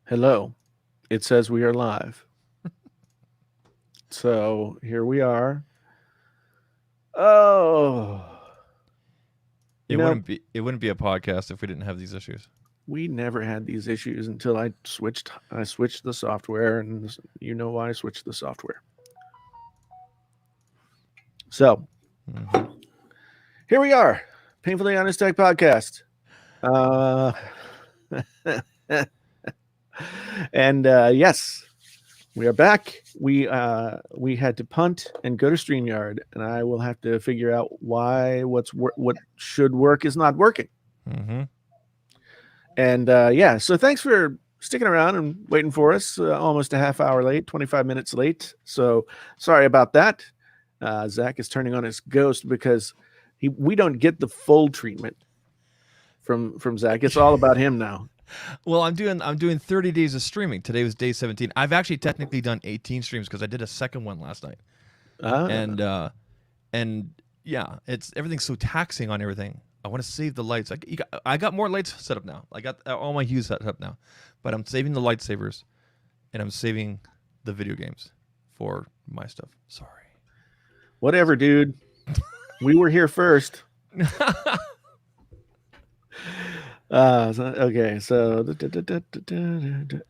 Hello. It says we are live. So here we are. Oh, you It know, wouldn't be a podcast if we didn't have these issues. we never had these issues until I switched the software, and you know why I switched the software. So hmm here we are, Painfully Honest Tech Podcast. Uh, and yes, we are back. We had to punt and go to StreamYard, and I will have to figure out why what should work is not working. hmm And yeah, so thanks for sticking around and waiting for us. Almost a half hour late, 25 minutes late. So sorry about that. Zach is turning on his ghost because we don't get the full treatment from Zach. It's all about him now. Well, I'm doing 30 days of streaming. Today was day 17. I've actually technically done 18 streams because I did a second one last night. Uh, And yeah, it's everything's so taxing on everything. I want to save the lights. I got more lights set up now. I got all my hues set up now, but I'm saving the lightsabers, and I'm saving the video games for my stuff. Sorry. Whatever, dude. We were here first. Okay, so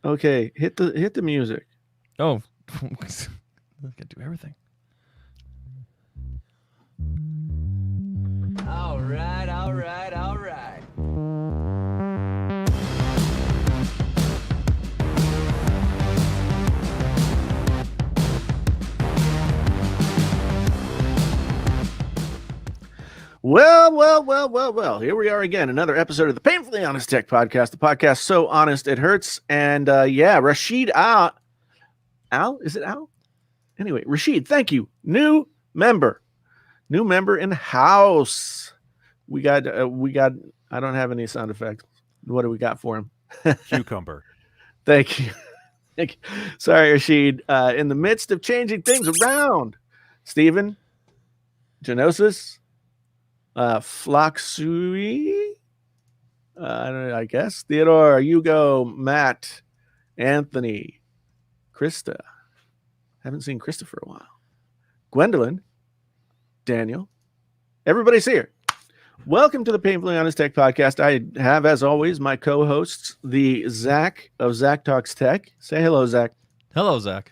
okay, hit the music. Oh, I can do everything. All right, all right, all right. Well. Here we are again, another episode of the Painfully Honest Tech Podcast. The podcast so honest it hurts. And yeah, Rashid Al, is it Al? Anyway, Rashid, thank you. New member in house. We got. I don't have any sound effects. What do we got for him? Cucumber. Thank you. Sorry, Rashid. In the midst of changing things around, Stephen, Genosis, Floxui, I guess, Theodore, Hugo, Matt, Anthony, Krista. Haven't seen Krista for a while. Gwendolyn, Daniel. Everybody's here. Welcome to the Painfully Honest Tech Podcast. I have, as always, my co-hosts, the Zach of Zach Talks Tech. Say hello, Zach. Hello, Zach.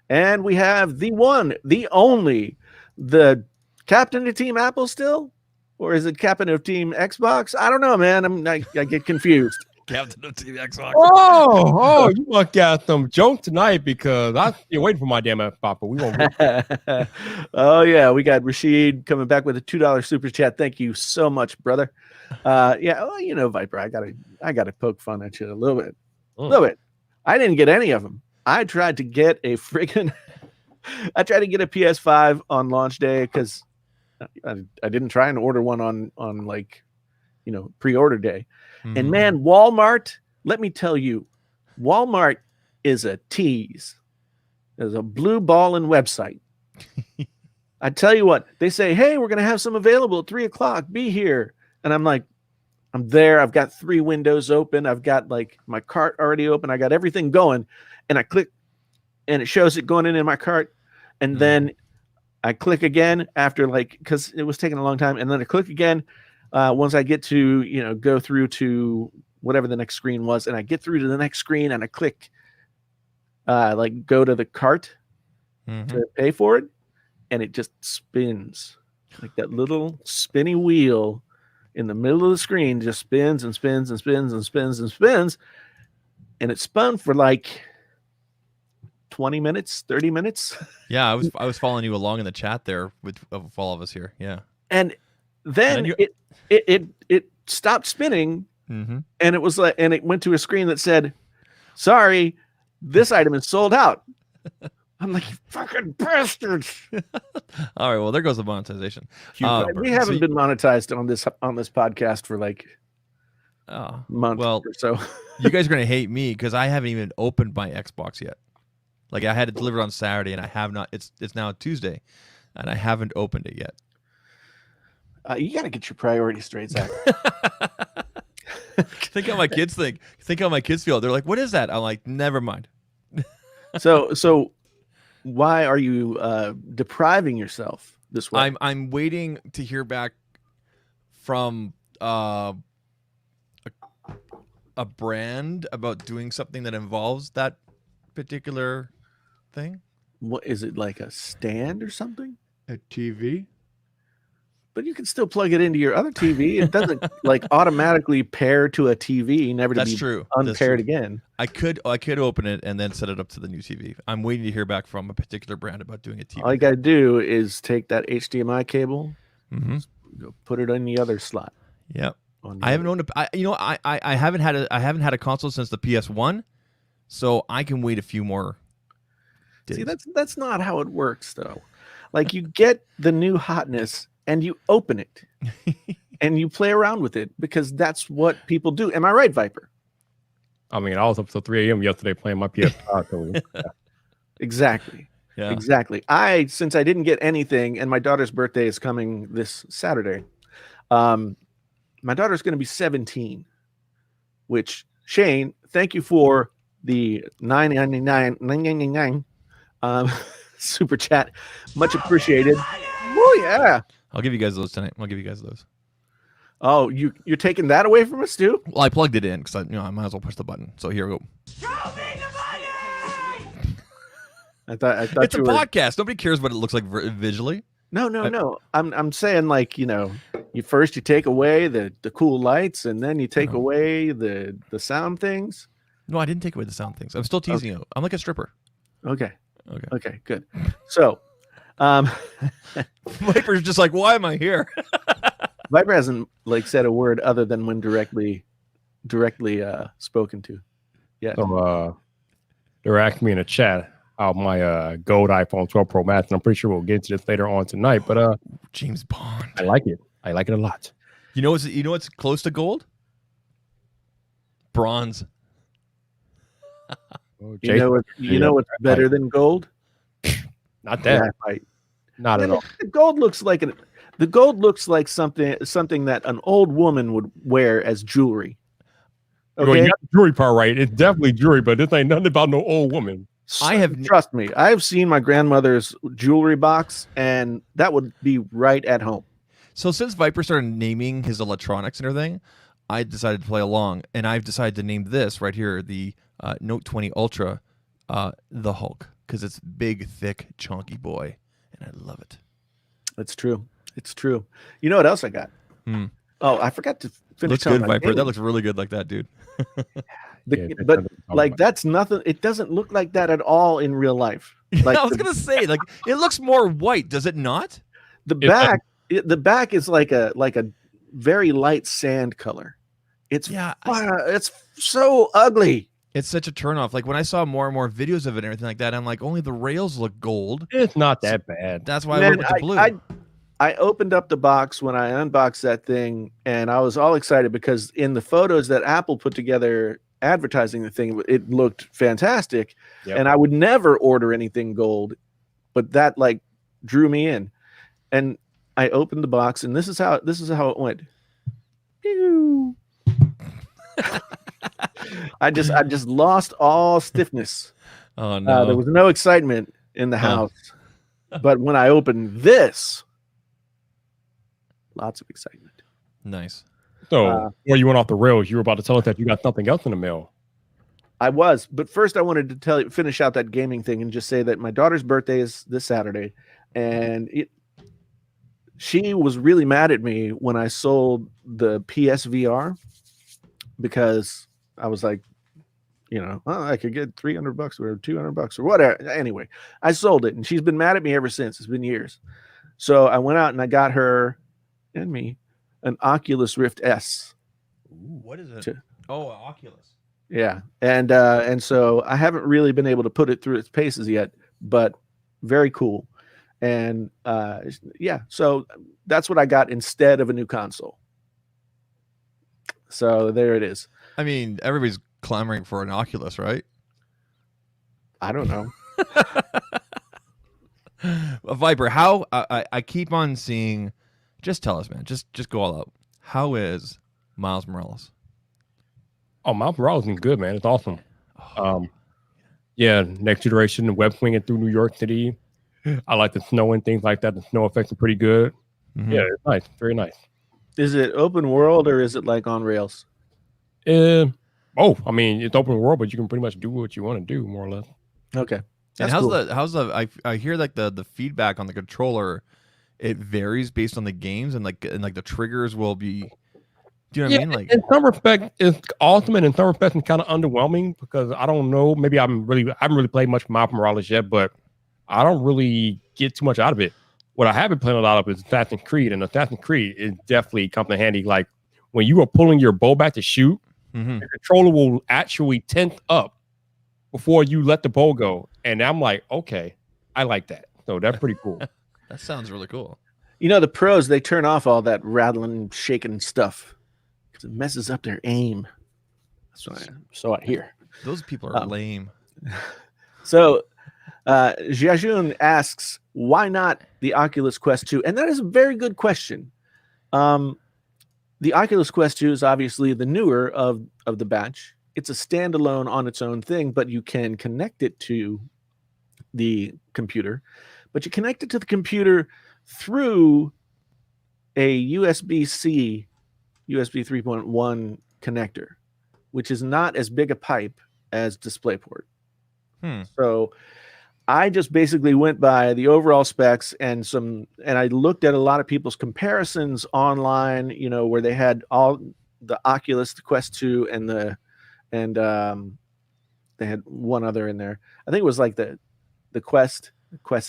And we have the one, the only, the captain of Team Apple still? Or is it captain of Team Xbox? I don't know, man. I get confused. Captain of Team Xbox. You must got some jokes tonight because I'm still waiting for my damn Xbox, but we won't. Oh, yeah. We got Rashid coming back with a $2 super chat. Thank you so much, brother. Yeah, well, you know, Viper, I gotta poke fun at you a little bit. A little bit. I didn't get any of them. I tried to get a PS5 on launch day because I didn't try and order one on like, you know, pre-order day. And man, Walmart, let me tell you, Walmart is a tease. There's a blue balling website. I tell you what, they say, hey, we're going to have some available at 3:00. Be here. And I'm like, I'm there. I've got 3 windows open. I've got like my cart already open. I got everything going. And I click and it shows it going in my cart. And then I click again after like, because it was taking a long time. And then I click again. Once I get to, you know, go through to whatever the next screen was, and I get through to the next screen and I click, like go to the cart to pay for it, and it just spins like that little spinny wheel in the middle of the screen just spins and spins and spins and spins and spins, and it spun for like 20 minutes, 30 minutes. Yeah, I was following you along in the chat there with all of us here. Yeah. And then it stopped spinning, and it was like, and it went to a screen that said, "Sorry, this item is sold out." I'm like, "You fucking bastards!" All right, well, there goes the monetization. We haven't been monetized on this podcast for like month well, or so. You guys are gonna hate me because I haven't even opened my Xbox yet. Like I had it delivered on Saturday, and I have not. It's now Tuesday, and I haven't opened it yet. You got to get your priorities straight, Zach. Think how my kids think. Think how my kids feel. They're like, "What is that?" I'm like, "Never mind." So why are you depriving yourself this way? I'm waiting to hear back from a brand about doing something that involves that particular thing. What is it, like a stand or something? A TV. But you can still plug it into your other TV. It doesn't like automatically pair to a TV, never to That's be true. unpaired again. I could open it and then set it up to the new TV. I'm waiting to hear back from a particular brand about doing a TV. All you got to do is take that HDMI cable, Mm-hmm. go put it in the other slot. Yep. on the I haven't other- owned I haven't had a console since the PS1, so I can wait a few more days. See, that's not how it works, though. Like you get the new hotness and you open it and you play around with it because that's what people do. Am I right, Viper? I mean, I was up till 3 a.m. yesterday playing my PS5. So Exactly. Yeah. Exactly. Since I didn't get anything, and my daughter's birthday is coming this Saturday. My daughter's going to be 17, which Shane, thank you for the $9.99 super chat, much appreciated. Oh yeah. I'll give you guys those tonight. I'll give you guys those. Oh, you're taking that away from us too? Well, I plugged it in because I might as well push the button. So here we go. I thought It's a you were. podcast. Nobody cares what it looks like visually. No. I'm saying, like, you take away the cool lights and then you take away the sound things. No, I didn't take away the sound things. I'm still teasing you. I'm like a stripper. Okay. Okay. Okay, good. So, Viper's just like, why am I here? Viper hasn't like said a word other than when directly spoken to. Yeah. So they're asking me in the chat how my gold iPhone 12 Pro Max, and I'm pretty sure we'll get to this later on tonight. But James Bond. I like it. I like it a lot. You know what's close to gold? Bronze. Oh, You know what's better than gold? Not that. Graphite. Not at all. The gold looks like something that an old woman would wear as jewelry. Well, Okay, you got the jewelry part right. It's definitely jewelry, but this ain't nothing about no old woman. trust me. I have seen my grandmother's jewelry box, and that would be right at home. So since Viper started naming his electronics and everything, I decided to play along, and I've decided to name this right here, the Note 20 Ultra, the Hulk, because it's big, thick, chunky boy, and I love it. It's true. It's true. You know what else I got? Hmm. Oh, I forgot to finish. Looks telling good, my Viper. game. That looks really good like that, dude. But like that's nothing. It doesn't look like that at all in real life. Like I was gonna say, like, it looks more white, does it not? the back is like a very light sand color. It's Yeah, it's so ugly. it's such a turnoff. Like when I saw more and more videos of it and everything like that, I'm like, only the rails look gold. It's not that bad. That's why I Man, went with the blue. I opened up the box when I unboxed that thing, and I was all excited because in the photos that Apple put together advertising the thing, it looked fantastic. Yep. And I would never order anything gold, but that like drew me in. And I opened the box, and this is how it went. Pew. I just lost all stiffness. Oh no. There was no excitement in the Huh. house. But when I opened this, lots of excitement. Nice. So, before you went off the rails, you were about to tell us that you got something else in the mail. I was, but first I wanted to finish out that gaming thing and just say that my daughter's birthday is this Saturday, and she was really mad at me when I sold the PSVR because I was like, I could get $300 or $200 or whatever. Anyway, I sold it, and she's been mad at me ever since. It's been years. So I went out and I got her and me an Oculus Rift S. Ooh, what is it? To- Oh, Oculus. Yeah, and so I haven't really been able to put it through its paces yet, but very cool. And so that's what I got instead of a new console. So there it is. I mean, everybody's clamoring for an Oculus, right? I don't know. Viper, how I keep on seeing. Just tell us, man. Just go all out. How is Miles Morales? Oh, Miles Morales is good, man. It's awesome. Yeah, next generation, web swinging through New York City. I like the snow and things like that. The snow effects are pretty good. Mhm. Yeah, it's nice. Very nice. Is it open world or is it like on rails? I mean, it's open world, but you can pretty much do what you want to do, more or less. Okay. And That's cool. how's the I hear like the feedback on the controller, it varies based on the games and like the triggers will be. Do you know what I mean? Like in some respects, it's awesome, and in some respects, it's kind of underwhelming because I don't know. Maybe I haven't really played much Miles Morales yet, but I don't really get too much out of it. What I have been playing a lot of is Assassin's Creed, and Assassin's Creed is definitely comes in handy. Like when you are pulling your bow back to shoot, the controller will actually tense up before you let the bow go, and I'm like, okay, I like that. So that's pretty cool. that sounds really cool. You know, the pros, they turn off all that rattling, shaking stuff because it messes up their aim. So I hear. Those people are lame. So Jiajun asks, why not the Oculus Quest 2? And that is a very good question. The Oculus Quest 2 is obviously the newer of the batch. It's a standalone on its own thing, but you can connect it to the computer. But you connect it to the computer through a USB-C, USB 3.1 connector, which is not as big a pipe as DisplayPort. So I just basically went by the overall specs and I looked at a lot of people's comparisons online, you know, where they had all the Oculus, the Quest 2, and they had one other in there. I think it was like the Quest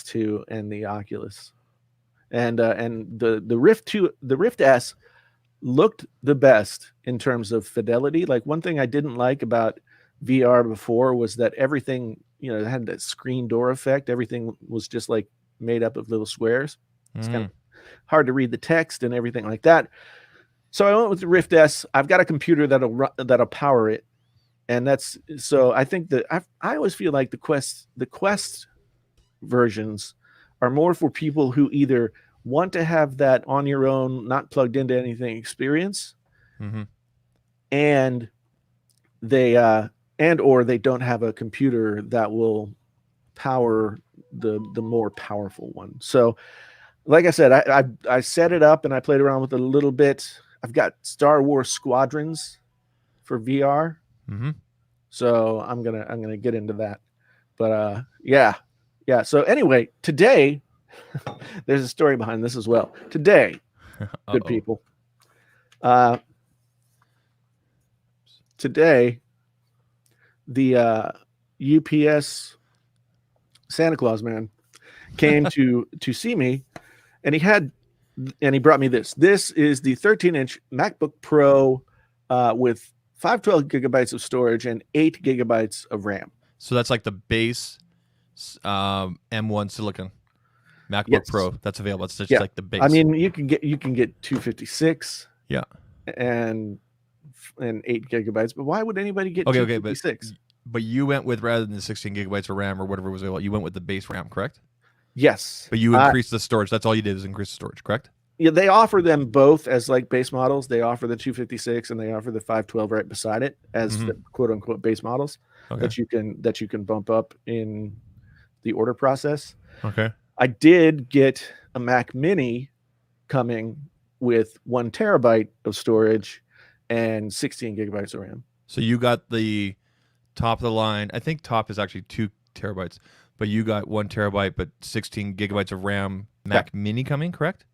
2, and the Oculus. And the Rift 2, the Rift S looked the best in terms of fidelity. Like one thing I didn't like about VR before was that everything, you know, it had that screen door effect. Everything was just like made up of little squares. It's kind of hard to read the text and everything like that. So I went with the Rift S. I've got a computer that'll power it, and that's so. I think that I always feel like the Quest versions are more for people who either want to have that on your own, not plugged into anything experience, and or they don't have a computer that will power the more powerful one. So like I said, I set it up and I played around with it a little bit. I've got Star Wars Squadrons for VR. So I'm gonna get into that. But yeah. So anyway, today there's a story behind this as well. Today, good people. Today, the UPS Santa Claus man came to see me, and he brought me this. This is the 13-inch MacBook Pro with 512 gigabytes of storage and 8 gigabytes of RAM. So that's like the base M1 Silicon MacBook Pro that's available. It's just like the base. I mean, you can get 256. Yeah. And 8 gigabytes. But why would anybody get 256? But you went with, rather than the 16 gigabytes of RAM or whatever was available, you went with the base RAM, correct? Yes. But you increased the storage. That's all you did, is increase the storage, correct? Yeah, they offer them both as like base models. They offer the 256 and they offer the 512 right beside it as the quote unquote base models that you can bump up in the order process. Okay. I did get a Mac Mini coming with 1 terabyte of storage and 16 gigabytes of RAM. So you got the top of the line. I think top is actually 2 terabytes, but you got 1 terabyte, but 16 gigabytes of RAM Mac Mini coming, correct?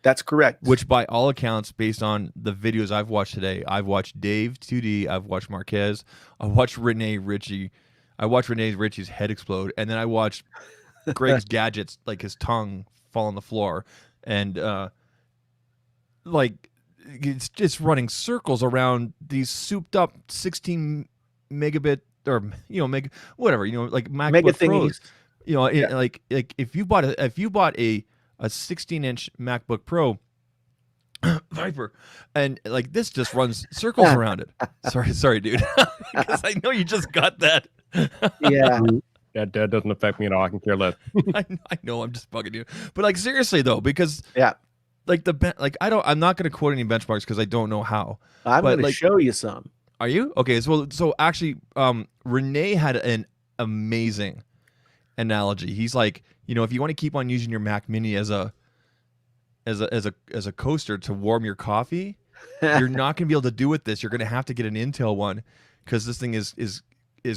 That's correct. Which, by all accounts, based on the videos I've watched today, I've watched Dave 2D, I've watched Marquez, I watched Renee Ritchie, I watched Renee Ritchie's head explode, and then I watched Greg's gadgets, like his tongue fall on the floor, and like it's just running circles around these souped up 16 megabit or mega whatever, like MacBook mega Pros. Thingies. Like if you bought a 16-inch MacBook Pro Viper, and like this just runs circles around it. Sorry, dude, because I know you just got that. Yeah. That doesn't affect me at all. I can care less. I know, I'm just bugging you, but like seriously though, because like I'm not going to quote any benchmarks because I don't know how. I'm going to show you some. Are you okay? So actually, Renee had an amazing analogy. He's like, if you want to keep on using your Mac Mini as a coaster to warm your coffee, you're not going to be able to do with this. You're going to have to get an Intel one because this thing is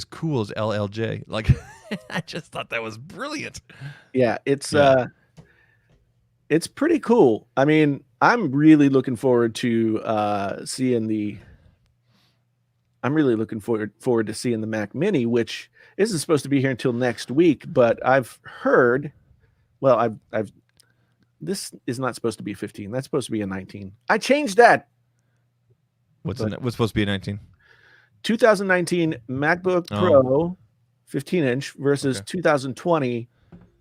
cool as LLJ. Like, I just thought that was brilliant. Yeah, it's pretty cool. I mean, I'm really looking forward to seeing the. I'm really looking forward to seeing the Mac Mini, which isn't supposed to be here until next week. But I've heard, well, I've this is not supposed to be 15. That's supposed to be a 19. I changed that. What's supposed to be a 19? 2019 MacBook Pro 15-inch versus Okay. 2020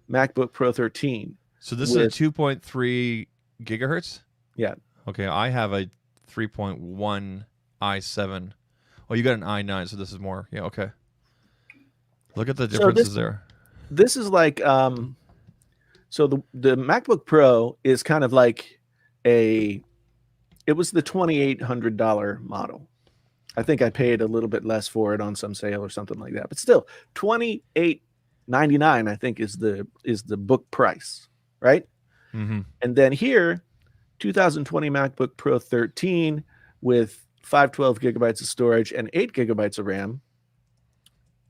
MacBook Pro 13. So this is a 2.3 gigahertz? Yeah. Okay, I have a 3.1 i7. Oh, you got an i9, so this is more. Yeah, okay. Look at the differences there. This is like so the MacBook Pro is kind of like it was the $2,800 model. I think I paid a little bit less for it on some sale or something like that. But still, $2,899 I think is the book price, right? Mm-hmm. And then here, 2020 MacBook Pro 13 with 512 gigabytes of storage and 8 gigabytes of RAM.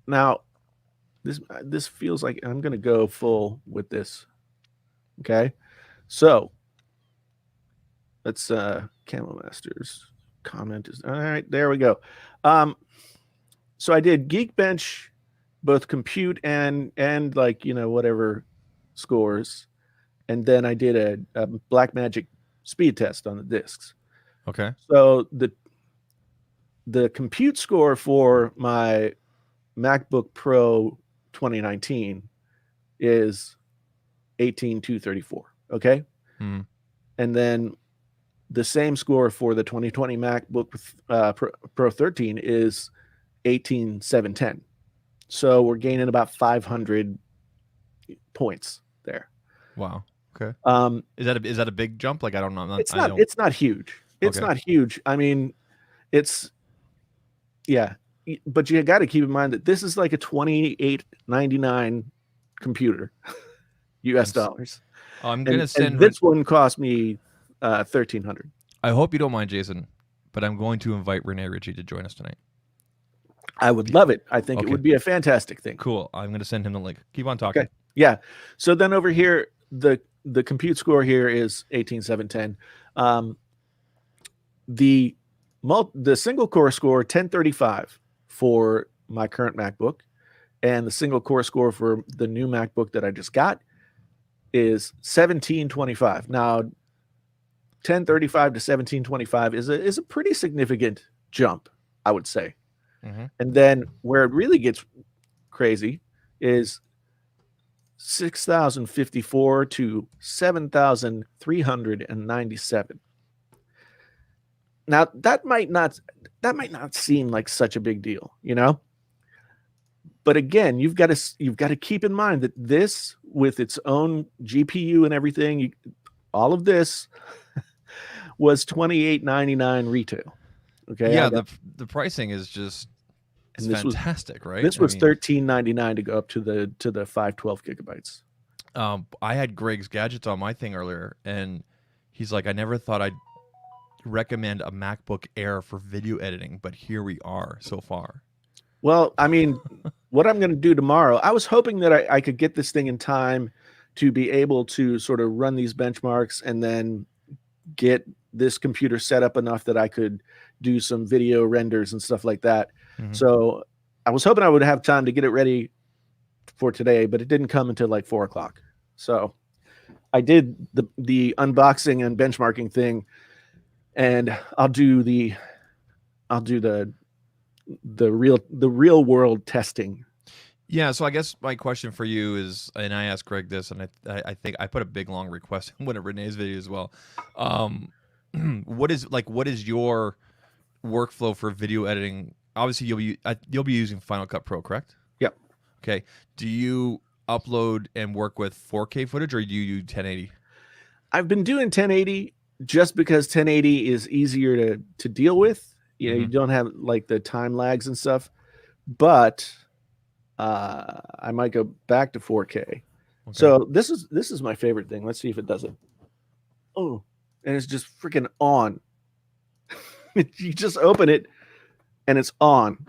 Now, this feels like I'm going to go full with this. Okay, so let's Camel Masters comment is all right. There we go. So I did Geekbench, both compute and like whatever scores, and then I did a Blackmagic speed test on the disks. Okay. So the compute score for my MacBook Pro 2019 is 18,234. Okay. Mm. And then the same score for the 2020 MacBook Pro 13 is 18,710. So we're gaining about 500 points there. Wow. Okay. Is that a big jump? Like, I don't know. It's not huge. It's not huge. I mean, but you got to keep in mind that this is like a $2,899 computer, US dollars. I'm gonna send this one cost me $1,300. I hope you don't mind, Jason, but I'm going to invite Renee Ritchie to join us tonight. I would love it. I think it would be a fantastic thing. Cool. I'm going to send him the link. Keep on talking. Okay. Yeah. So then over here, the compute score here is 18,710. The single core score 1035 for my current MacBook, and the single core score for the new MacBook that I just got is 1725. Now, 1035 to 1725 is a pretty significant jump, I would say. Mm-hmm. And then where it really gets crazy is 6,054 to 7,397. Now that might not seem like such a big deal, But again, you've got to keep in mind that this, with its own GPU and everything, all of this was $2,899 retail. Okay. Yeah, the pricing is just fantastic, right? This was $1,399 to go up to the 512 gigabytes. I had Greg's gadgets on my thing earlier, and he's like, I never thought I'd recommend a MacBook Air for video editing, but here we are so far. Well, I mean, what I'm going to do tomorrow, I was hoping that I could get this thing in time to be able to sort of run these benchmarks and then get this computer set up enough that I could do some video renders and stuff like that. Mm-hmm. So I was hoping I would have time to get it ready for today, but it didn't come until like 4:00. So I did the unboxing and benchmarking thing, and I'll do the real world testing. Yeah, so I guess my question for you is, and I asked Greg this, and I think I put a big long request in one of Renee's videos as well. What is your workflow for video editing? Obviously, you'll be using Final Cut Pro, correct? Yep. Okay. Do you upload and work with 4K footage, or do you use 1080? I've been doing 1080 just because 1080 is easier to deal with, You know, you don't have like the time lags and stuff, but I might go back to 4K. Okay. So this is my favorite thing. Let's see if it does it. Oh, and it's just freaking on. You just open it and it's on.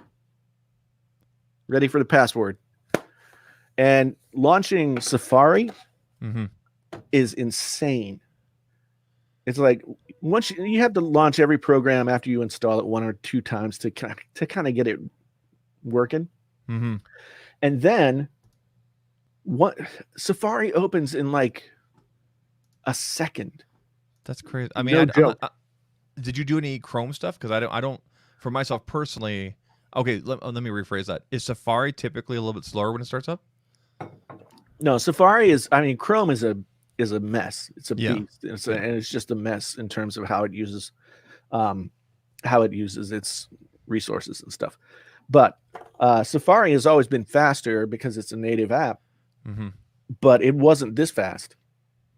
Ready for the password. And launching Safari is insane. It's like once you have to launch every program after you install it 1 or 2 times to kind of get it working. And then Safari opens in like a second. That's crazy. I mean, no did you do any Chrome stuff? Because I don't. For myself personally, okay. Let me rephrase that. Is Safari typically a little bit slower when it starts up? No, Safari is. I mean, Chrome is a mess. It's a beast. And it's just a mess in terms of how it uses its resources and stuff. But Safari has always been faster because it's a native app. But it wasn't this fast,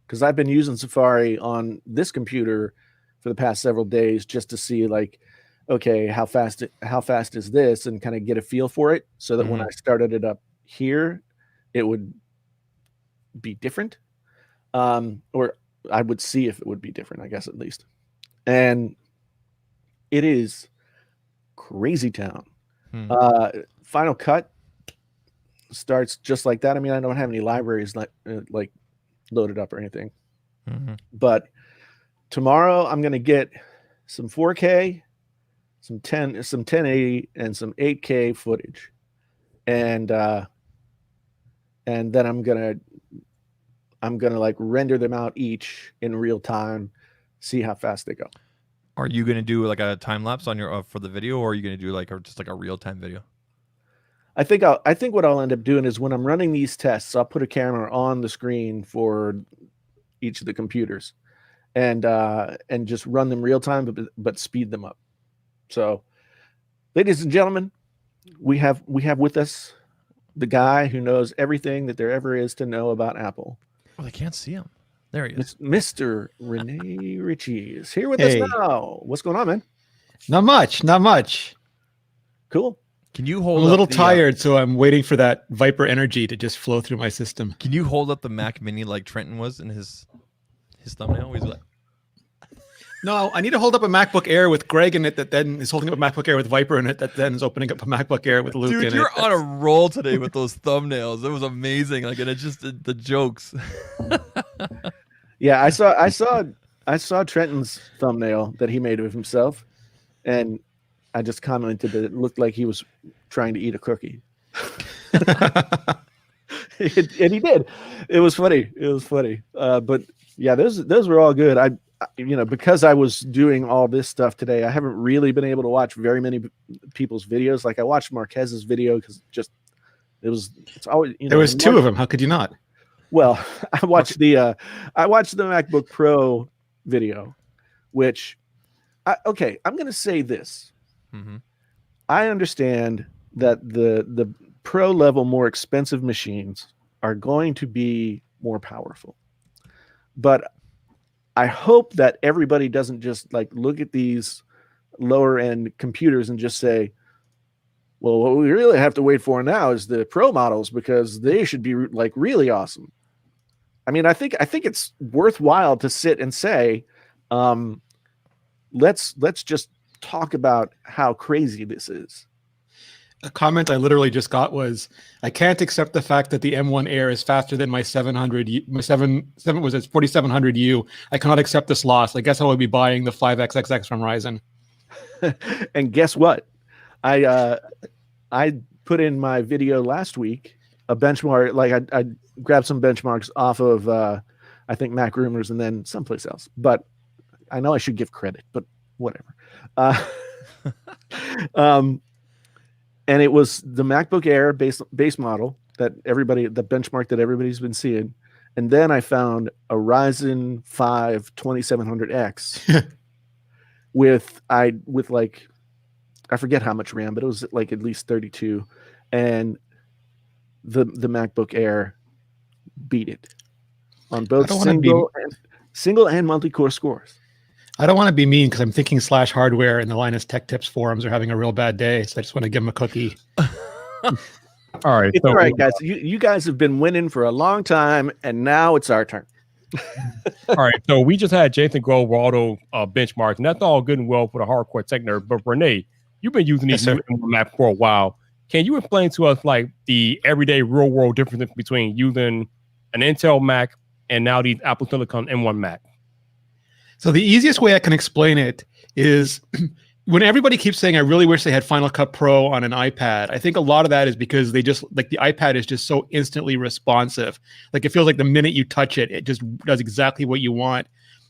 because I've been using Safari on this computer for the past several days just to see, like, okay, how fast is this, and kind of get a feel for it, so that when I started it up here, it would be different, or I would see if it would be different, I guess, at least. And it is crazy town. Final Cut starts just like that. I mean, I don't have any libraries like loaded up or anything, but tomorrow I'm going to get some 4K, some 1080, and some 8K footage, and then I'm gonna like render them out each in real time, see how fast they go. Are you going to do like a time lapse on your for the video, or are you going to do just like a real time video? I think what I'll end up doing is, when I'm running these tests, I'll put a camera on the screen for each of the computers, and just run them real time, but speed them up. So, ladies and gentlemen, we have with us the guy who knows everything that there ever is to know about Apple. Well, they can't see him. There he is. Mr. Rene Ritchie is here with us now. What's going on, man? Not much. Cool. Can you hold? I'm a little tired, so I'm waiting for that Viper energy to just flow through my system. Can you hold up the Mac Mini like Trenton was in his thumbnail? He's like, no, I need to hold up a MacBook Air with Greg in it that then is holding up a MacBook Air with Viper in it that then is opening up a MacBook Air with Luke in it. Dude, you're on a roll today with those thumbnails. It was amazing. Like, and it's just the jokes. Yeah, I saw Trenton's thumbnail that he made of himself, and I just commented that it looked like he was trying to eat a cookie. And he did. It was funny. But yeah, those were all good. Because I was doing all this stuff today, I haven't really been able to watch very many people's videos. Like, I watched Marquez's video because it's always, there was 2 of them. How could you not? Well, I watched the MacBook Pro video, which I'm going to say this. I understand that the pro level, more expensive machines are going to be more powerful, but I hope that everybody doesn't just like look at these lower end computers and just say, well, what we really have to wait for now is the pro models, because they should be like really awesome. I mean, I think it's worthwhile to sit and say, let's just talk about how crazy this is. A comment I literally just got was, I can't accept the fact that the M1 Air is faster than my 700. My 4700U. I cannot accept this loss. I guess I will be buying the 5XXX from Ryzen. And guess what? I put in my video last week a benchmark. Like, I grabbed some benchmarks off of I think Mac Rumors and then someplace else. But I know I should give credit, but whatever. And it was the MacBook Air base model the benchmark that everybody's been seeing. And then I found a Ryzen 5 2700X with like, I forget how much RAM, but it was like at least 32. And the MacBook Air beat it on both single and multi-core scores. I don't want to be mean because I'm thinking Slash Hardware and the Linus Tech Tips forums are having a real bad day, so I just want to give them a cookie. All right. It's So all right, guys. You guys have been winning for a long time, and now it's our turn. all right. So we just had Jason go over all those benchmarks, and that's all good and well for the hardcore tech nerd. But Renee, you've been using these Yes, new M1 Mac for a while. Can you explain to us like the everyday real world difference between using an Intel Mac and now these Apple Silicon M1 Mac? So the easiest way I can explain it is when everybody keeps saying, I really wish they had Final Cut Pro on an iPad. I think a lot of that is because they just like the iPad is just so instantly responsive. Like it feels like the minute you touch it, it just does exactly what you want.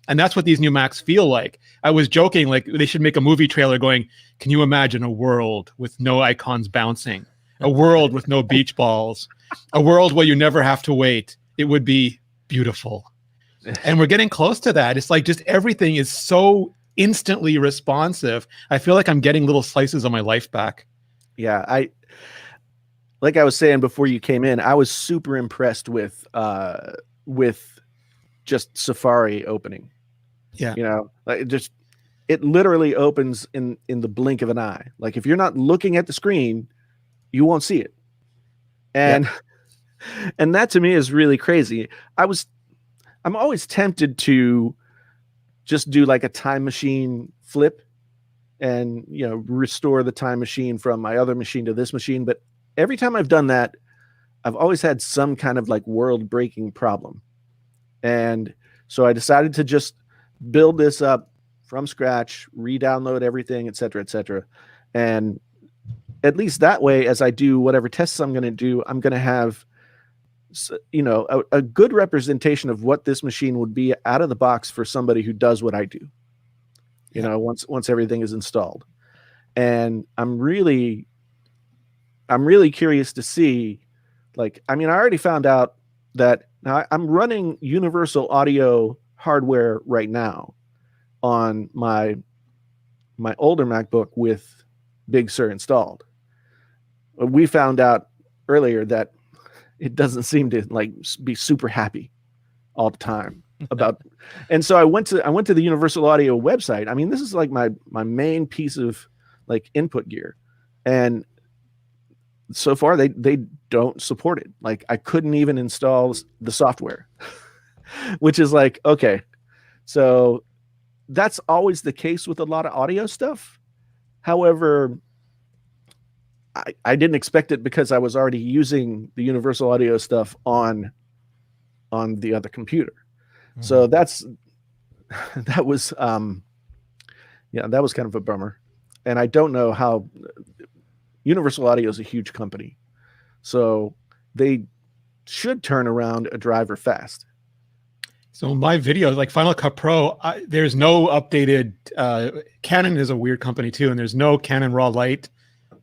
And that's what these new Macs feel like. I was joking, like they should make a movie trailer going, can you imagine a world with no icons bouncing, a world with no beach balls, a world where you never have to wait? It would be beautiful. And we're getting close to that. It's like just everything is so instantly responsive. I feel like I'm getting little slices of my life back. Yeah, like I was saying before you came in, I was super impressed with just Safari opening. Yeah. You know, like it literally opens in the blink of an eye. Like if you're not looking at the screen, you won't see it. And and that to me is really crazy. I'm always tempted to just do like a time machine flip and, you know, restore the time machine from my other machine to this machine. But every time I've done that, I've always had some kind of like world breaking problem. And so I decided to just build this up from scratch, re-download everything, et cetera, et cetera. And at least that way, as I do whatever tests I'm going to do, I'm going to have, you know, a good representation of what this machine would be out of the box for somebody who does what I do, you know, once everything is installed. And I'm really curious to see, like, I mean, I already found out that now I'm running universal audio hardware right now on my older MacBook with Big Sur installed. We found out earlier that it doesn't seem to like be super happy all the time about. And so I went to the Universal Audio website. I mean, this is like my main piece of like input gear, and so far they don't support it. Like I couldn't even install the software, which is like, okay, so that's always the case with a lot of audio stuff. However, I didn't expect it because I was already using the Universal Audio stuff on the other computer. Mm-hmm. So that was kind of a bummer. And I don't know how. Universal Audio is a huge company, so they should turn around a driver fast. So my videos, like Final Cut Pro, there's no updated. Canon is a weird company too, and there's no Canon Raw Light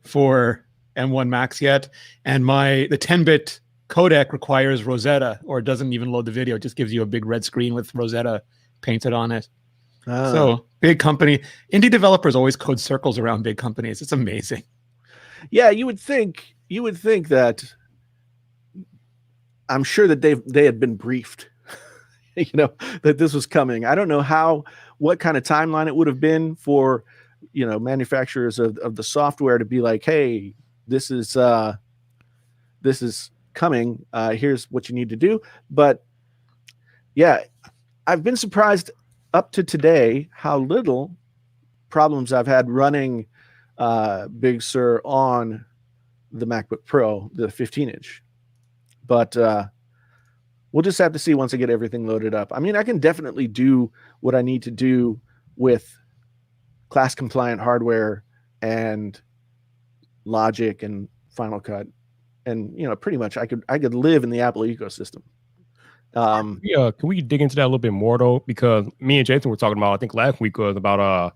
for M1 Max yet. And the 10-bit codec requires Rosetta, or it doesn't even load the video. It just gives you a big red screen with Rosetta painted on it. So big company. Indie developers always code circles around big companies. It's amazing. Yeah, you would think that, I'm sure that they had been briefed, you know, that this was coming. I don't know what kind of timeline it would have been for, you know, manufacturers of the software to be like, hey, this is coming. Here's what you need to do. But yeah, I've been surprised up to today how little problems I've had running Big Sur on the MacBook Pro, the 15-inch. But we'll just have to see once I get everything loaded up. I mean, I can definitely do what I need to do with class compliant hardware and Logic and Final Cut, and you know, pretty much I could live in the Apple ecosystem. Can we dig into that a little bit more though? Because me and Jason were talking about, I think last week was about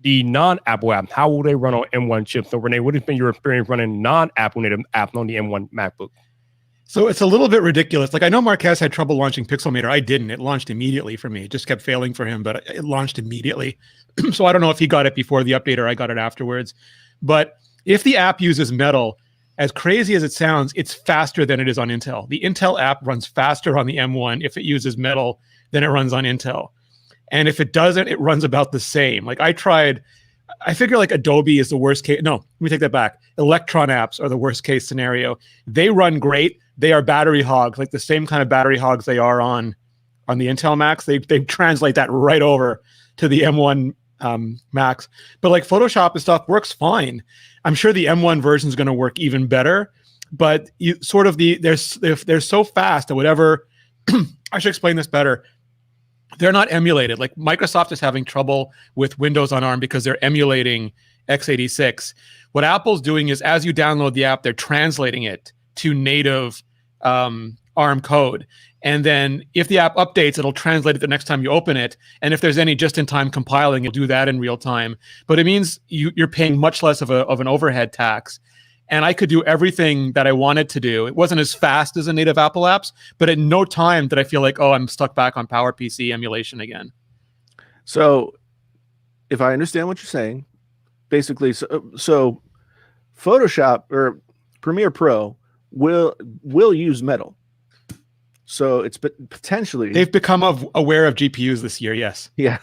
the non-Apple apps. How will they run on M1 chips? So Renee, what has been your experience running non-Apple native apps on the M1 MacBook? So it's a little bit ridiculous. Like I know Marquez had trouble launching Pixelmator. I didn't. It launched immediately for me. It just kept failing for him, but it launched immediately. So I don't know if he got it before the update or I got it afterwards. But if the app uses Metal, as crazy as it sounds, it's faster than it is on Intel. The Intel app runs faster on the M1 if it uses Metal than it runs on Intel. And if it doesn't, it runs about the same. Like I figure like Adobe is the worst case. No, let me take that back. Electron apps are the worst case scenario. They run great. They are battery hogs, like the same kind of battery hogs they are on the Intel Macs. They translate that right over to the M1 Macs. But like Photoshop and stuff works fine. I'm sure the M1 version is going to work even better. But you sort of they're so fast that whatever. I should explain this better. They're not emulated. Like Microsoft is having trouble with Windows on ARM because they're emulating x86. What Apple's doing is as you download the app, they're translating it to native ARM code. And then if the app updates, it'll translate it the next time you open it. And if there's any just-in-time compiling, it'll do that in real time. But it means you're paying much less of an overhead tax. And I could do everything that I wanted to do. It wasn't as fast as a native Apple apps, but at no time did I feel like, oh, I'm stuck back on PowerPC emulation again. So if I understand what you're saying, basically, so Photoshop or Premiere Pro will use Metal. So it's potentially... They've become aware of GPUs this year, yes. Yeah.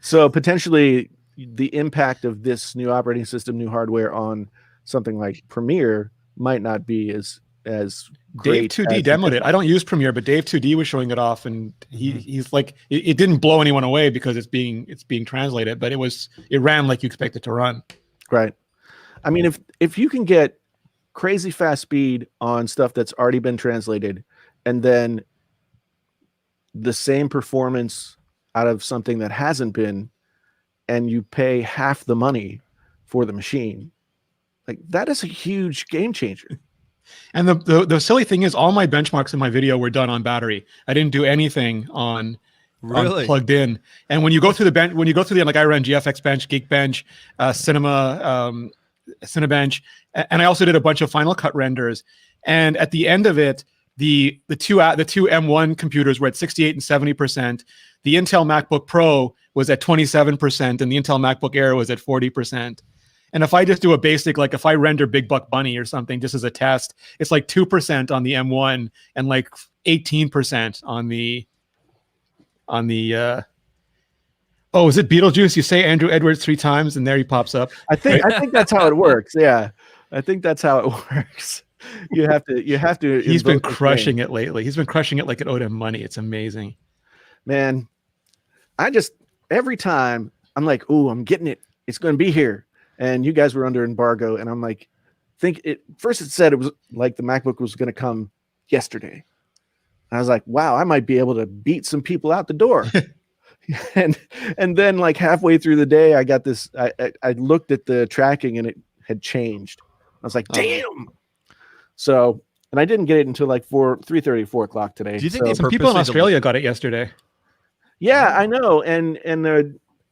So potentially the impact of this new operating system, new hardware on something like Premiere might not be as great. Dave 2D demoed it. I don't use Premiere, but Dave 2D was showing it off, and he's like, it didn't blow anyone away because it's being translated, but it ran like you expect it to run. Right. I mean, if you can get crazy fast speed on stuff that's already been translated, and then the same performance out of something that hasn't been, and you pay half the money for the machine, like that is a huge game changer. And the silly thing is, all my benchmarks in my video were done on battery. I didn't do anything on plugged in. And when you go through like I ran GFX Bench, Geekbench, Cinebench, and I also did a bunch of Final Cut renders. And at the end of it, the two M1 computers were at 68 and 70%. The Intel MacBook Pro was at 27%, and the Intel MacBook Air was at 40%. And if I just do a basic, like if I render Big Buck Bunny or something just as a test, it's like 2% on the M1 and like 18% on the oh, is it Beetlejuice? You say Andrew Edwards 3 times and there he pops up. I think that's how it works. Yeah. I think that's how it works. You have to He's been crushing it lately. He's been crushing it like it owed him money. It's amazing. Man, every time I'm like, oh, I'm getting it. It's going to be here. And you guys were under embargo, and I'm like, first it said it was like the MacBook was going to come yesterday. And I was like, wow, I might be able to beat some people out the door. and then like halfway through the day, I got this. I looked at the tracking and it had changed. I was like, damn. So, and I didn't get it until like 3:30, 4 o'clock today. Do you think some people in Australia got it yesterday? Yeah, I know, and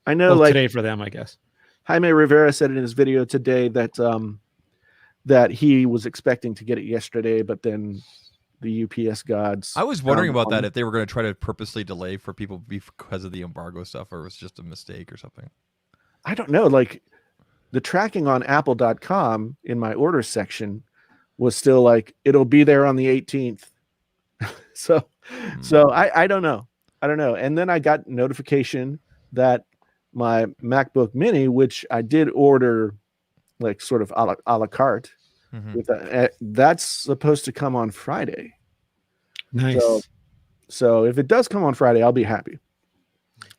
I know, well, like today for them, I guess. Jaime Rivera said in his video today that that he was expecting to get it yesterday, but then the UPS gods. I was wondering about that, if they were going to try to purposely delay for people because of the embargo stuff, or it was just a mistake or something. I don't know. Like the tracking on Apple.com in my order section was still like, it'll be there on the 18th. So I don't know. I don't know. And then I got notification that my MacBook Mini, which I did order like sort of a la carte, with that's supposed to come on Friday. Nice. So if it does come on Friday, I'll be happy.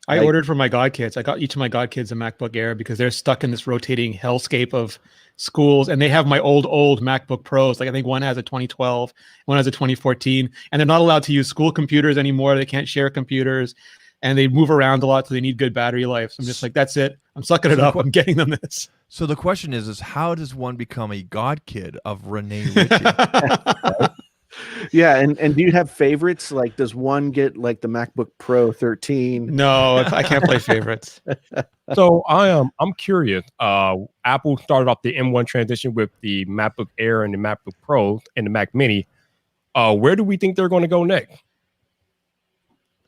I ordered for my godkids. I got each of my godkids a MacBook Air because they're stuck in this rotating hellscape of schools, and they have my old MacBook Pros. Like I think one has a 2012, one has a 2014, and they're not allowed to use school computers anymore. They can't share computers, and they move around a lot, so they need good battery life. So I'm just like, that's it. I'm sucking it up. I'm getting them this. So the question is how does one become a god kid of Rene Ritchie? Yeah, and do you have favorites? Like, does one get like the MacBook Pro 13? No, I can't play favorites. So I'm curious. Apple started off the M1 transition with the MacBook Air and the MacBook Pro and the Mac Mini. Where do we think they're going to go next?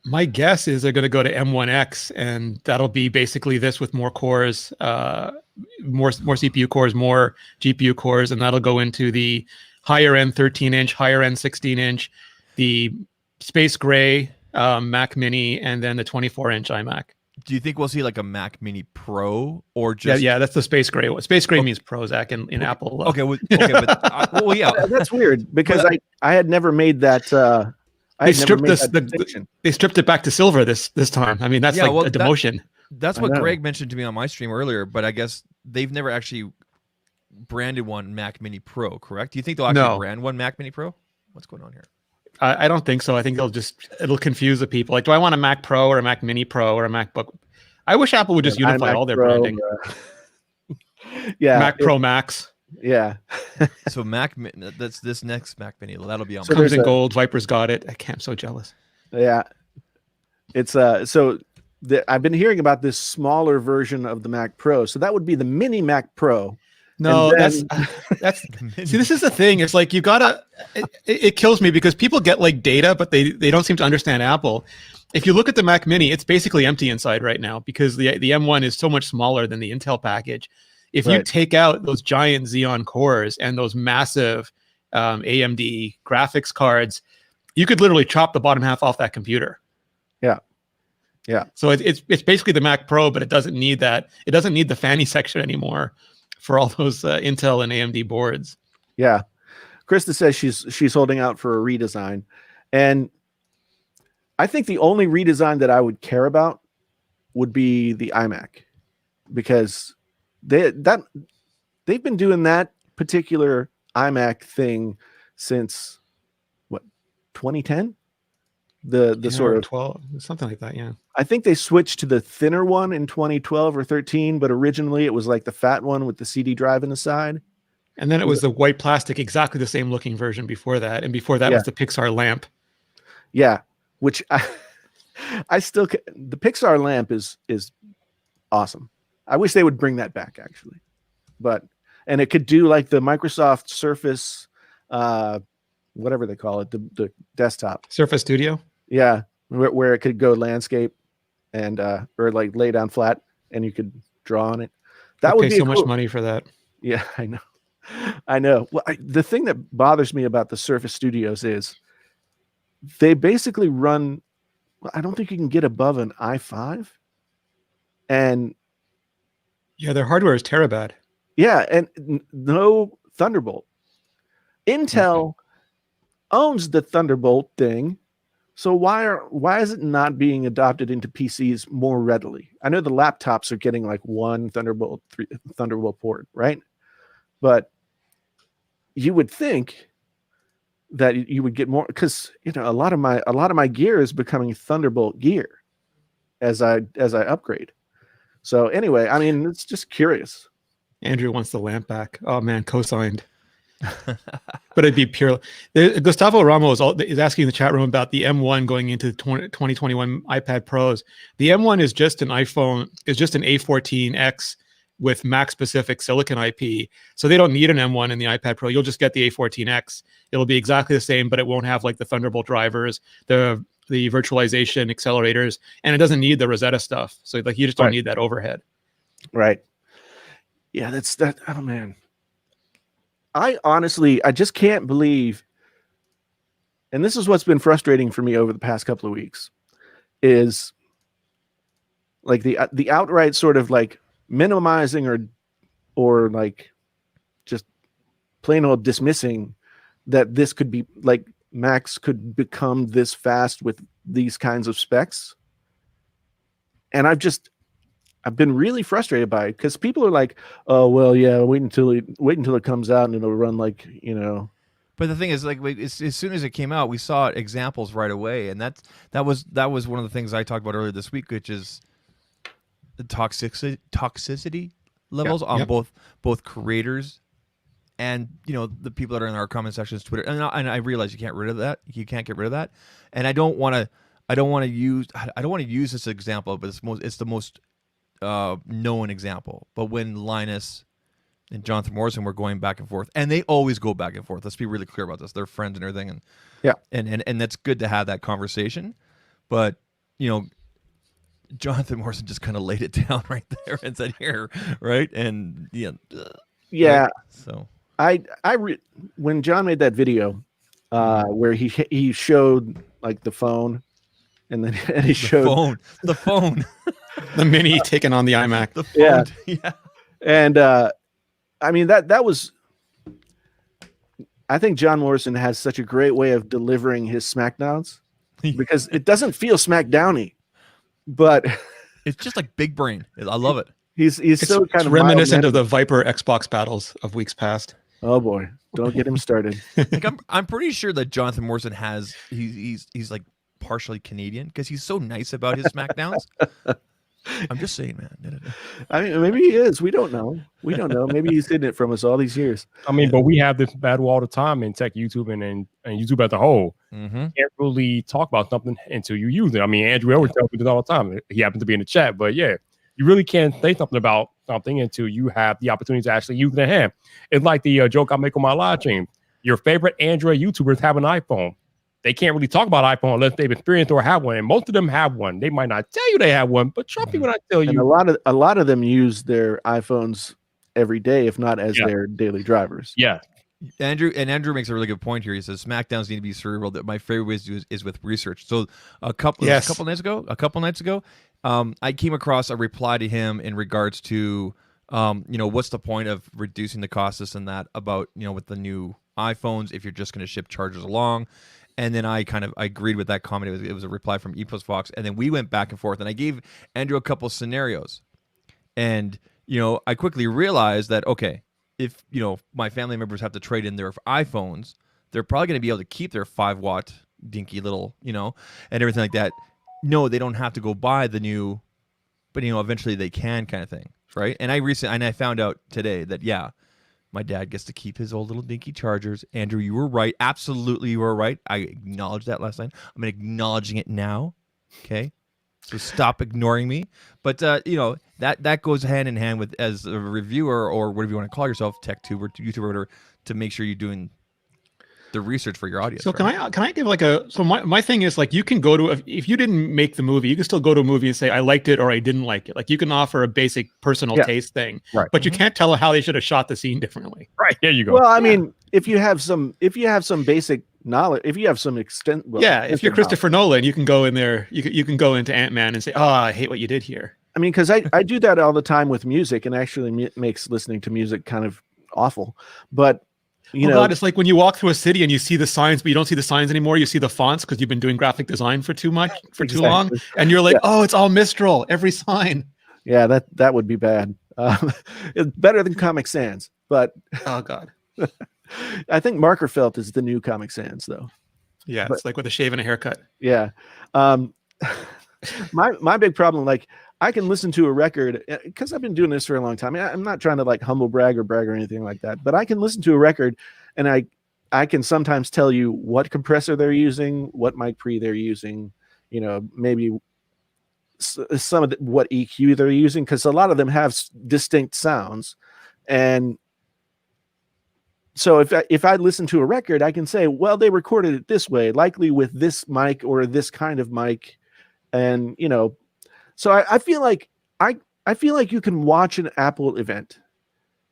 My guess is they're going to go to M1X, and that'll be basically this with more cores, more CPU cores, more GPU cores, and that'll go into the higher end 13-inch, higher end 16-inch, the space gray Mac Mini, and then the 24-inch iMac. Do you think we'll see like a Mac Mini Pro or Yeah, just? yeah, that's the space gray one. Space gray means pro, Zach, in Apple. Okay, okay, but well, yeah. That's weird because But- I had never made that. I They had never stripped made this. that distinction. They stripped it back to silver this time. I mean, that's Yeah, like well, a demotion. That's I what know. Greg mentioned to me on my stream earlier. But I guess they've never actually branded one Mac Mini Pro. Correct? Do you think they'll actually No. brand one Mac Mini Pro? What's going on here? I don't think so. I think it'll confuse the people. Like, do I want a Mac Pro or a Mac Mini Pro or a MacBook? I wish Apple would just An unify iMac all their Pro, branding. Yeah, Mac Pro Max Yeah, So that's this next Mac Mini. That'll be on. So my- comes there's in a- gold. Viper's got it. I'm so jealous. yeah. It's so I've been hearing about this smaller version of the Mac Pro. So that would be the Mini Mac Pro. No, And that's see. This is the thing. It's like you gotta. It kills me because people get like data, but they don't seem to understand Apple. If you look at the Mac Mini, it's basically empty inside right now because the M1 is so much smaller than the Intel package. If you Right. take out those giant Xeon cores and those massive AMD graphics cards, you could literally chop the bottom half off that computer. Yeah. Yeah. So it's basically the Mac Pro, but it doesn't need that. It doesn't need the fanny section anymore for all those Intel and AMD boards. Yeah. Krista says she's holding out for a redesign. And I think the only redesign that I would care about would be the iMac because they've been doing that particular iMac thing since what 2010. The sort of 12, something like that. Yeah. I think they switched to the thinner one in 2012 or 13, but originally it was like the fat one with the CD drive in the side. And then it was the white plastic, exactly the same looking version before that. And before that Yeah. was the Pixar lamp. Yeah, which I still the Pixar lamp is awesome. I wish they would bring that back actually, and it could do like the Microsoft Surface, whatever they call it, the desktop. Surface Studio. Yeah, where it could go landscape and or like lay down flat and you could draw on it. That would pay be so cool. much money for that. Yeah, I know. Well, the thing that bothers me about the Surface Studios is they basically run. I don't think you can get above an i5, and Yeah, their hardware is terabad. yeah, and no Thunderbolt. Intel owns the Thunderbolt thing, so why is it not being adopted into PCs more readily? I know the laptops are getting like one Thunderbolt port, right? But you would think that you would get more because a lot of my gear is becoming Thunderbolt gear as I upgrade. So anyway, I mean, it's just curious. Andrew wants the lamp back. Oh man, co-signed. But it'd be pure. Gustavo Ramos is asking in the chat room about the M1 going into 2021 iPad Pros. The M1 is just an iPhone, is just an A14X with Mac specific silicon IP. So they don't need an M1 in the iPad Pro. You'll just get the A14X. It'll be exactly the same, but it won't have like the Thunderbolt drivers, the virtualization accelerators, and it doesn't need the Rosetta stuff. So like you just don't need that overhead. Right. Yeah, that's that. Oh man. I just can't believe, and this is what's been frustrating for me over the past couple of weeks, is like the outright sort of like minimizing or like just plain old dismissing that this could be like Macs could become this fast with these kinds of specs. And I've been really frustrated by it because people are like, "Oh well, yeah, wait until it comes out and it'll run like But the thing is, like, as soon as it came out, we saw examples right away, and that was one of the things I talked about earlier this week, which is the toxicity levels on both creators and the people that are in our comment sections, Twitter, and I realize you can't get rid of that, and I don't want to use this example, but it's the most known example. But when Linus and Jonathan Morrison were going back and forth, and they always go back and forth. Let's be really clear about this. They're friends and everything, and that's good to have that conversation. But Jonathan Morrison just kind of laid it down right there and said, "Here, right?" And yeah. Right? So when John made that video where he showed like the phone, and then he showed the phone. The Mini taking on the iMac. The phone, yeah. And I mean that was. I think John Morrison has such a great way of delivering his Smackdowns because it doesn't feel Smackdowny, but It's just like big brain. I love it. he's so kind It's of reminiscent of mild-mannered. the Viper Xbox battles of weeks past. Oh boy, don't get him started. Like I'm pretty sure that Jonathan Morrison has he's like partially Canadian because he's so nice about his Smackdowns. I'm just saying, man. I mean, maybe he is. We don't know. We don't know. Maybe he's hidden it from us all these years. I mean, but we have this battle all the time in tech YouTube and YouTube as a whole. Mm-hmm. You can't really talk about something until you use it. I mean, Andrew always tells me this all the time. He happens to be in the chat, but yeah, you really can't say something about something until you have the opportunity to actually use it in hand. It's like the joke I make on my live stream. Your favorite Android YouTubers have an iPhone. They can't really talk about iPhone unless they've experienced or have one. And most of them have one. They might not tell you they have one, but trust me when I tell And you. a lot of them use their iPhones every day, if not as their daily drivers. Yeah. Andrew makes a really good point here. He says Smackdowns need to be cerebral. That my favorite way to do is with research. So a couple nights ago, I came across a reply to him in regards to what's the point of reducing the cost, this and that, about with the new iPhones if you're just going to ship chargers along. And then I agreed with that comment. It was a reply from Fox, and then we went back and forth. And I gave Andrew a couple scenarios, and I quickly realized that if my family members have to trade in their iPhones, they're probably going to be able to keep their 5-watt dinky little and everything like that. No, they don't have to go buy the new, but eventually they can, kind of thing, right? And I found out today that my dad gets to keep his old little dinky chargers. Andrew, you were right. Absolutely, you were right. I acknowledged that last night. I'm acknowledging it now. Okay, so stop ignoring me. But that goes hand in hand with, as a reviewer or whatever you want to call yourself, tech tuber, YouTuber, whatever, to make sure you're doing the research for your audience. So right? can I give my thing is, like, you can go to, if you didn't make the movie, you can still go to a movie and say I liked it or I didn't like it. Like, you can offer a basic personal taste thing, right? But you can't tell how they should have shot the scene differently. Right, there you go. Well, I mean, if you have some basic knowledge, if you have some extent, if you're Christopher Nolan, you can go in there. You can go into Ant-Man and say, "Oh, I hate what you did here." I mean, because I do that all the time with music, and actually makes listening to music kind of awful. But God, it's like when you walk through a city and you see the signs, but you don't see the signs anymore. You see the fonts because you've been doing graphic design for too long, and you're like, "Oh, it's all Mistral, every sign." Yeah, that would be bad. It's better than Comic Sans, but oh god, I think Marker Felt is the new Comic Sans, though. Yeah, it's like with a shave and a haircut. Yeah, my big problem, like, I can listen to a record because I've been doing this for a long time. I'm not trying to like humble brag or anything like that, but I can listen to a record and I can sometimes tell you what compressor they're using, what mic pre they're using, maybe some of what EQ they're using, because a lot of them have distinct sounds. And so if I listen to a record, I can say, well, they recorded it this way, likely with this mic or this kind of mic, and so I feel like I feel like you can watch an Apple event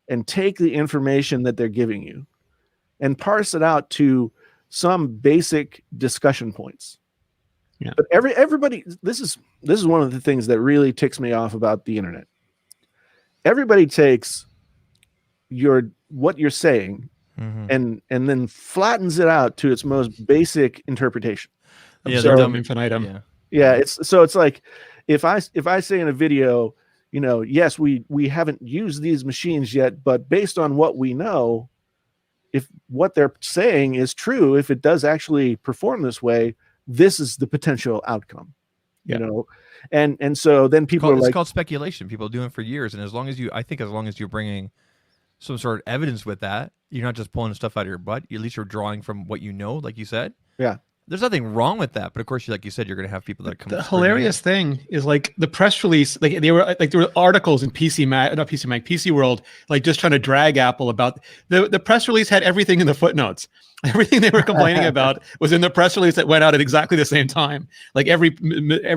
and take the information that they're giving you and parse it out to some basic discussion points. Yeah. But everybody, this is one of the things that really ticks me off about the internet. Everybody takes what you're saying and then flattens it out to its most basic interpretation. Yeah, So, they're dumb infinitum. Yeah, it's like if I say in a video, yes, we haven't used these machines yet, but based on what we know, if what they're saying is true, if it does actually perform this way, this is the potential outcome. And so then people it's called speculation. People do it for years, and as long as you're bringing some sort of evidence with that, you're not just pulling stuff out of your butt. At least you're drawing from what you know, like you said. Yeah. There's nothing wrong with that, but of course, like you said, you're going to have people that come. The hilarious thing is, like, the press release, like there were articles in PC World, like just trying to drag Apple about the press release had everything in the footnotes. Everything they were complaining about was in the press release that went out at exactly the same time. Like every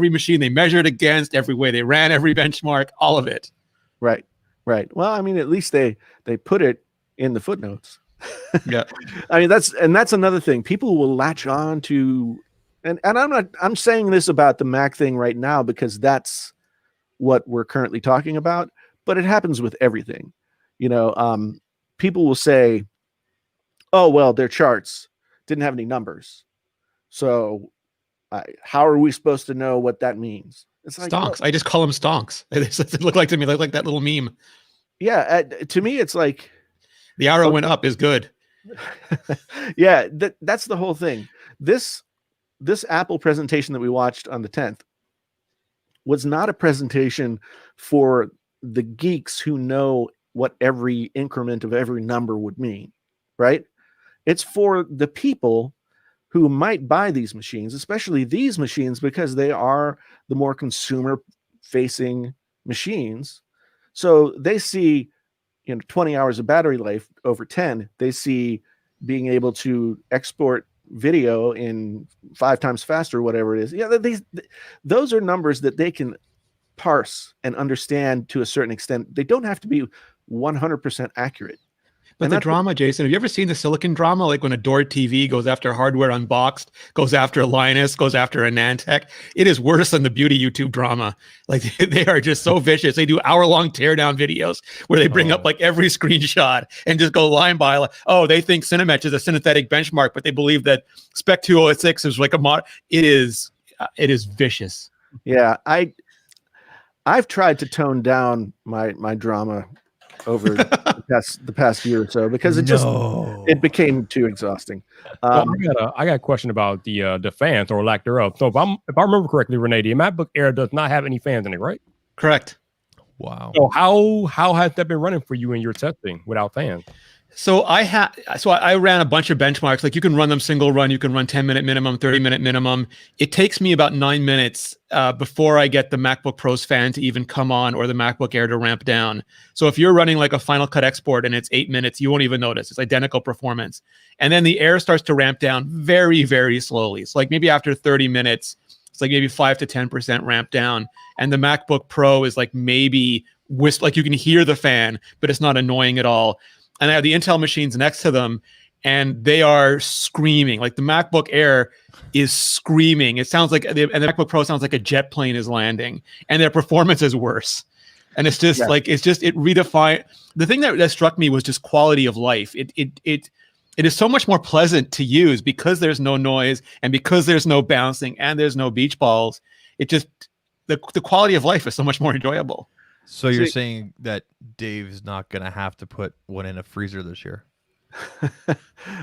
machine they measured against, every way they ran, every benchmark, all of it. Right. Well, I mean, at least they put it in the footnotes. Yeah. I mean, that's another thing. People will latch on to, and I'm saying this about the Mac thing right now because that's what we're currently talking about, but it happens with everything. People will say, oh, well, their charts didn't have any numbers. So how are we supposed to know what that means? It's like, Stonks. I just call them stonks. It look like to me, like that little meme. Yeah. To me, it's like the arrow went up is good. Yeah. That's the whole thing. This Apple presentation that we watched on the 10th was not a presentation for the geeks who know what every increment of every number would mean, right? It's for the people who might buy these machines, especially these machines, because they are the more consumer-facing machines. So they see, 20 hours of battery life over 10. They see being able to export video in 5 times faster, whatever it is. Yeah, those are numbers that they can parse and understand to a certain extent. They don't have to be 100% accurate. But the drama, Jason, have you ever seen the silicon drama? Like when Adored TV goes after Hardware Unboxed, goes after Linus, goes after Anantech. It is worse than the beauty YouTube drama. Like they are just so vicious. They do hour-long teardown videos where they bring up like every screenshot and just go line by. Like, oh, they think Cinematch is a synthetic benchmark, but they believe that Spec 206 is like a mod. It is vicious. Yeah, I've tried to tone down my drama over the past year or so because it became too exhausting. I got a question about the fans or lack thereof. So if I remember correctly, Renee, the MacBook Air does not have any fans in it, right? Correct. Wow. So how has that been running for you in your testing without fans? So I ran a bunch of benchmarks. Like you can run them single run, you can run 10-minute minimum, 30-minute minimum. It takes me about 9 minutes before I get the MacBook Pro's fan to even come on or the MacBook Air to ramp down. So if you're running like a Final Cut export and it's 8 minutes, you won't even notice. It's identical performance. And then the Air starts to ramp down very, very slowly. So like maybe after 30 minutes, it's like maybe 5 to 10% ramp down. And the MacBook Pro is like maybe like you can hear the fan, but it's not annoying at all. And I have the Intel machines next to them, and they are screaming. Like the MacBook Air is screaming. It sounds like, and the MacBook Pro sounds like a jet plane is landing, and their performance is worse. And it's just it redefined. The thing that struck me was just quality of life. It is so much more pleasant to use because there's no noise and because there's no bouncing and there's no beach balls. It just, the quality of life is so much more enjoyable. So you're saying that Dave's not going to have to put one in a freezer this year?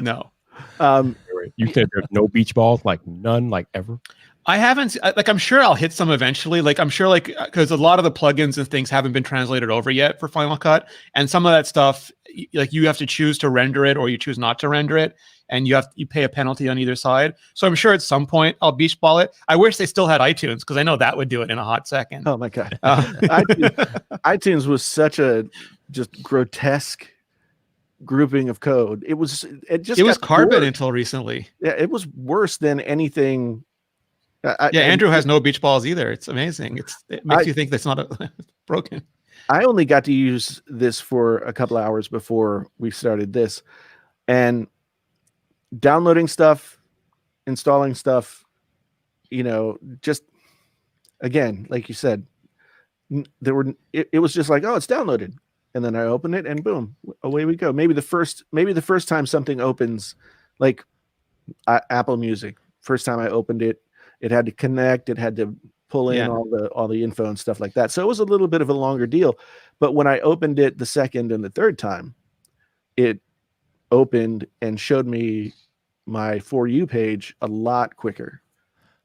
No. You said there's no beach balls, like none, like ever? I haven't, like, I'm sure I'll hit some eventually. Like, I'm sure, like, because a lot of the plugins and things haven't been translated over yet for Final Cut. And some of that stuff, like, you have to choose to render it or you choose not to render it. And you pay a penalty on either side. So I'm sure at some point I'll beach ball it. I wish they still had iTunes because I know that would do it in a hot second. Oh my God. iTunes was such a just grotesque grouping of code. It was Carbon until recently. Yeah, it was worse than anything. Andrew has no beach balls either. It's amazing. It makes you think that's not broken. I only got to use this for a couple of hours before we started this, and downloading stuff, installing stuff, just again, like you said, it was just like, oh, it's downloaded. And then I open it and boom, away we go. Maybe the first time something opens, like Apple Music, first time I opened it, it had to connect, it had to pull in all the info and stuff like that. So it was a little bit of a longer deal. But when I opened it the second and the third time, it opened and showed me my For You page a lot quicker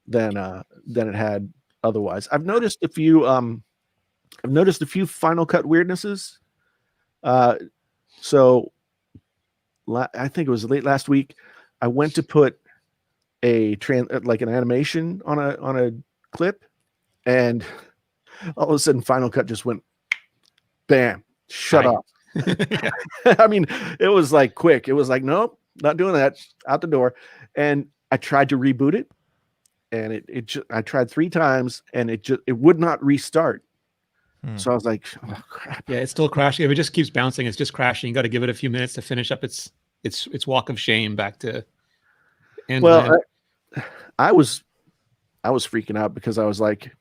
than it had otherwise. I've noticed a few Final Cut weirdnesses. So I think it was late last week. I went to put like an animation on a clip, and all of a sudden Final Cut just went bam, shut off. I mean, it was like quick. It was like, nope, not doing that, out the door. And I tried to reboot it, and I tried 3 times, and it would not restart. So I was like, oh crap. Yeah, it's still crashing. If it just keeps bouncing, it's just crashing. You got to give it a few minutes to finish up its walk of shame back to end. Well, I was freaking out because I was like,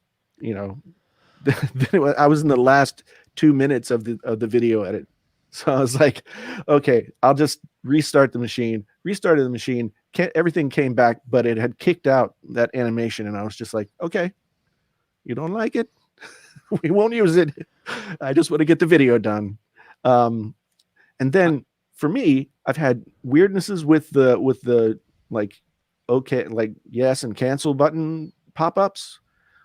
I was in the last 2 minutes of the video edit. So I was like, okay, I'll just restart the machine. Restarted the machine. Everything came back, but it had kicked out that animation. And I was just like, okay, you don't like it? We won't use it. I just want to get the video done. And then for me, I've had weirdnesses with the like, okay, like yes and cancel button pop-ups,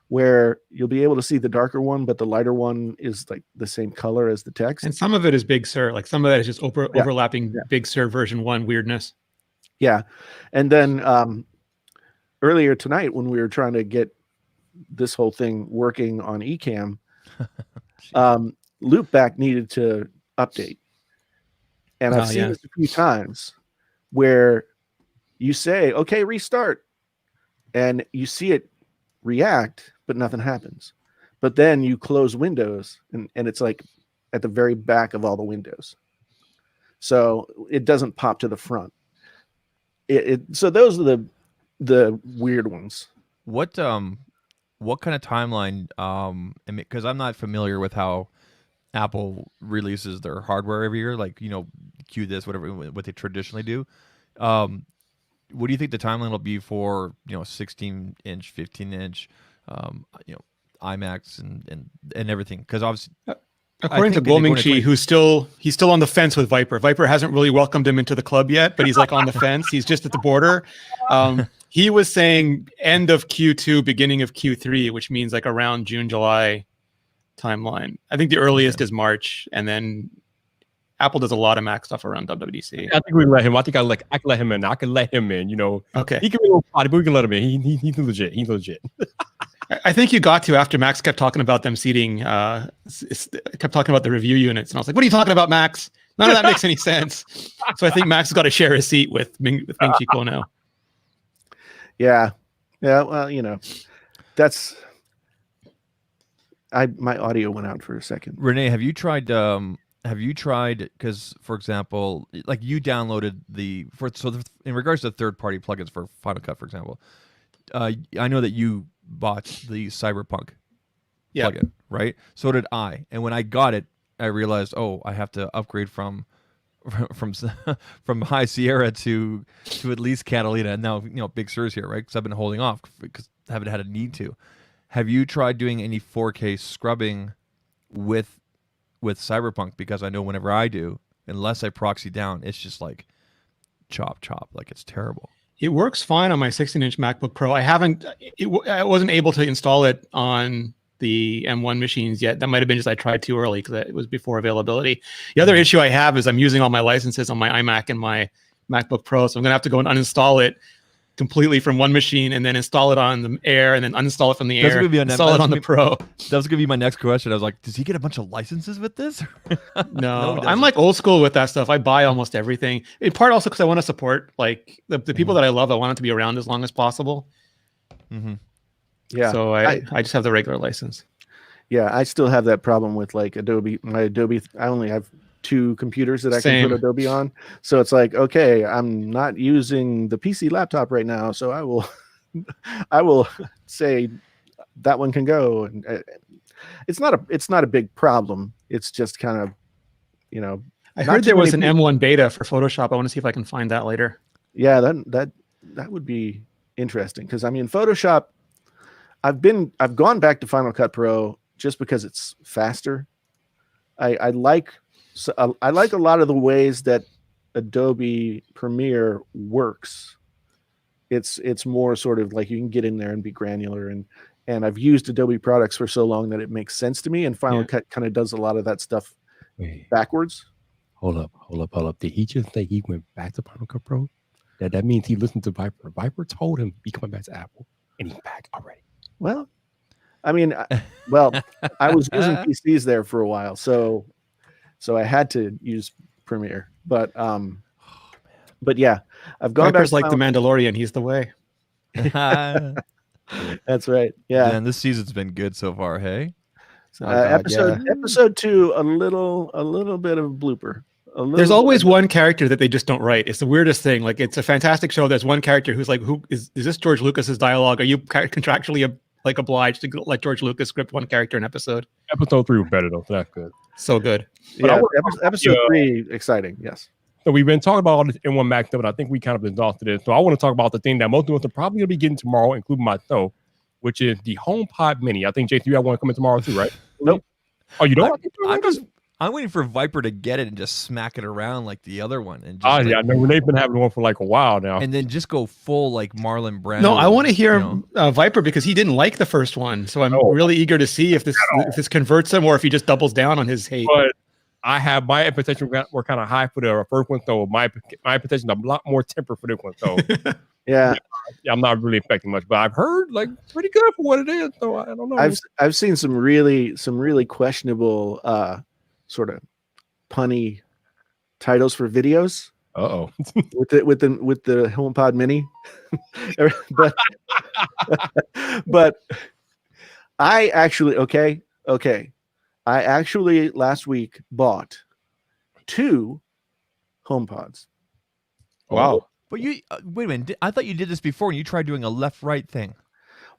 where you'll be able to see the darker one, but the lighter one is like the same color as the text. And some of it is Big Sur. Like some of that is just overlapping Big Sur version 1 weirdness. Yeah. And then earlier tonight when we were trying to get this whole thing working on Ecamm, Loopback needed to update. And I've seen this a few times where you say, okay, restart. And you see it react, but nothing happens. But then you close Windows and it's like at the very back of all the windows. So it doesn't pop to the front. So those are the weird ones. What kind of timeline? Because I'm not familiar with how Apple releases their hardware every year, like, cue this, whatever, what they traditionally do. What do you think the timeline will be for, 16-inch, 15-inch, iMacs and everything? Because obviously, according to Guomingchi, he's still on the fence with Viper. Viper hasn't really welcomed him into the club yet, but he's like on the fence. He's just at the border. He was saying end of Q2, beginning of Q3, which means like around June, July timeline. I think the earliest is March, and then Apple does a lot of Mac stuff around WWDC. I think we let him. I think I can let him in. I can let him in. Okay. He can be a little potty, but we can let him in. He's legit. He's legit. I think you got to after Max kept talking about them seating. Kept talking about the review units, and I was like, "What are you talking about, Max? None of that makes any sense." So I think Max has got to share his seat with Ming-Chi Kuo now. Yeah. Well, that's. My audio went out for a second. Renee, have you tried? Because, for example, like you downloaded in regards to third-party plugins for Final Cut, for example, I know that you bought the Cyberpunk plugin, right? So did I. And when I got it, I realized, I have to upgrade from High Sierra to at least Catalina, and now Big Sur's here, right? Because I've been holding off because I haven't had a need to. Have you tried doing any 4K scrubbing with Cyberpunk? Because I know whenever I do, unless I proxy down, it's just like chop, like it's terrible. It works fine on my 16-inch MacBook Pro. I wasn't able to install it on the M1 machines yet. That might have been just I tried too early because it was before availability. The other issue I have is I'm using all my licenses on my iMac and my MacBook Pro, so I'm going to have to go and uninstall it completely from one machine and then install it on the Air and then uninstall it from the Air, install it on the Pro. That was going to be my next question. I was like, does he get a bunch of licenses with this? No, I'm like old school with that stuff. I buy almost everything. In part also because I want to support like the people that I love. I want them to be around as long as possible. Mm-hmm. Yeah. So I just have the regular license. Yeah, I still have that problem with like Adobe. My Adobe, I only have 2 computers that I can put Adobe on. So it's like, okay, I'm not using the PC laptop right now, so I will say that one can go. And it's not a big problem. It's just kind of, I heard there was an M1 beta for Photoshop. I want to see if I can find that later. Yeah, that would be interesting because I mean, Photoshop. I've gone back to Final Cut Pro just because it's faster. I like a lot of the ways that Adobe Premiere works. It's more sort of like you can get in there and be granular, and I've used Adobe products for so long that it makes sense to me, and Final Cut kind of does a lot of that stuff backwards. Hold up. Did he just say he went back to Final Cut Pro? That means he listened to Viper. Viper told him be coming back to Apple, and he's back already. Well, I mean, I was using PCs there for a while, so I had to use Premiere. But yeah, I've gone Viper's back. Like the Mandalorian, he's the way. That's right. Yeah, and this season's been good so far. Hey, episode 2, a little bit of blooper. There's always one character that they just don't write. It's the weirdest thing. Like, it's a fantastic show. There's one character who's like, "Who is this? George Lucas's dialogue? Are you contractually like obliged to let George Lucas script one character an episode. Episode 3 was better though, so that's good. So good. But I Yeah, wanna episode 3, exciting. Yes. So we've been talking about all this M1 Max stuff, but I think we kind of exhausted it. So I want to talk about the thing that most of us are probably going to be getting tomorrow, including myself, which is the HomePod Mini. I think JC, you want to come in tomorrow too, right? Nope. Oh, you don't? I'm waiting for Viper to get it and just smack it around like the other one, and just Oh, yeah, I know they've been having one for like a while now. and then just go full like Marlon Brando. No, I want to hear you know? Viper because he didn't like the first one. So I'm No. really eager to see if this converts him or if he just doubles down on his hate. But I have my expectations were kind of high for the first one, so my expectations are a lot more tempered for this one. So Yeah. I'm not really expecting much, but I've heard like pretty good for what it is. So I don't know. I've seen some really questionable sort of punny titles for videos Uh-oh. with the HomePod Mini. but I actually I actually last week bought 2 HomePods. Wow. But you wait a minute. I thought you did this before, and you tried doing a left-right thing,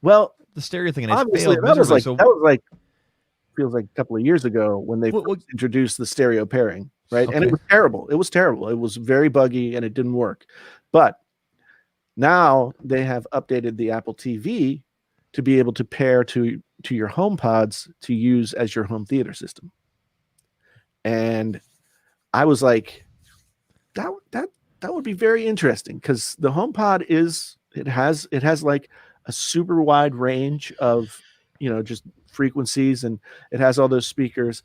Well, the stereo thing, and it obviously failed that was miserably. like feels like a couple of years ago when they Well, first introduced the stereo pairing, right? And it Okay. was terrible. It was terrible. It was very buggy and it didn't work. But now they have updated the Apple TV to be able to pair to your HomePods to use as your home theater system. And I was like, that would be very interesting because the HomePod has like a super wide range of just frequencies, and it has all those speakers,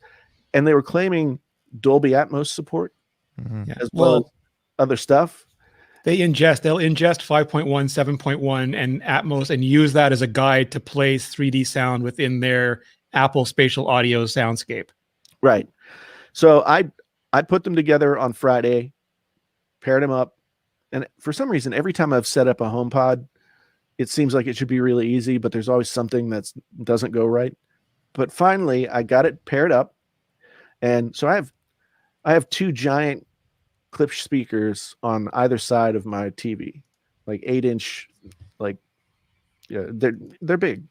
and they were claiming Dolby Atmos support Mhm. as well as other stuff. They'll ingest 5.1, 7.1, and Atmos and use that as a guide to place 3D sound within their Apple Spatial Audio soundscape. Right. So I put them together on Friday, paired them up, and for some reason, every time I've set up a HomePod, it seems like it should be really easy, but there's always something that doesn't go right. But finally, I got it paired up, and so I have 2 giant Klipsch speakers on either side of my TV, like 8-inch, like they're big.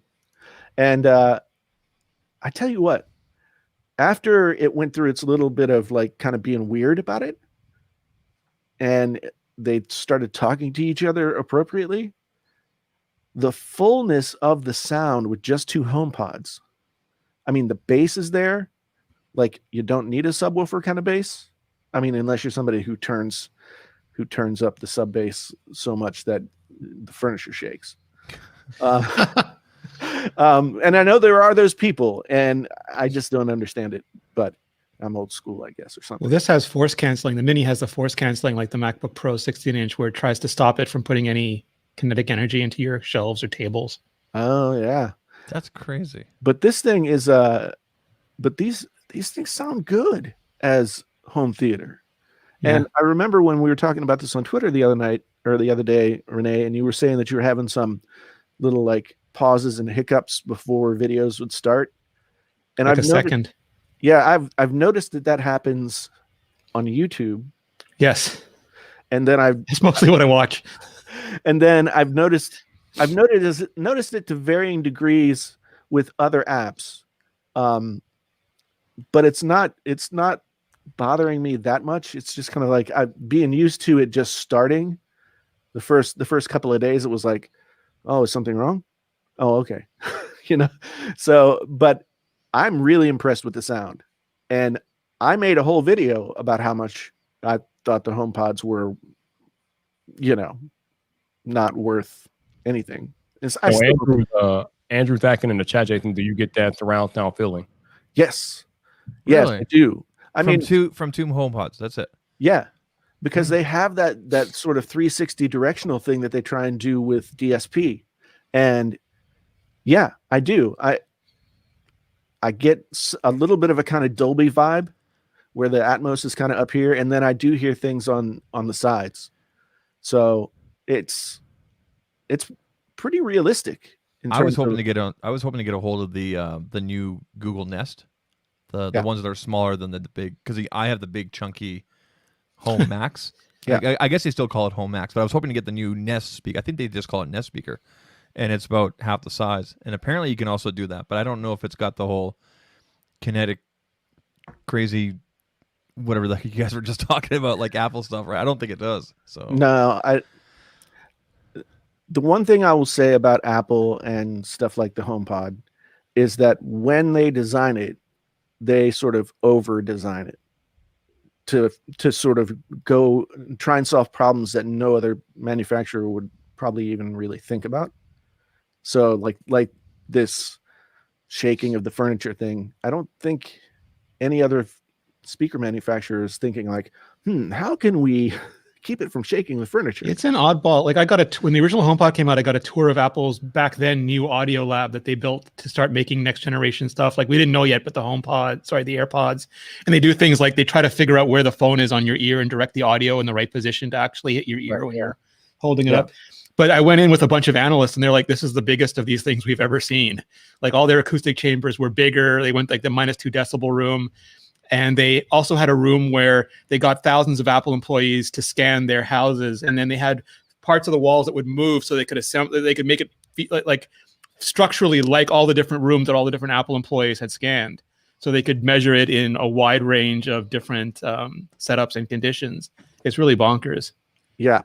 And I tell you what, after it went through its little bit of like kind of being weird about it, and they started talking to each other appropriately, the fullness of the sound with just 2 HomePods. I mean, the bass is there. Like, you don't need a subwoofer kind of bass. I mean, unless you're somebody who turns up the sub bass so much that the furniture shakes. And I know there are those people, and I just don't understand it. But I'm old school, I guess, or something. Well, this has force canceling. The Mini has the force canceling like the MacBook Pro 16-inch, where it tries to stop it from putting any kinetic energy into your shelves or tables. Oh yeah, That's crazy. but this thing is but these things sound good as home theater. Yeah. And I remember when we were talking about this on Twitter the other day, Renee, and you were saying that you were having some little like pauses and hiccups before videos would start. And Like I've a noticed, second. yeah, I've noticed that happens on YouTube, Yes. and then It's mostly what I watch. I've noticed it to varying degrees with other apps. But it's not bothering me that much. It's just kind of like I'm being used to it just starting. The first couple of days, it was like, oh, is something wrong? Oh, okay. So, but I'm really impressed with the sound. And I made a whole video about how much I thought the HomePods were, not worth anything. Andrew's asking in the chat, Jason, do you get that surround sound feeling? Yes, Really? I do. I mean, from two HomePods. That's it. yeah, because they have that sort of 360 directional thing that they try and do with DSP, and yeah, I do. I get a little bit of a kind of Dolby vibe, where the Atmos is kind of up here, and then I do hear things on the sides. So it's pretty realistic. I was hoping to get a hold of the new Google Nest, the ones that are smaller than the big, because I have the big chunky Home Max. Yeah. I guess they still call it Home Max, but I was hoping to get the new Nest speaker. I think they just call it Nest speaker, and it's about half the size. And apparently you can also do that, but I don't know if it's got the whole kinetic, crazy, whatever the heck you guys were just talking about, like Apple stuff, right? I don't think it does. So No, the one thing I will say about Apple and stuff like the HomePod is that when they design it, they sort of over design it to sort of go try and solve problems that no other manufacturer would probably even really think about. So like this shaking of the furniture thing, I don't think any other speaker manufacturer is thinking like, how can we keep it from shaking the furniture? It's an oddball. Like I got when the original HomePod came out, I got a tour of Apple's back then new audio lab that they built to start making next generation stuff. Like we didn't know yet, but the AirPods, and they do things like they try to figure out where the phone is on your ear and direct the audio in the right position to actually hit your ear when you're holding it up. But I went in with a bunch of analysts and they're like, this is the biggest of these things we've ever seen. Like all their acoustic chambers were bigger. They went like the -2 decibel room. And they also had a room where they got thousands of Apple employees to scan their houses. And then they had parts of the walls that would move so they could assemble, they could make it like structurally like all the different rooms that all the different Apple employees had scanned. So they could measure it in a wide range of different setups and conditions. It's really bonkers. Yeah.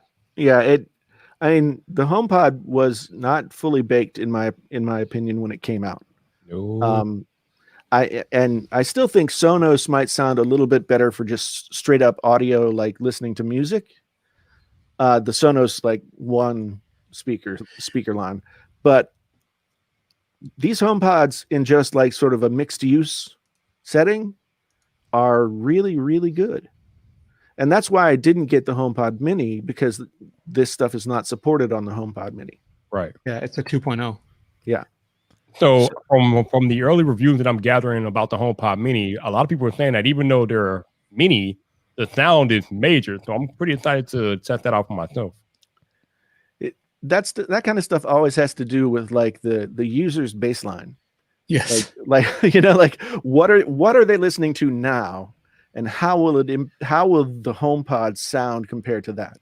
I mean, the HomePod was not fully baked in my opinion when it came out. No. I still think Sonos might sound a little bit better for just straight up audio, like listening to music. The Sonos like one speaker line, but these HomePods in just like sort of a mixed use setting are really, really good. And that's why I didn't get the HomePod Mini, because this stuff is not supported on the HomePod Mini. Right. Yeah, it's a 2.0. Yeah. So from the early reviews that I'm gathering about the HomePod Mini, a lot of people are saying that even though they're mini, the sound is major. So I'm pretty excited to test that out for myself. That kind of stuff always has to do with like the user's baseline. Yes. Like like what are they listening to now, and how will the HomePod sound compared to that?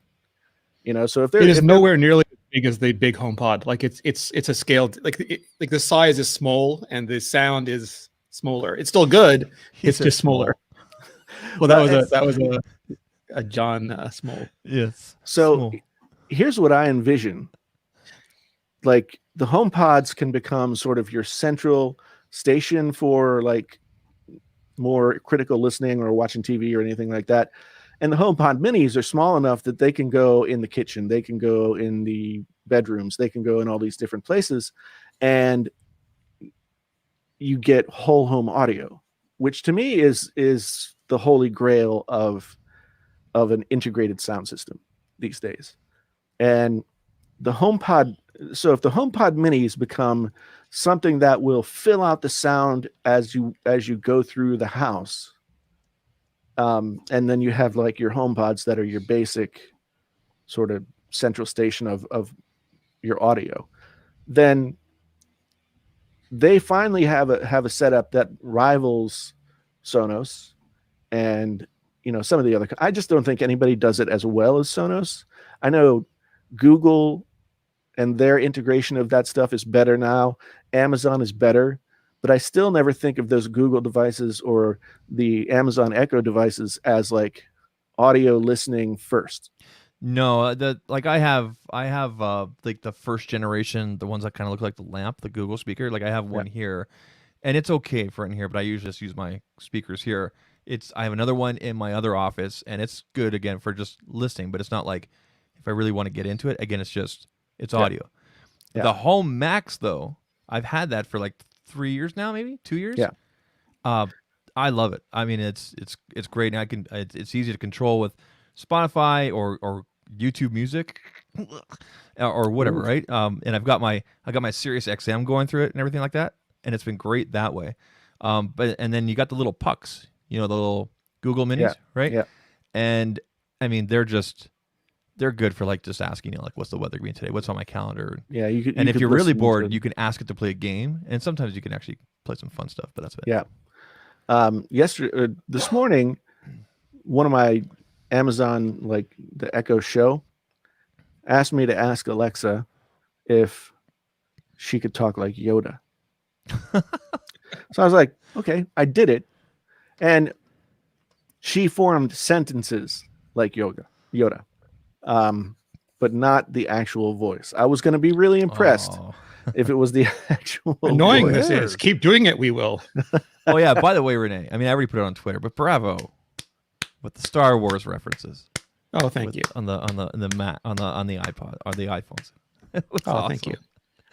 So if it is nowhere nearly as big as the big HomePod. Like it's a scale, like the size is small and the sound is smaller. It's still good. It's just smaller. Well, that was a John Small. yes. So Small. Here's what I envision. Like the HomePods can become sort of your central station for like more critical listening or watching TV or anything like that. And the HomePod Minis are small enough that they can go in the kitchen, they can go in the bedrooms, they can go in all these different places, and you get whole home audio, which to me is the holy grail of an integrated sound system these days. And the HomePod, so if the HomePod Minis become something that will fill out the sound as you go through the house, and then you have like your HomePods that are your basic sort of central station of your audio, then they finally have a setup that rivals Sonos and some of the other. I just don't think anybody does it as well as Sonos. I know Google and their integration of that stuff is better now. Amazon is better. But I still never think of those Google devices or the Amazon Echo devices as like audio listening first. No, I have like the first generation, the ones that kind of look like the lamp, the Google speaker. Like I have one here, and it's okay for in here, but I usually just use my speakers here. I have another one in my other office, and it's good again for just listening, but it's not like if I really want to get into it. Again, it's audio. Yeah. The Home Max though, I've had that for like 3 years now, maybe 2 years. Yeah. I love it. I mean, it's great. And it's easy to control with Spotify or YouTube Music or whatever, right? And I got my Sirius XM going through it and everything like that, and it's been great that way. And then you got the little pucks, the little Google Minis, right? Yeah. And I mean, they're good for like just asking, like, what's the weather going to be today? What's on my calendar? Yeah, if you're really bored, you can ask it to play a game, and sometimes you can actually play some fun stuff. But that's it. Yeah. This morning, one of my Amazon, like the Echo Show, asked me to ask Alexa if she could talk like Yoda. So I was like, okay, I did it. And she formed sentences like Yoda, but not the actual voice. I was going to be really impressed Oh. if it was the actual Annoying voice. this is. Keep doing it, we will. Oh yeah. By the way, Renee, I mean I already put it on Twitter, but bravo with the Star Wars references. Oh, thank with- you. on the iPod or the iPhones. It was Oh, awesome. thank you.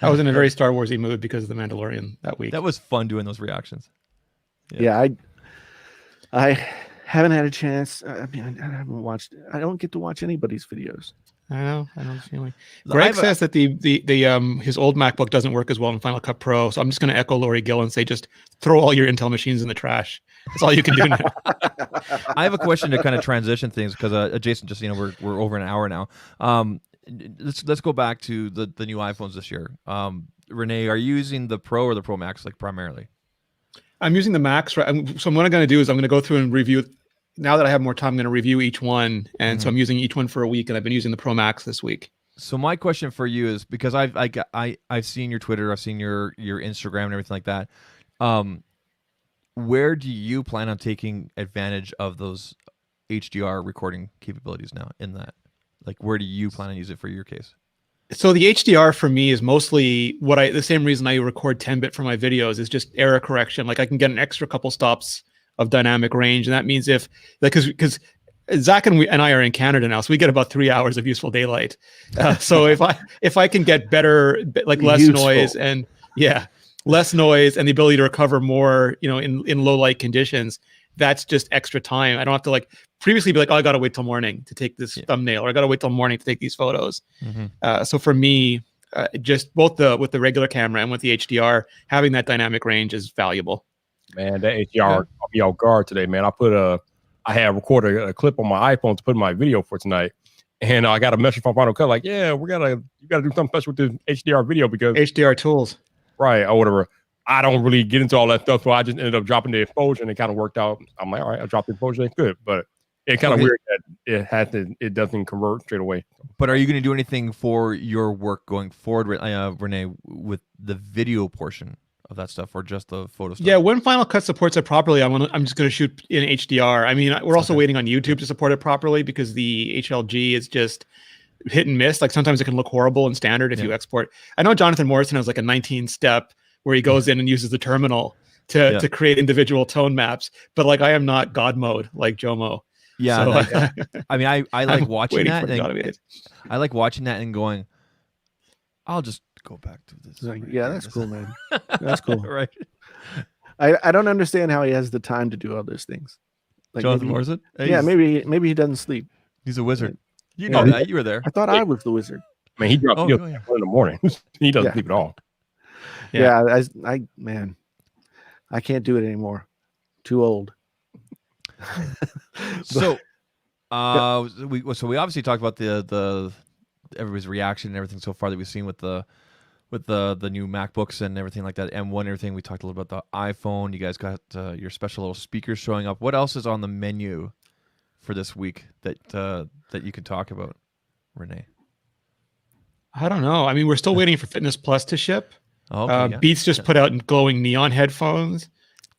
I was in a very Star Warsy mood because of the Mandalorian that week. That was fun doing those reactions. Yeah, I haven't had a chance. I mean, I haven't watched. I don't get to watch anybody's videos. I know the feeling. I Greg have a- says that his old MacBook doesn't work as well in Final Cut Pro, so I'm just going to echo Lori Gill and say just throw all your Intel machines in the trash. That's all you can do now. I have a question to kind of transition things because Jason, just we're over an hour now. Let's go back to the new iPhones this year. Renee, are you using the Pro or the Pro Max like primarily? I'm using the Max, right? So what I'm going to do is I'm going to go through and review. Now that I have more time, I'm going to review each one, and so I'm using each one for a week, and I've been using the Pro Max this week. So my question for you is because I've seen your Twitter, I've seen your Instagram and everything like that. Where do you plan on taking advantage of those HDR recording capabilities now in that? Like, where do you plan on using it for your case? So the HDR for me is mostly the same reason I record 10-bit for my videos is just error correction. Like I can get an extra couple stops of dynamic range, and that means if because Zach and I are in Canada now, so we get about 3 hours of useful daylight. So if I can get better, like less noise and less noise and the ability to recover more, in low light conditions, that's just extra time. I don't have to previously be like, oh, I got to wait till morning to take this thumbnail, or I got to wait till morning to take these photos. So for me, just both with the regular camera and with the HDR, having that dynamic range is valuable. Man, that HDR caught me off guard today, man. I had recorded a clip on my iPhone to put in my video for tonight. And I got a message from Final Cut like, yeah, you gotta do something special with the HDR video because HDR tools. Right, or whatever. I don't really get into all that stuff, so I just ended up dropping the exposure and it kind of worked out. I'm like, all right, I dropped the exposure, it's good. But it's kind of weird that it doesn't convert straight away. But are you going to do anything for your work going forward, Renee, with the video portion of that stuff, or just the photo stuff? Yeah, when Final Cut supports it properly, I'm just going to shoot in HDR. I mean, we're also waiting on YouTube to support it properly because the HLG is just hit and miss. Like sometimes it can look horrible in standard if you export. I know Jonathan Morrison has like a 19-step where he goes in and uses the terminal to create individual tone maps. But like I am not God mode like Jomo. Yeah, so, I mean, I like watching that. I like watching that and going, I'll just go back to this. That's cool, man. That's cool. Right. I don't understand how he has the time to do all those things. Like Jonathan Morrison? Yeah, maybe he doesn't sleep. He's a wizard. You know that. You were there. I thought I was the wizard. I mean, he dropped in the morning. He doesn't sleep at all. Yeah, man, I can't do it anymore. Too old. So, we obviously talked about the everybody's reaction and everything so far that we've seen with the new MacBooks and everything like that, M1 and everything. We talked a little about the iPhone. You guys got your special little speakers showing up. What else is on the menu for this week that you can talk about, Renee? I don't know. I mean, we're still waiting for Fitness Plus to ship. Okay, Beats just put out glowing neon headphones.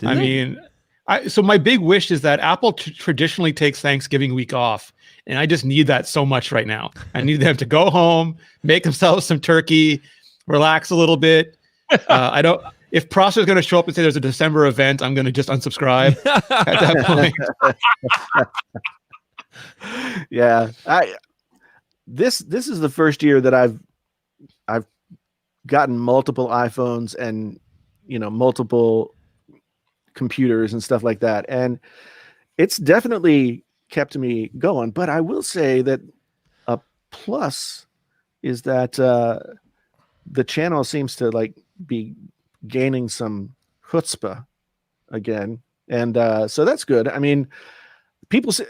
So my big wish is that Apple traditionally takes Thanksgiving week off, and I just need that so much right now. I need them to go home, make themselves some turkey, relax a little bit. If Prosser's going to show up and say there's a December event, I'm going to just unsubscribe at that point. Yeah, this is the first year that I've gotten multiple iPhones and multiple computers and stuff like that, and it's definitely kept me going. But I will say that a plus is that the channel seems to be gaining some chutzpah again, and so that's good. I mean, people say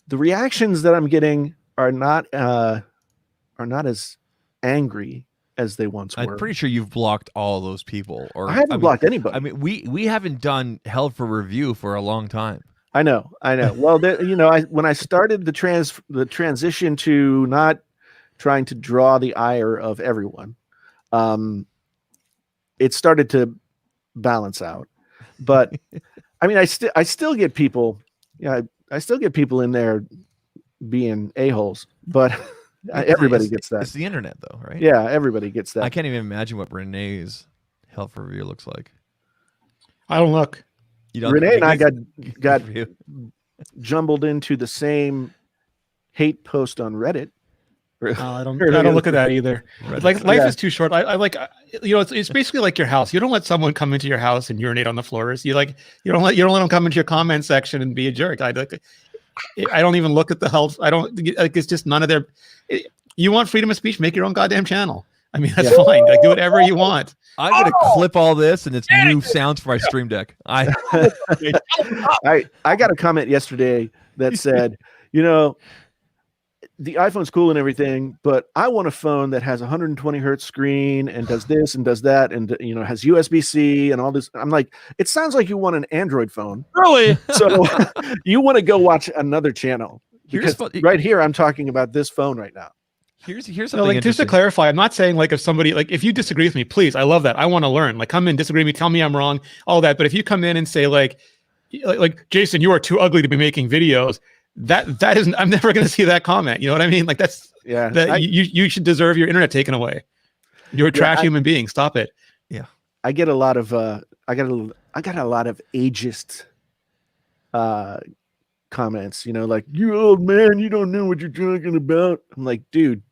the reactions that I'm getting are not as angry as they once were. I'm pretty sure you've blocked all those people. Or I haven't blocked anybody. I mean, we haven't done Held for Review for a long time. I know. Well, when I started the transition to not trying to draw the ire of everyone, it started to balance out. But I mean, I still get people. Yeah, I still get people in there being a-holes, but everybody gets that. It's the internet, though, right? Yeah, everybody gets that. I can't even imagine what Renee's health review looks like. I don't look. You don't, Renee and I got good for you. jumbled into the same hate post on Reddit. I don't look at that either. Reddit. Like life is too short. I like, it's basically like your house. You don't let someone come into your house and urinate on the floors. You don't let them come into your comment section and be a jerk. I don't even look at the health. I don't like, it's just none of their. You want freedom of speech? Make your own goddamn channel. I mean, that's fine. Like, do whatever you want. I'm gonna clip all this, and it's new sounds for my Stream Deck. I got a comment yesterday that said, the iPhone's cool and everything, but I want a phone that has 120 hertz screen and does this and does that, and has USB-C and all this. I'm like, it sounds like you want an Android phone, Really? so you want to go watch another channel. Because right here, I'm talking about this phone right now. Here's something No, like, just to clarify, I'm not saying like if somebody, like, if you disagree with me, please, I love that. I want to learn. Like, come in, disagree with me, tell me I'm wrong, all that. But if you come in and say like Jason, you are too ugly to be making videos, that isn't. I'm never going to see that comment. You know what I mean? Like, that's you should deserve your internet taken away. You're a trash human being. Stop it. Yeah, I get a lot of I got a lot of ageist comments. Like, you old man, you don't know what you're talking about. I'm like, dude.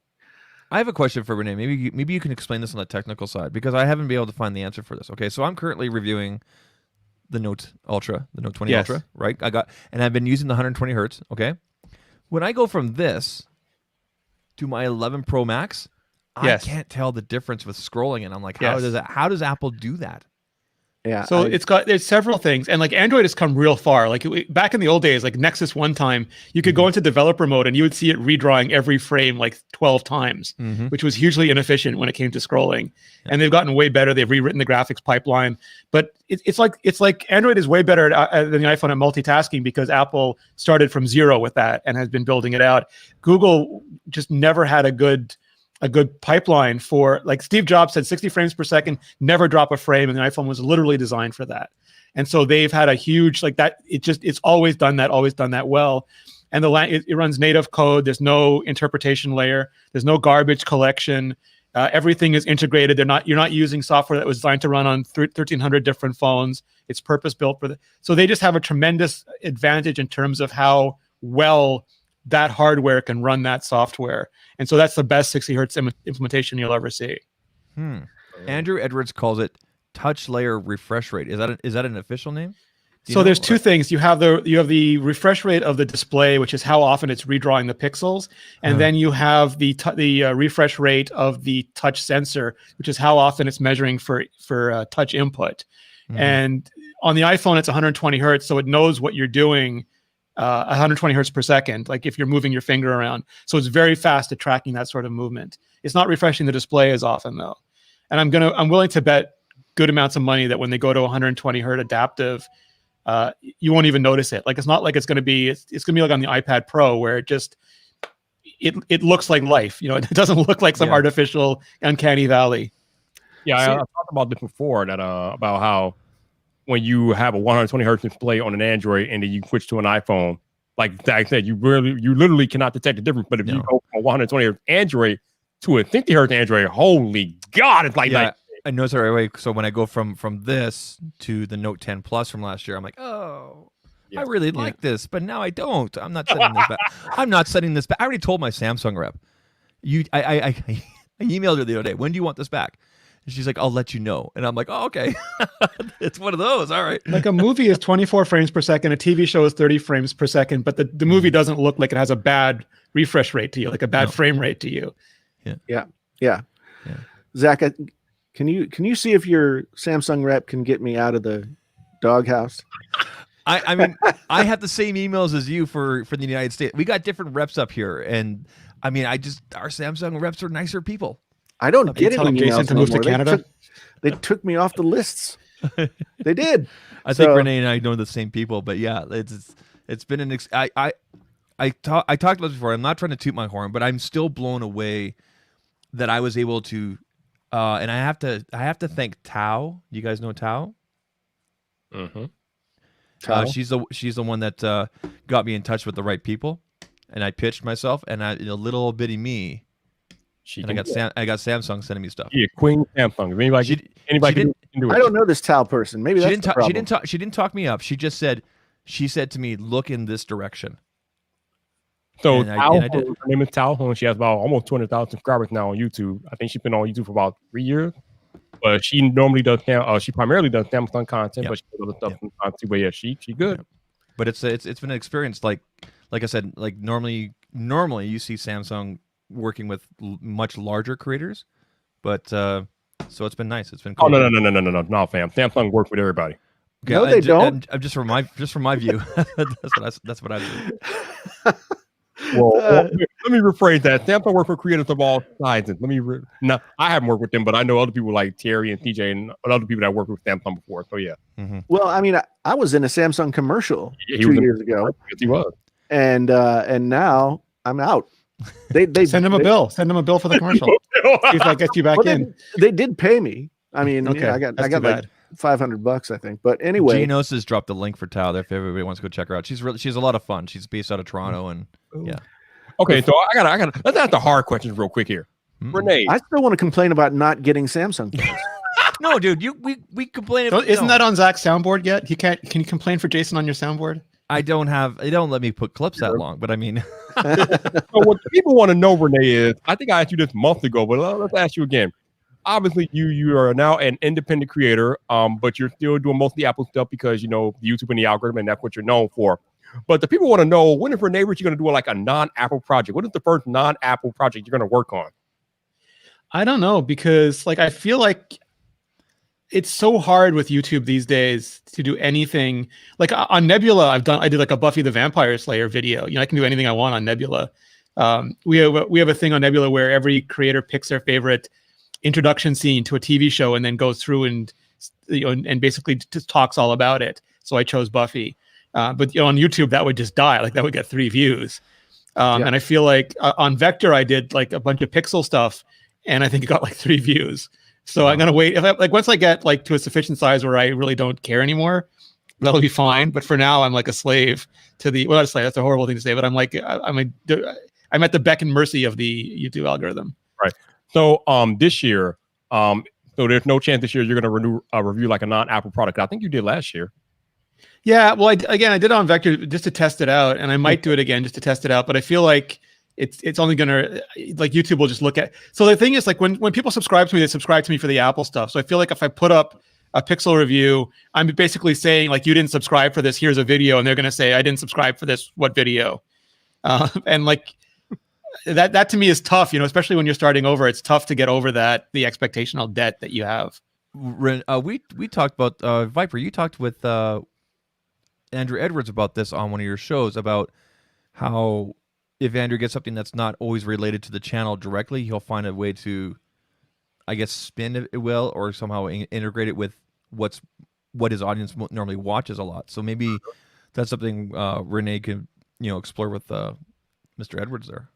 I have a question for Renee. Maybe you can explain this on the technical side, because I haven't been able to find the answer for this. Okay, so I'm currently reviewing the Note Ultra, the Note 20 Ultra, right? I've been using the 120 hertz. Okay, when I go from this to my 11 Pro Max, I can't tell the difference with scrolling, and I'm like, how does Apple do that? Yeah. So there's several things, and like Android has come real far. Like back in the old days, like Nexus one time, you could go into developer mode and you would see it redrawing every frame like 12 times, which was hugely inefficient when it came to scrolling. Yeah. And they've gotten way better. They've rewritten the graphics pipeline, but it's like Android is way better than the iPhone at multitasking, because Apple started from zero with that and has been building it out. Google just never had a good pipeline for, like, Steve Jobs said 60 frames per second, never drop a frame, and the iPhone was literally designed for that. And so they've had a huge, like, that, it's always done that well. And it runs native code. There's no interpretation layer. There's no garbage collection. Everything is integrated. You're not using software that was designed to run on 1,300 different phones. It's purpose built for so they just have a tremendous advantage in terms of how well that hardware can run that software. And so that's the best 60 hertz implementation you'll ever see. Andrew Edwards calls it touch layer refresh rate. Is that an official name? So there's two things. You have the refresh rate of the display, which is how often it's redrawing the pixels, and then you have the refresh rate of the touch sensor, which is how often it's measuring for touch input. And on the iPhone, it's 120 hertz, so it knows what you're doing. 120 hertz per second, like if you're moving your finger around. So it's very fast at tracking that sort of movement. It's not refreshing the display as often though. And I'm willing to bet good amounts of money that when they go to 120 hertz adaptive, you won't even notice it. Like, it's not like it's going to be like on the iPad Pro, where it looks like life. It doesn't look like some artificial uncanny valley. Yeah, I talked about this before, that about how when you have a 120 hertz display on an Android and then you switch to an iPhone, like I said, you literally cannot detect the difference. But if you go from a 120 hertz Android to a 50 hertz Android, holy God, it's like that. I noticed it right away. So when I go from this to the Note 10 Plus from last year, I'm like, I really like this, but now I don't. I'm not setting this back. I'm not setting this back. I already told my Samsung rep. I emailed her the other day. When do you want this back? And she's like, I'll let you know. And I'm like, oh, okay. It's one of those. All right. Like, a movie is 24 frames per second. A TV show is 30 frames per second. But the movie doesn't look like it has a bad refresh rate to you, like a bad frame rate to you. Yeah. Zach, can you see if your Samsung rep can get me out of the doghouse? I mean, I have the same emails as you for the United States. We got different reps up here. And I mean, our Samsung reps are nicer people. I don't get any Jason to move to Canada. They took me off the lists. They did. I think Renee and I know the same people, but yeah, it's been I talked about this before. I'm not trying to toot my horn, but I'm still blown away that I was able to And I have to thank Tao. You guys know Tao? Mm-hmm. Tao? She's the one that got me in touch with the right people, and I pitched myself, and a little bitty me, She and I got Samsung sending me stuff. Yeah, Queen Samsung. If anybody, She anybody can do it. I don't know this Tao person. Maybe that's the problem. She didn't talk me up. She said to me, look in this direction. So And Tao, I did. her name is Tao Hong. She has about almost 200,000 subscribers now on YouTube. I think she's been on YouTube for about 3 years. But she normally does. She primarily does Samsung content, Yep. but she does other stuff from time to. But yeah, she good. Yep. But it's been an experience. Like I said, like normally you see Samsung working with much larger creators, but so it's been nice. It's been cool. Oh no, fam. Samsung works with everybody. Okay, No, they don't. I'm just from my view. That's what I do. Well, let me rephrase that. Samsung works with creators of all sizes. No, I haven't worked with them, but I know other people like Terry and TJ and other people that worked with Samsung before. So yeah. Mm-hmm. Well, I mean, I was in a Samsung commercial 2 years ago. Yes, he was. And now I'm out. They Send him a bill. Send him a bill for the commercial. See if that gets you back well, in. they did pay me. I mean, Okay, I got like $500, I think. But anyway, Genos has dropped the link for Tao there if everybody wants to go check her out. She's a lot of fun. She's based out of Toronto, and yeah. Okay, so I gotta let's ask the hard questions real quick here. Mm-mm. Renee, I still want to complain about not getting Samsung phones. No, dude, we complain. Isn't that on Zach's soundboard yet? Can you complain for Jason on your soundboard? They don't let me put clips that long, but I mean, so what people want to know, Renee, is I think I asked you this months ago, but let's ask you again. Obviously, you are now an independent creator, but you're still doing mostly Apple stuff because YouTube and the algorithm, and that's what you're known for. But the people want to know, when is Renee Rich going to do like a non-Apple project? What is the first non-Apple project you're going to work on? I don't know, because I feel like it's so hard with YouTube these days to do anything. Like on Nebula, I did like a Buffy the Vampire Slayer video. I can do anything I want on Nebula. We have a thing on Nebula where every creator picks their favorite introduction scene to a TV show and then goes through and basically just talks all about it. So I chose Buffy. But on YouTube, that would just die. Like that would get 3 views. And I feel like on Vector, I did like a bunch of pixel stuff, and I think it got like 3 views. So I'm gonna wait. Once I get like to a sufficient size where I really don't care anymore, that'll be fine. But for now, I'm like a slave to the. Well, not a slave. That's a horrible thing to say. But I'm at the beck and mercy of the YouTube algorithm. Right. So this year, so there's no chance this year you're gonna review like a non-Apple product. I think you did last year. Yeah, well, I did it on Vector just to test it out, and I might do it again just to test it out. But I feel like it's only gonna YouTube will just look at. So the thing is, like when people subscribe to me, they subscribe to me for the Apple stuff. So I feel like if I put up a Pixel review, I'm basically saying like, you didn't subscribe for this. Here's a video, and they're gonna say, I didn't subscribe for this. What video? And like that to me is tough, especially when you're starting over. It's tough to get over the expectational debt that you have. We talked about Viper. You talked with Andrew Edwards about this on one of your shows, about how if Andrew gets something that's not always related to the channel directly, he'll find a way to, I guess, spin it well, or somehow integrate it with what his audience normally watches a lot. So maybe that's something Renee can explore with Mr. Edwards there.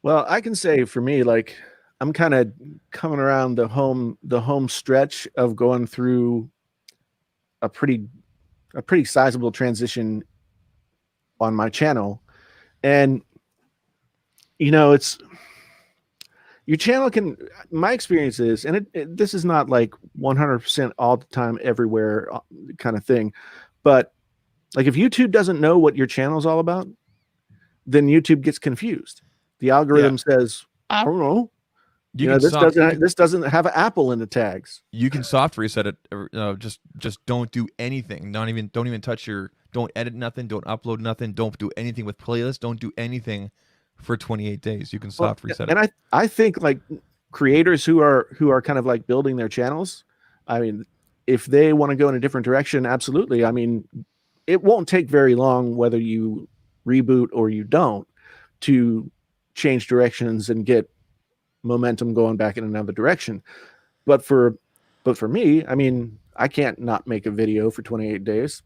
Well, I can say for me, like I'm kind of coming around the home stretch of going through a pretty sizable transition on my channel. And it's your channel can, my experience is, and this is not like 100% all the time everywhere kind of thing, but like if YouTube doesn't know what your channel is all about, then YouTube gets confused. The algorithm says, I don't know. This doesn't have an Apple in the tags. You can soft reset it. Just don't do anything. Don't even touch don't edit nothing. Don't upload nothing. Don't do anything with playlists. Don't do anything for 28 days. You can soft reset it. And I think like creators who are kind of like building their channels, I mean, if they want to go in a different direction, absolutely. I mean, it won't take very long, whether you reboot or you don't, to change directions and get momentum going back in another direction. But for me, I mean, I can't not make a video for 28 days.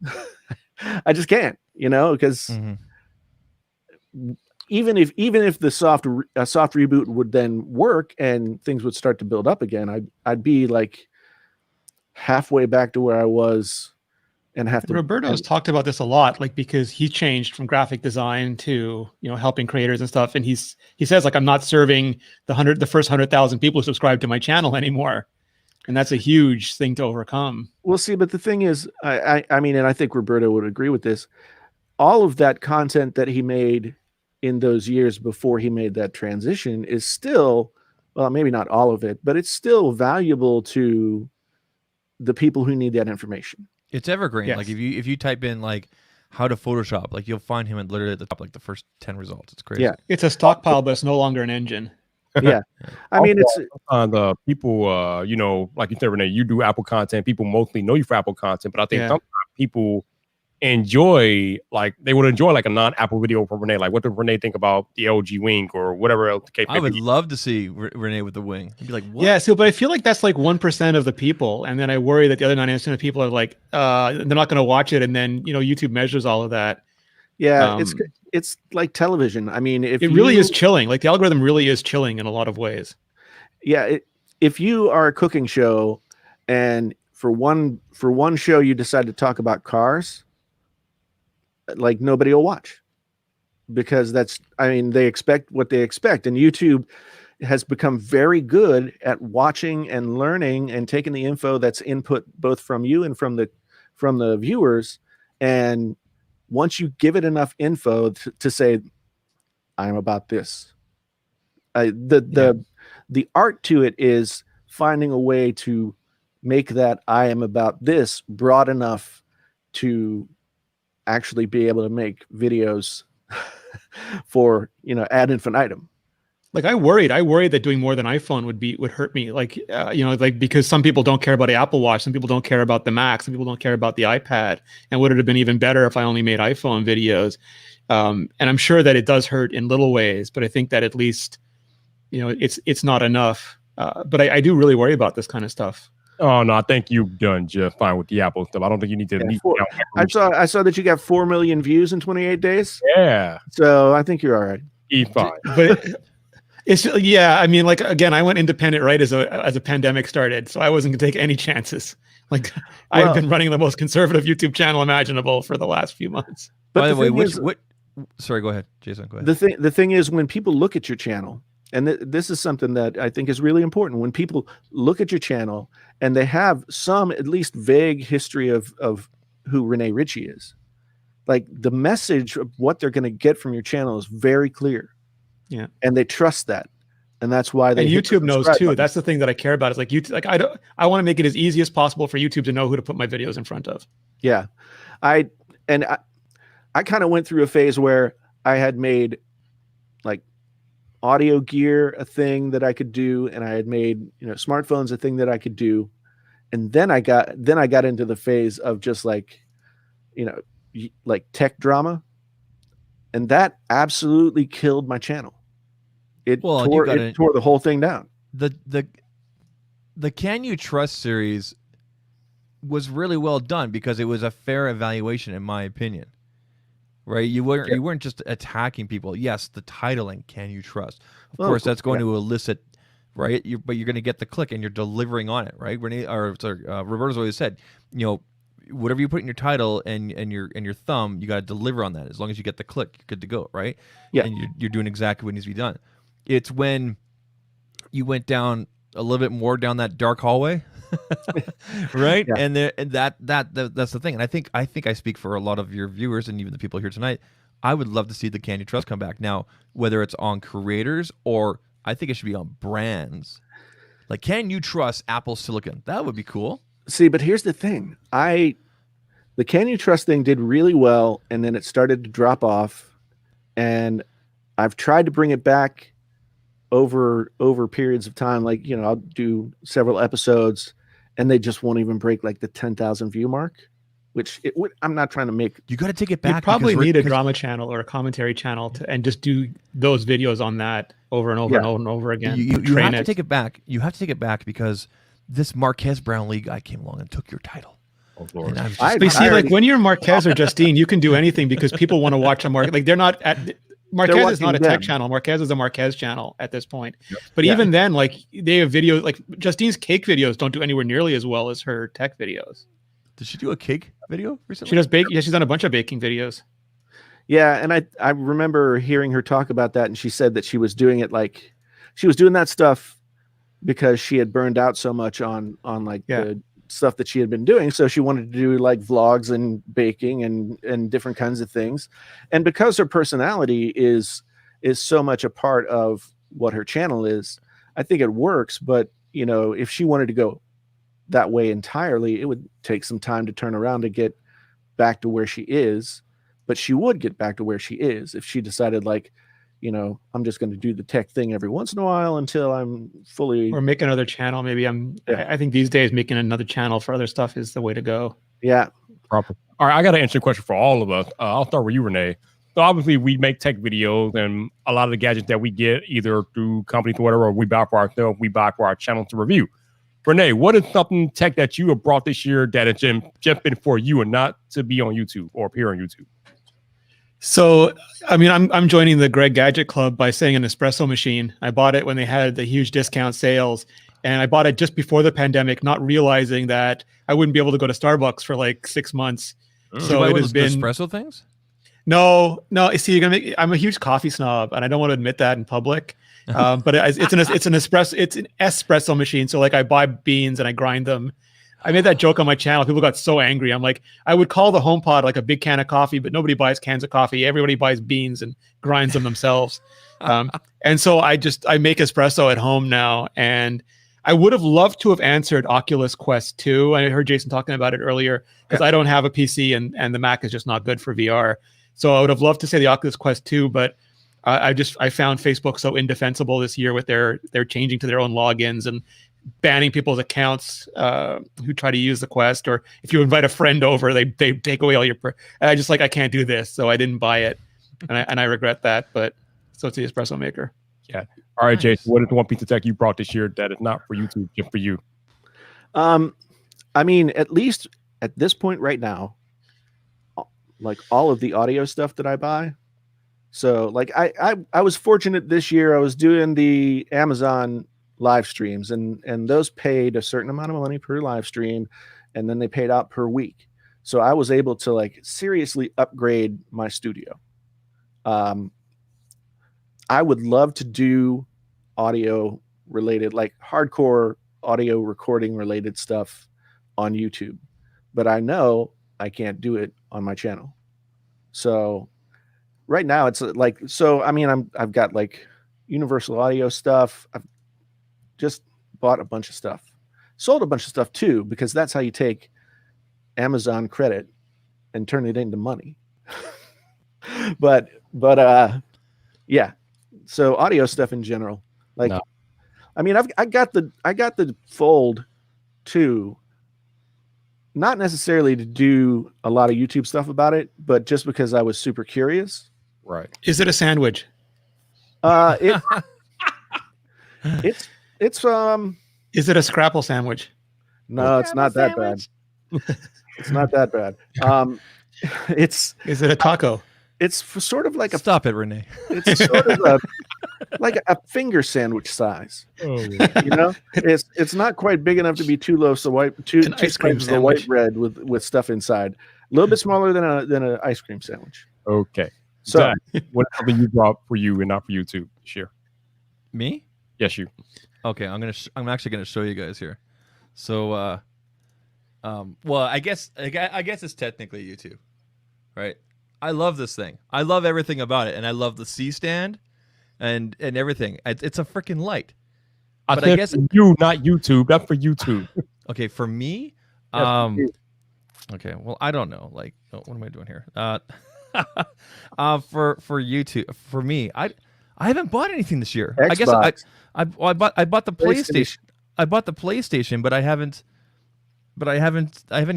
I just can't, because even if the soft reboot would then work and things would start to build up again, I'd be like halfway back to where I was, and have to. Roberto's talked about this a lot, like because he changed from graphic design to helping creators and stuff, and he says like I'm not serving the first 100,000 people who subscribe to my channel anymore, and that's a huge thing to overcome. We'll see, but the thing is, I mean, and I think Roberto would agree with this. All of that content that he made in those years before he made that transition is still, well, maybe not all of it, but it's still valuable to the people who need that information. It's evergreen. Yes. Like if you type in like how to Photoshop, like you'll find him literally at the top, like the first 10 results. It's crazy. Yeah, it's a stockpile, but it's no longer an engine. Yeah, I mean, it's the people, like you said, Renee, you do Apple content. People mostly know you for Apple content, but I think sometimes people enjoy, like they would enjoy like a non-Apple video from Renee. Like, what does Renee think about the LG Wing or whatever else? I would love to see Renee with the Wing. I'd be like, what? Yeah, so but I feel like that's like 1% of the people, and then I worry that the other 99% of people are like, they're not going to watch it, and then YouTube measures all of that. Yeah, it's like television. I mean, if it really is chilling, like the algorithm really is chilling in a lot of ways. Yeah, if you are a cooking show, and for one show you decide to talk about cars, like nobody will watch, because they expect what they expect, and YouTube has become very good at watching and learning and taking the info that's input both from you and from the viewers, and once you give it enough info to say, I'm about this, the art to it is finding a way to make that I am about this broad enough to actually be able to make videos for ad infinitum. Like I worried that doing more than iPhone would hurt me. Like like because some people don't care about the Apple Watch, some people don't care about the Mac, some people don't care about the iPad. And would it have been even better if I only made iPhone videos? And I'm sure that it does hurt in little ways, but I think that at least it's not enough. But I do really worry about this kind of stuff. Oh no, I think you've done just fine with the Apple stuff. I don't think you need to. I saw that you got 4 million views in 28 days. Yeah. So I think you're all right. Fine. But I mean, like again, I went independent right as a pandemic started, so I wasn't gonna take any chances. Like I've been running the most conservative YouTube channel imaginable for the last few months. But by the way, sorry, go ahead, Jason. Go ahead. The thing is, when people look at your channel, and this is something that I think is really important, when people look at your channel and they have some at least vague history of who Rene Ritchie is, like the message of what they're going to get from your channel is very clear. Yeah, and they trust that, and that's why they. And YouTube knows too. That's the thing that I care about. Is like YouTube. Like I want to make it as easy as possible for YouTube to know who to put my videos in front of. Yeah, I kind of went through a phase where I had made like audio gear a thing that I could do, and I had made smartphones a thing that I could do, and then I got into the phase of just like like tech drama, and that absolutely killed my channel. It tore the whole thing down. The Can You Trust series was really well done because it was a fair evaluation, in my opinion. Right, you weren't just attacking people. Yes, the titling, Can You Trust? Of course, that's going to elicit, right? But you're going to get the click, and you're delivering on it, right? Roberto's always said, whatever you put in your title and your thumb, you got to deliver on that. As long as you get the click, you're good to go, right? Yeah, and you're doing exactly what needs to be done. It's when you went down a little bit more down that dark hallway. Right, yeah. and that's the thing, and I think I speak for a lot of your viewers and even the people here tonight. I would love to see the Can You Trust come back now, whether it's on creators or I think it should be on brands. Like, can you trust Apple Silicon? That would be cool. See, but here's the thing: the Can You Trust thing did really well, and then it started to drop off, and I've tried to bring it back over periods of time. Like I'll do several episodes, and they just won't even break like the 10,000 view mark, which I'm not trying to make. You got to take it back. You probably need a drama channel or a commentary channel and just do those videos on that over and over and over and over again. You have to take it back. You have to take it back because this Marquez Brownlee guy came along and took your title. Oh, Lord. But see, like when you're Marquez or Justine, you can do anything because people want to watch a Marquez. Like they're not Marquez is not a watching tech them. channel. Marquez is a Marquez channel at this point. Yep. But Yeah. even then, like they have videos, like Justine's cake videos don't do anywhere nearly as well as her tech videos. Did she do a cake video recently? She does bake. Yeah, she's done a bunch of baking videos. Yeah, and I remember hearing her talk about that, and she said that she was doing it like she was doing that stuff because she had burned out so much on like the stuff that she had been doing, so she wanted to do like vlogs and baking and different kinds of things. And because her personality is so much a part of what her channel is, I think it works. But you know, if she wanted to go that way entirely, it would take some time to turn around to get back to where she is. But she would get back to where she is if she decided, like, you know, I'm just going to do the tech thing every once in a while until I'm fully. Or make another channel. Maybe I think these days making another channel for other stuff is the way to go. Yeah. Proper. All right, I got an interesting question for all of us. I'll start with you, Renee. So obviously we make tech videos, and a lot of the gadgets that we get either through companies or whatever, or we buy for ourselves, we buy for our channel to review. Renee, what is something tech that you have brought this year that has just been for you and not to be on YouTube or appear on YouTube? So, I mean, I'm joining the Greg Gadget Club by saying an espresso machine. I bought it when they had the huge discount sales, and I bought it just before the pandemic, not realizing that I wouldn't be able to go to Starbucks for like 6 months. So it has been espresso things. No. See, I'm a huge coffee snob, and I don't want to admit that in public. But it's an espresso machine. So like I buy beans and I grind them. I made that joke on my channel. People got so angry. I'm like, I would call the HomePod like a big can of coffee, but nobody buys cans of coffee. Everybody buys beans and grinds them themselves. And so I make espresso at home now. And I would have loved to have answered Oculus Quest 2. I heard Jason talking about it earlier because I don't have a PC and the Mac is just not good for VR. So I would have loved to say the Oculus Quest 2, but I found Facebook so indefensible this year with they're changing to their own logins and banning people's accounts who try to use the Quest, or if you invite a friend over, they take away all your. And I can't do this, so I didn't buy it, and I regret that. But so it's the espresso maker. Yeah. All right, nice. Jason, what is the one piece of tech you brought this year that is not for YouTube, just for you? I mean, at least at this point right now, like all of the audio stuff that I buy. So like I was fortunate this year. I was doing the Amazon live streams, and those paid a certain amount of money per live stream, and then they paid out per week. So I was able to like seriously upgrade my studio. I would love to do audio related, like hardcore audio recording related stuff on YouTube, but I know I can't do it on my channel. So right now it's like, so I mean, I've got like Universal Audio stuff. I've just bought a bunch of stuff, sold a bunch of stuff too, because that's how you take Amazon credit and turn it into money. but yeah. So audio stuff in general, like, no. I mean, I got the Fold 2, not necessarily to do a lot of YouTube stuff about it, but just because I was super curious. Right. Is it a sandwich? It's Is it a Scrapple sandwich? No, it's not that bad. It's not that bad. Is it a taco? It's sort of like a. Stop it, Renee. It's sort of like a finger sandwich size. Oh. You know, it's not quite big enough to be two loaves of two ice cream slices of white bread with stuff inside. A little bit smaller than an ice cream sandwich. Okay. So Zach, what's something you brought for you and not for YouTube this year? Me? Yes, you. Okay, I'm actually gonna show you guys here. So, well, I guess it's technically YouTube, right? I love this thing. I love everything about it, and I love the C stand, and everything. It's a freaking light. But I guess you, not YouTube. That's for YouTube. Okay, for me, okay. Well, I don't know. Like, what am I doing here? For YouTube, for me, I haven't bought anything this year. Xbox. I guess I bought the PlayStation. I bought the PlayStation, but I haven't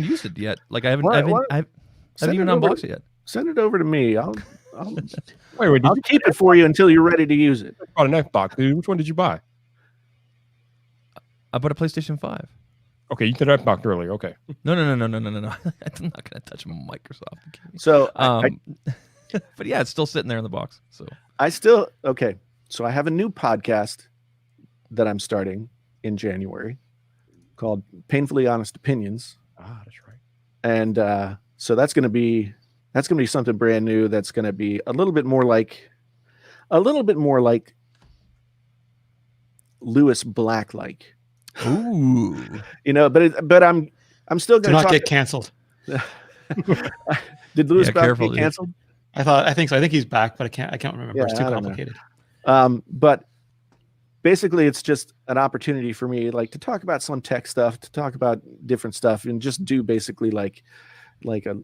used it yet. Like I haven't even unboxed it yet. Send it over to me. I'll wait, I'll keep it for you until you're ready to use it. Oh, an Xbox, dude. Which one did you buy? I bought a PlayStation 5. Okay, you said Xbox earlier. Okay. No. I'm not gonna touch Microsoft. So But yeah, it's still sitting there in the box. So Okay. So I have a new podcast that I'm starting in January called Painfully Honest Opinions. Ah, that's right. And so that's going to be something brand new. That's going to be a little bit more like Lewis Black, like, ooh, but I'm still Do going to not talk. get canceled. Did Lewis Yeah, Black careful, get dude. canceled? I think so. I think he's back, but I can't remember. Yeah, It's too I don't know. complicated. But basically, it's just an opportunity for me, like, to talk about some tech stuff, to talk about different stuff, and just do basically like a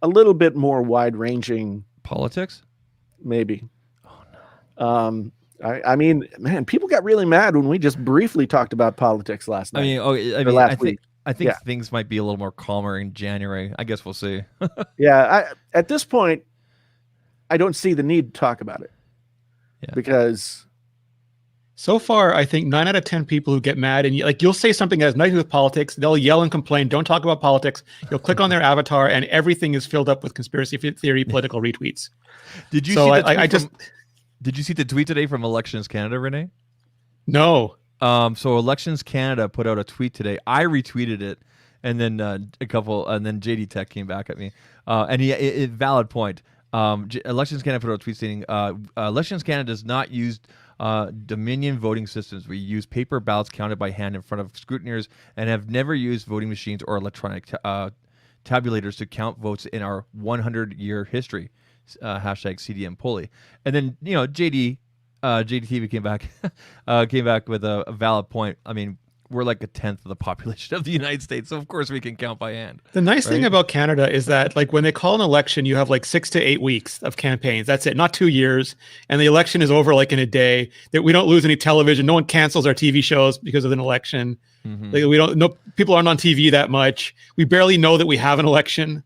little bit more wide ranging, politics. maybe. Oh no. I mean, man, people got really mad when we just briefly talked about politics last night. I week. think Yeah. things might be a little more calmer in January. I guess we'll see. Yeah, at this point, I don't see the need to talk about it. Yeah. Because So far, I think 9 out of 10 people who get mad and you'll say something that has nothing to do with politics, they'll yell and complain, don't talk about politics. You'll click on their avatar and everything is filled up with conspiracy theory political retweets. Did you So see the tweet I just Did you see the tweet today from Elections Canada, Renee? no. So Elections Canada put out a tweet today. I retweeted it, and then then JD Tech came back at me. And valid point. Elections Canada put out a tweet stating, Elections Canada does not use Dominion voting systems. We use paper ballots counted by hand in front of scrutineers and have never used voting machines or electronic tabulators to count votes in our 100-year history. Hashtag CDM Pulley. And then, JDTV came back with a valid point. I mean, we're like 1/10 of the population of the United States, so of course we can count by hand. The nice thing Right? about Canada is that, like, when they call an election, you have like 6 to 8 weeks of campaigns. That's it, not 2 years. And the election is over like in a day. That we don't lose any television. No one cancels our TV shows because of an election. Mhm. Like, we don't know, people aren't on TV that much. We barely know that we have an election.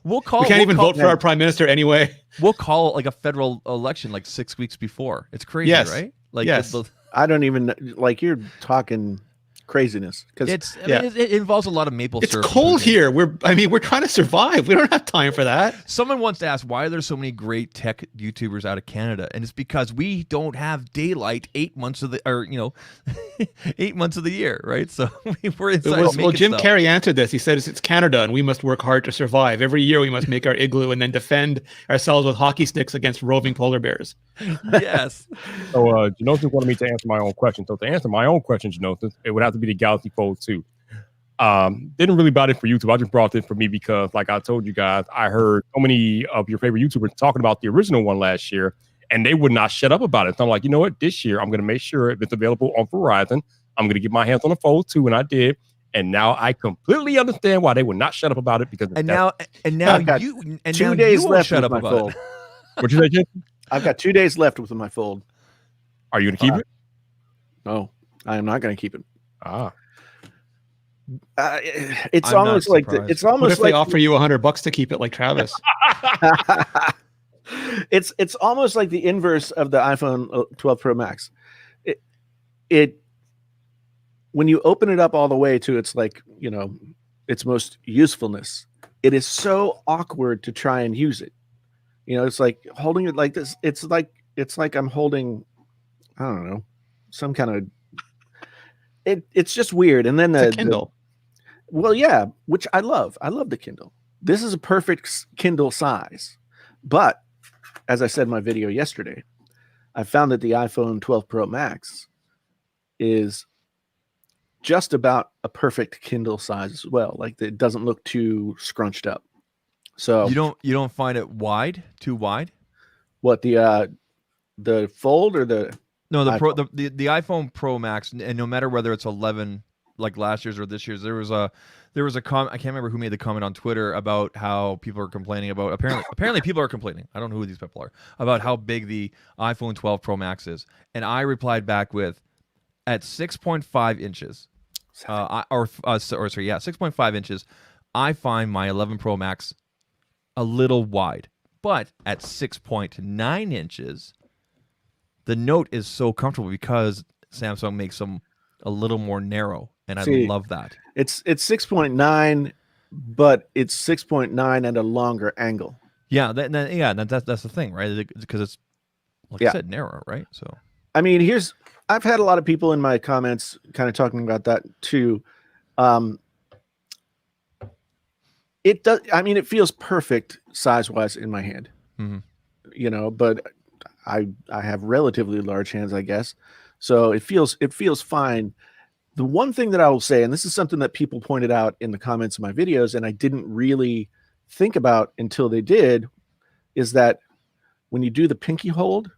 We can't even vote for our prime minister anyway. We'll call like a federal election like 6 weeks before. It's crazy, Yes. right? Like Yes. I don't even, like, you're talking craziness. Because it involves a lot of maple It's syrup. and cold cooking. here. We're trying to survive. We don't have time for that. Someone once asked why are there so many great tech YouTubers out of Canada, and it's because we don't have daylight 8 months of the 8 months of the year, right? So we're inside. Well, Jim stuff. Carrey answered this. He said it's Canada and we must work hard to survive. Every year we must make our igloo and then defend ourselves with hockey sticks against roving polar bears. Yes. So Janosis wanted me to answer my own question. So to answer my own question, Janosis, it would have to be the Galaxy Fold 2. Didn't really bought it for YouTube. I just brought it for me because, like I told you guys, I heard so many of your favorite YouTubers talking about the original one last year, and they would not shut up about it. So I'm like, you know what? This year I'm going to make sure if it's available on Verizon, I'm going to get my hands on the Fold 2, and I did. And now I completely understand why they would not shut up about it because Now I've got you 2 days left shut with up my about fold. it. What'd you say, Jason? I've got 2 days left with my fold. Are you going to keep it? No, I am not going to keep it. Ah, It's I'm not almost like surprised. it's What almost if they like offer you $100 to keep it, like Travis? it's almost like the inverse of the iPhone 12 Pro Max. It when you open it up all the way to its, like, its most usefulness, it is so awkward to try and use it. It's like holding it like this. It's like I'm holding, I don't know, some kind of. It's just weird. And then It's a Kindle. Well, yeah, which I love. I love the Kindle. This is a perfect Kindle size. But as I said in my video yesterday, I found that the iPhone 12 Pro Max is just about a perfect Kindle size as well. Like, it doesn't look too scrunched up. So You don't find it too wide? what, the Fold or the No, the iPhone? the iPhone Pro Max, and no matter whether it's 11 like last year's or this year's, there was a comment. I can't remember who made the comment on Twitter about how people are complaining about. Apparently people are complaining. I don't know who these people are, about how big the iPhone 12 Pro Max is, and I replied back with, at 6.5 inches, 6.5 inches, I find my 11 Pro Max a little wide, but at 6.9 inches. The Note is so comfortable because Samsung makes them a little more narrow, and I See, love that. It's 6.9, but it's 6.9 at a longer angle. Yeah, that's the thing, right? Because it's like I said, narrow, right? So I mean, I've had a lot of people in my comments kind of talking about that too. It does. I mean, it feels perfect size-wise in my hand, but I have relatively large hands, I guess. So it feels fine. The one thing that I will say, and this is something that people pointed out in the comments of my videos, and I didn't really think about until they did, is that when you do the pinky hold,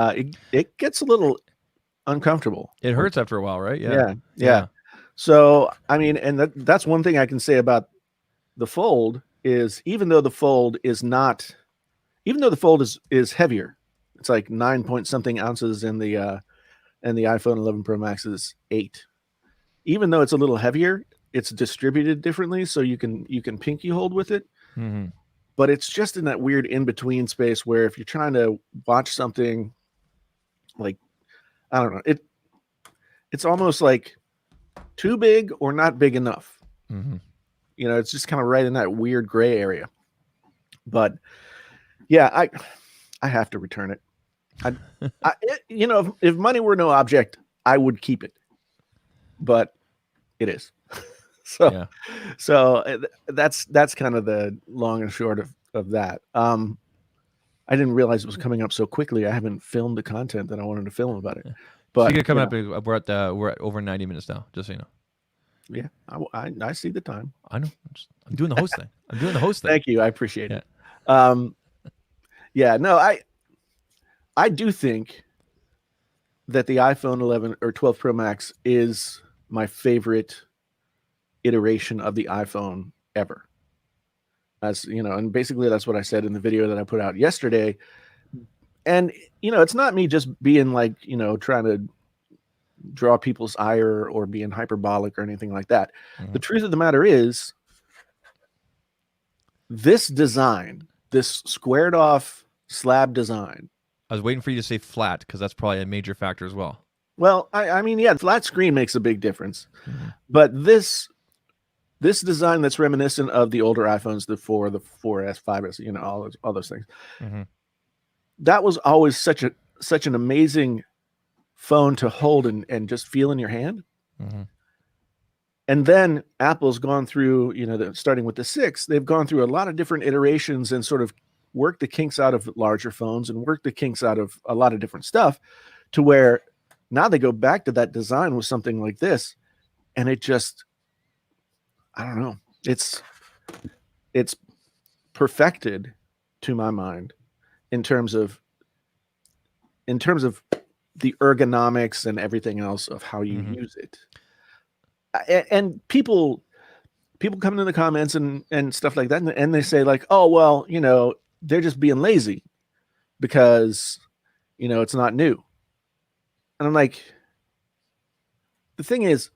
it gets a little uncomfortable. it hurts after a while, right? Yeah. So I mean, and that's one thing I can say about the Fold is even though the Fold is heavier, it's like 9 point something ounces in the iPhone 11 Pro Max is 8. Even though it's a little heavier, it's distributed differently, so you can pinky hold with it. But it's just in that weird in between space where if you're trying to watch something, like I don't know, it's almost like too big or not big enough. It's just kind of right in that weird gray area. But yeah, I have to return it. If money were no object, I would keep it, but it is. So that's kind of the long and short of that. I didn't realize it was coming up so quickly. I haven't filmed the content that I wanted to film about it. But so coming up, we're at over 90 minutes now, just so you know. Yeah, I see the time. I know. I'm doing the host thing. Thank you. I appreciate it. No, I do think that the iPhone 11 or 12 Pro Max is my favorite iteration of the iPhone ever. As you know, and basically that's what I said in the video that I put out yesterday. And it's not me just being like, trying to draw people's ire or being hyperbolic or anything like that. The truth of the matter is, this design, this squared off slab design. I was waiting for you to say flat because that's probably a major factor as well. Well, I mean, yeah, flat screen makes a big difference, but this design that's reminiscent of the older iPhones, the 4, the 4S, 5S, all those things. That was always such an amazing phone to hold and just feel in your hand. And then Apple's gone through, starting with the 6, they've gone through a lot of different iterations and sort of worked the kinks out of larger phones and worked the kinks out of a lot of different stuff to where now they go back to that design with something like this. And it just, I don't know, it's perfected to my mind in terms of the ergonomics and everything else of how you use it. And people come in the comments and stuff like that, and they say like, oh, well, they're just being lazy because, it's not new. And I'm like, the thing is,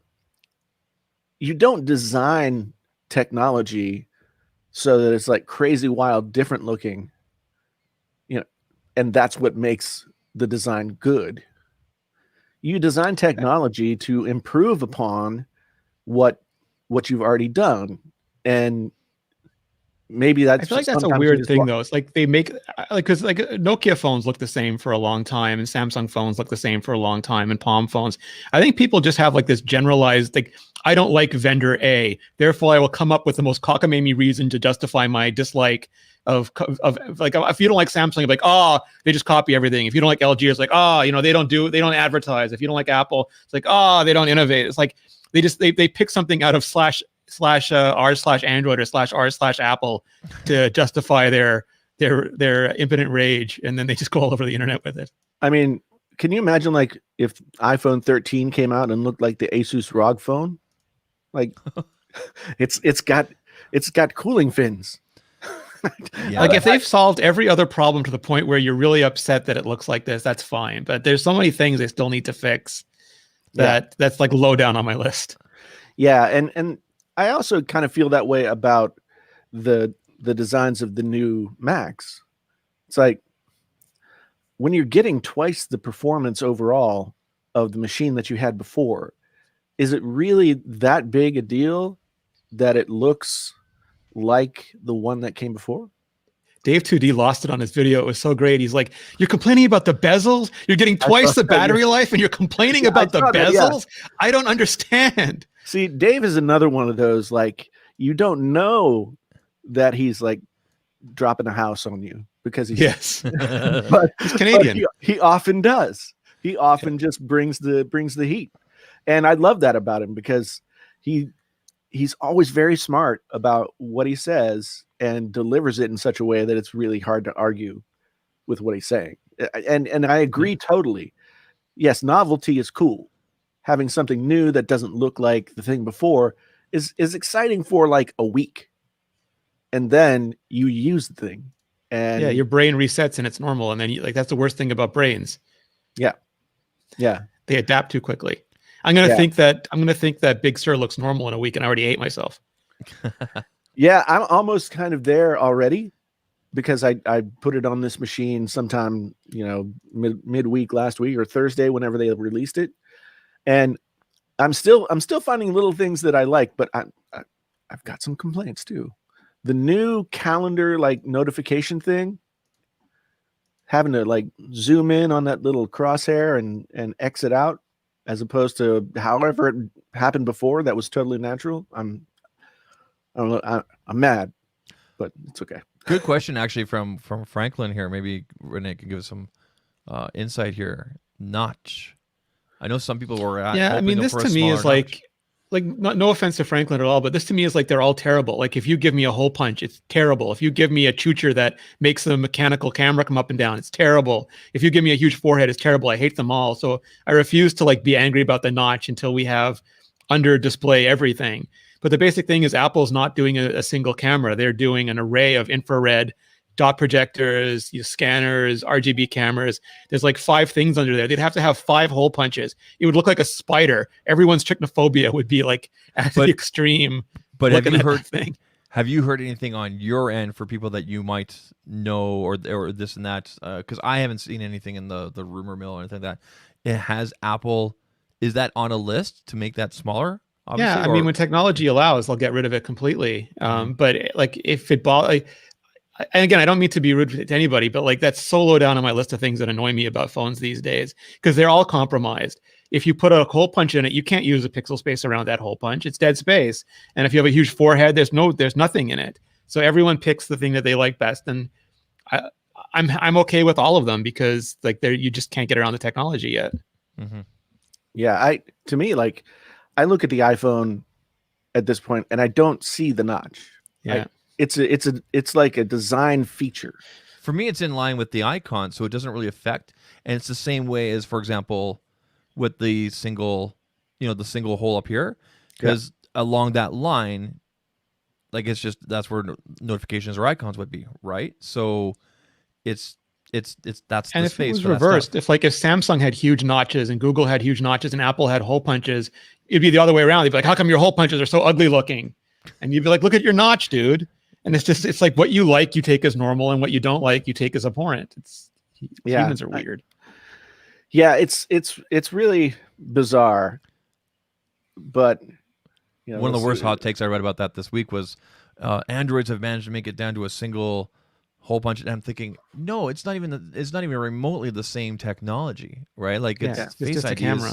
you don't design technology so that it's like crazy, wild, different looking, and that's what makes the design good. You design technology to improve upon what you've already done. And maybe that's, I feel like that's a weird thing though. It's like they make because Nokia phones look the same for a long time, and Samsung phones look the same for a long time, and Palm phones. I think people just have like this generalized, like, I don't like vendor A, therefore I will come up with the most cockamamie reason to justify my dislike of like, if you don't like Samsung, you're like, oh, they just copy everything. If you don't like LG, it's like, oh, they don't advertise. If you don't like Apple, it's like, oh, they don't innovate. It's like they pick something out of /r/Android or /r/Apple to justify their impotent rage, and then they just go all over the internet with it. I mean, can you imagine like if iPhone 13 came out and looked like the Asus ROG phone? Like it's got cooling fins. Like if they've solved every other problem to the point where you're really upset that it looks like this, that's fine. But there's so many things they still need to fix that's like low down on my list. Yeah, and I also kind of feel that way about the designs of the new Macs. It's like when you're getting twice the performance overall of the machine that you had before, is it really that big a deal that it looks like the one that came before. Dave 2D lost it on his video. It was so great. He's like, "You're complaining about the bezels. You're getting twice the battery life, and you're complaining about the bezels. I don't understand." See, Dave is another one of those, like, you don't know that he's like dropping a house on you because he's but he's Canadian. But he often does. He often just brings the heat, and I love that about him because he's always very smart about what he says and delivers it in such a way that it's really hard to argue with what he's saying. And I agree totally. Yes, novelty is cool. Having something new that doesn't look like the thing before is exciting for like a week. And then you use the thing. And yeah, your brain resets and it's normal. And then like that's the worst thing about brains. Yeah. Yeah. They adapt too quickly. I'm gonna think that Big Sur looks normal in a week, and I already ate myself. Yeah, I'm almost kind of there already because I put it on this machine sometime, midweek last week or Thursday, whenever they released it, and I'm still finding little things that I like, but I've got some complaints too. The new calendar like notification thing, having to like zoom in on that little crosshair and exit out, as opposed to however it happened before, that was totally natural. I'm mad, but it's okay. Good question, actually, from Franklin here. Maybe Renee can give us some insight here. Notch. I know some people were at. Yeah, I mean, this to me is like no offense to Franklin at all, but this to me is like they're all terrible. Like if you give me a hole punch, it's terrible. If you give me a chucher that makes the mechanical camera come up and down, it's terrible. If you give me a huge forehead, it's terrible. I hate them all. So I refuse to like be angry about the Notch until we have under display everything. But the basic thing is Apple's not doing a single camera. They're doing an array of infrared dot projectors, scanners, RGB cameras. There's like 5 things under there. They'd have to have 5 hole punches. It would look like a spider. Everyone's trichnophobia would be like at the extreme. But have you heard anything on your end for people that you might know or this and that? Because I haven't seen anything in the rumor mill or anything like that. It has Apple. Is that on a list to make that smaller? Yeah, I mean, when technology allows, they'll get rid of it completely. But like if it and again, I don't mean to be rude to anybody, but like that's so low down on my list of things that annoy me about phones these days because they're all compromised. If you put a hole punch in it, you can't use a pixel space around that hole punch. It's dead space. And if you have a huge forehead, there's nothing in it. So everyone picks the thing that they like best. And I'm okay with all of them because like you just can't get around the technology yet. Mm-hmm. Yeah, to me, like I look at the iPhone at this point and I don't see the notch. Yeah. It's like a design feature. For me, it's in line with the icon, so it doesn't really affect. And it's the same way as, for example, with the single hole up here, because along that line, like that's where notifications or icons would be, right? So that's and the if space. it was reversed, if Samsung had huge notches and Google had huge notches and Apple had hole punches, it'd be the other way around. They'd be like, "How come your hole punches are so ugly looking?" And you'd be like, "Look at your notch, dude." And it's like what you like, you take as normal, and what you don't like, you take as abhorrent. Humans are weird. It's really bizarre. But one of the worst hot takes I read about that this week was Androids have managed to make it down to a single hole punch, and I'm thinking, no, it's not even remotely the same technology, right? Like it's just a camera.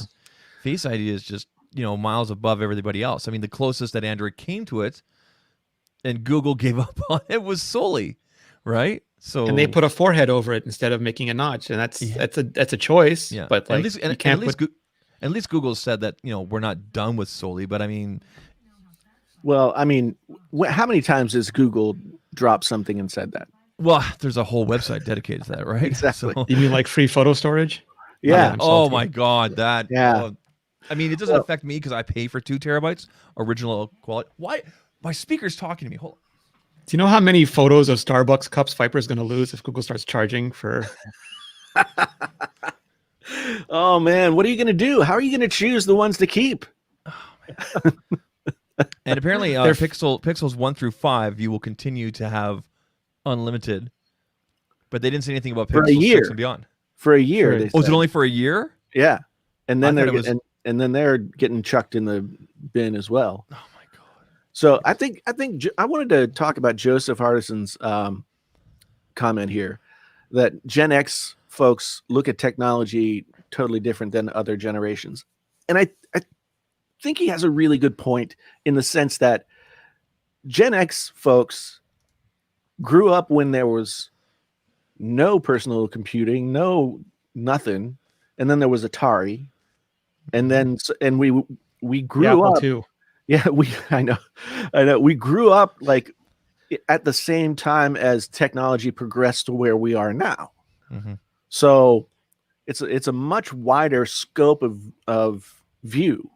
Face ID is just miles above everybody else. I mean, the closest that Android came to it, and Google gave up on it, was Soli, right? So and they put a forehead over it instead of making a notch, and that's a choice. Yeah, but like, at least Google said that we're not done with Soli, but I mean, well, I mean, how many times has Google dropped something and said that? Well, there's a whole website dedicated to that, right? Exactly. So, you mean like free photo storage? Yeah. Oh my God, that. Yeah. I mean, it doesn't affect me because I pay for 2 terabytes original quality. Why? My speaker's talking to me. Hold on. Do you know how many photos of Starbucks cups Viper's going to lose if Google starts charging for? Oh man, what are you going to do? How are you going to choose the ones to keep? And apparently, pixels 1 through 5, you will continue to have unlimited. But they didn't say anything about Pixel 6 and beyond. For a year. Is it only for a year? Yeah, and then they're getting chucked in the bin as well. Oh my God. So I think I wanted to talk about Joseph Hardison's comment here, that Gen X folks look at technology totally different than other generations, and I think he has a really good point in the sense that Gen X folks grew up when there was no personal computing, no nothing, and then there was Atari, and then and we The grew Apple up. II. Yeah, I know, we grew up like at the same time as technology progressed to where we are now. Mm-hmm. So it's a much wider scope of view.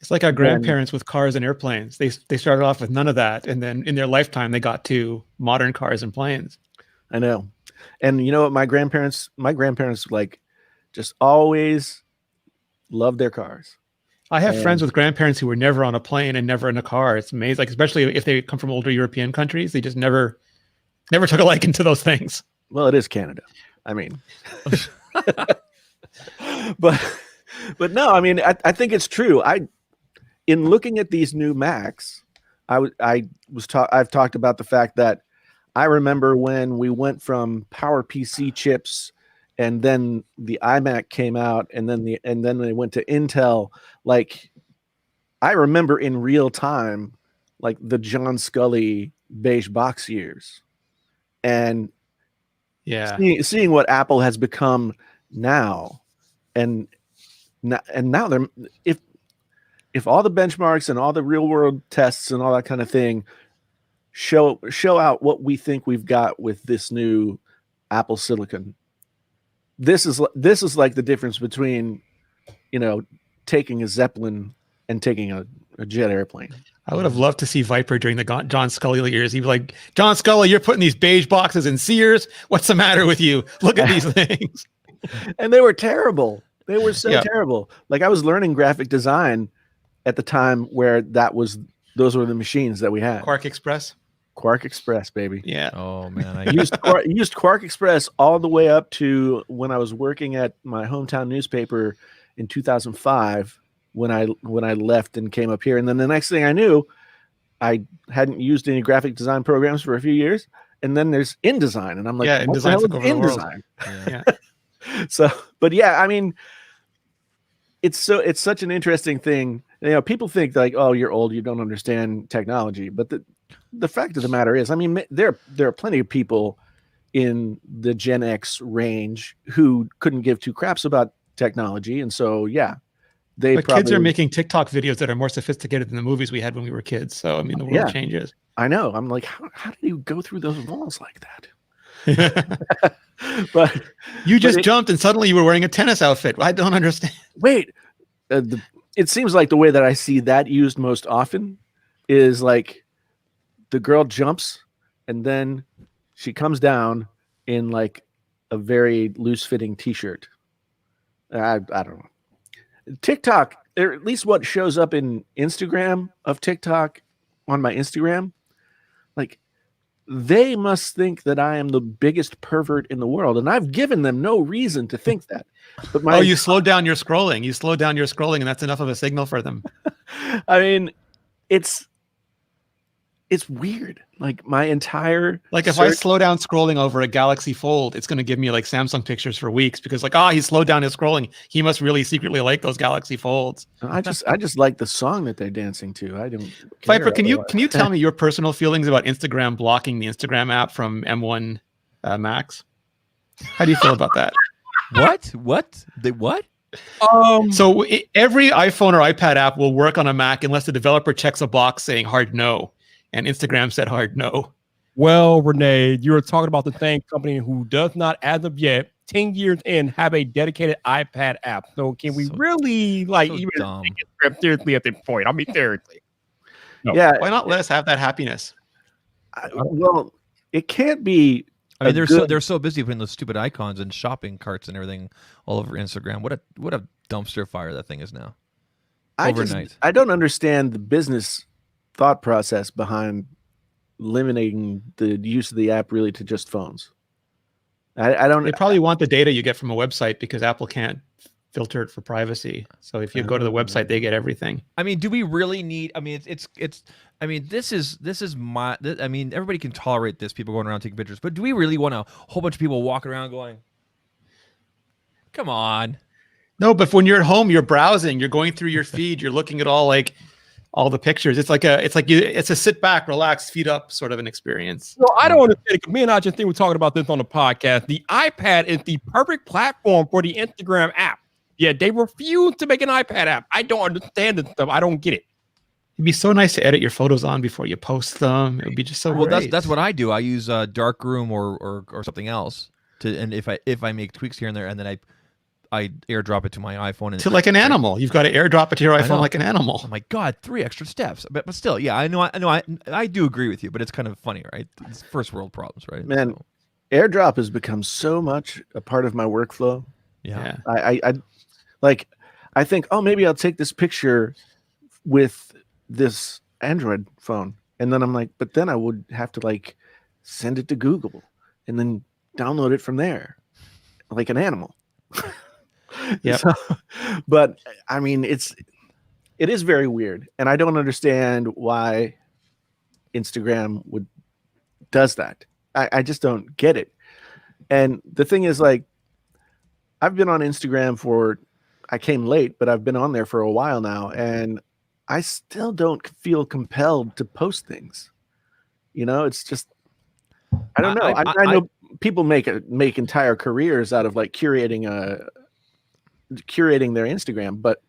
It's like our Then- grandparents with cars and airplanes. They started off with none of that, and then in their lifetime they got to modern cars and planes. I know. And you know what, my grandparents like just always loved their cars. I have And- friends with grandparents who were never on a plane and never in a car. It's amazing, like especially if they come from older European countries, they just never took a liking to those things. Well, it is Canada. I mean, but no, I mean, I think it's true. In looking at these new Macs, I've talked about the fact that I remember when we went from PowerPC chips, and then the iMac came out, and then they went to Intel. Like, I remember in real time, like the John Scully beige box years, and Yeah. seeing what Apple has become now, and now they're if all the benchmarks and all the real world tests and all that kind of thing show out what we think we've got with this new Apple Silicon, this is like the difference between, taking a Zeppelin and taking a jet airplane. I would have loved to see Viper during the John Scully years. He'd be like, John Scully, you're putting these beige boxes in Sears. What's the matter with you? Look at these things. And they were terrible. They were so Yeah. terrible. Like, I was learning graphic design at the time where those were the machines that we had. Quark Express. Quark Express, baby. Yeah. Oh man, I used Quark Express all the way up to when I was working at my hometown newspaper in 2005, when I left and came up here. And then the next thing I knew, I hadn't used any graphic design programs for a few years. And then there's InDesign, and I'm like, Yeah, what the InDesign hell is took over the world. InDesign? yeah. So, but yeah, I mean, it's such an interesting thing. People think like, oh, you're old, you don't understand technology. But the fact of the matter is, I mean, there are plenty of people in the Gen X range who couldn't give two craps about technology. And so, yeah, But kids are making TikTok videos that are more sophisticated than the movies we had when we were kids. So, I mean, the world Yeah. changes. I know. I'm like, how do you go through those walls like that? But You just it- jumped and suddenly you were wearing a tennis outfit. I don't understand. wait, it seems like the way that I see that used most often is like the girl jumps and then she comes down in like a very loose fitting t-shirt. I don't know. TikTok, or at least what shows up in Instagram of TikTok on my Instagram, like, they must think that I am the biggest pervert in the world, and I've given them no reason to think that. But Oh, you slowed down your scrolling. You slowed down your scrolling, and that's enough of a signal for them. I mean, it's weird. Like, my entire Like if I search- slow down scrolling over a Galaxy Fold, it's going to give me like Samsung pictures for weeks because like, he slowed down his scrolling. He must really secretly like those Galaxy Folds. I just like the song that they're dancing to. I don't. Viper, care can you otherwise. tell me your personal feelings about Instagram blocking the Instagram app from M1 Max? How do you feel about that? What? The what? So every iPhone or iPad app will work on a Mac unless the developer checks a box saying hard no, and Instagram said hard no. Well, Renee, you were talking about the same company who does not, as of yet, 10 years in, have a dedicated iPad app. So can we So- really like so even dumb. take it seriously at this point? I mean, seriously. No. Yeah. Why not let us have that happiness? Well, it can't be. I mean, a they're good- they're so busy putting those stupid icons and shopping carts and everything all over Instagram. What a dumpster fire that thing is now. Overnight. I don't understand the business thought process behind limiting the use of the app really to just phones. I don't. They probably want the data you get from a website because Apple can't filter it for privacy. So if you go to the website, they get everything. I mean, do we really need? I mean, it's. I mean, this is my. I mean, everybody can tolerate this. People going around taking pictures, but do we really want a whole bunch of people walking around going? Come on. No, but when you're at home, you're browsing, you're going through your feed, you're looking at all the pictures. It's a sit back, relax, feet up sort of an experience. No, I don't understand it. Me and I just think we're talking about this on the podcast. The iPad is the perfect platform for the Instagram app. Yeah, they refuse to make an iPad app. I don't understand this stuff. I don't get it. It'd be so nice to edit your photos on before you post them. It would be just so Well, great. that's what I do. I use Darkroom or something else and if I make tweaks here and there, and then I airdrop it to my iPhone to like an animal. You've got to airdrop it to your iPhone like an animal. Oh my God, 3 extra steps. But still, yeah, I do agree with you, but it's kind of funny, right? It's first world problems, right? Man, So, AirDrop has become so much a part of my workflow. yeah. I think, oh, maybe I'll take this picture with this Android phone. And then I'm like, but then I would have to like send it to Google and then download it from there like an animal. Yeah. But I mean, it is very weird. And I don't understand why Instagram does that. I just don't get it. And the thing is, like, I've been on Instagram I came late, but I've been on there for a while now, and I still don't feel compelled to post things. You know, it's just, I don't know. I know people make entire careers out of like curating their Instagram, but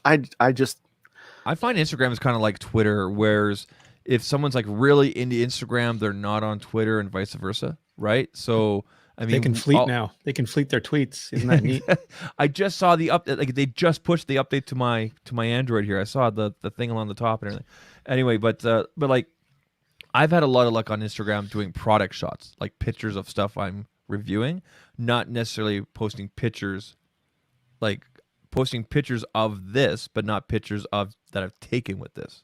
I find Instagram is kind of like Twitter, whereas if someone's like really into Instagram, they're not on Twitter, and vice versa, right? So I mean, they can fleet now. They can fleet their tweets. Isn't that neat? I just saw the update. Like they just pushed the update to my Android here. I saw the thing along the top and everything. Anyway, but like I've had a lot of luck on Instagram doing product shots, like pictures of stuff I'm reviewing, not necessarily posting pictures, like posting pictures of this, but not pictures of that I've taken with this.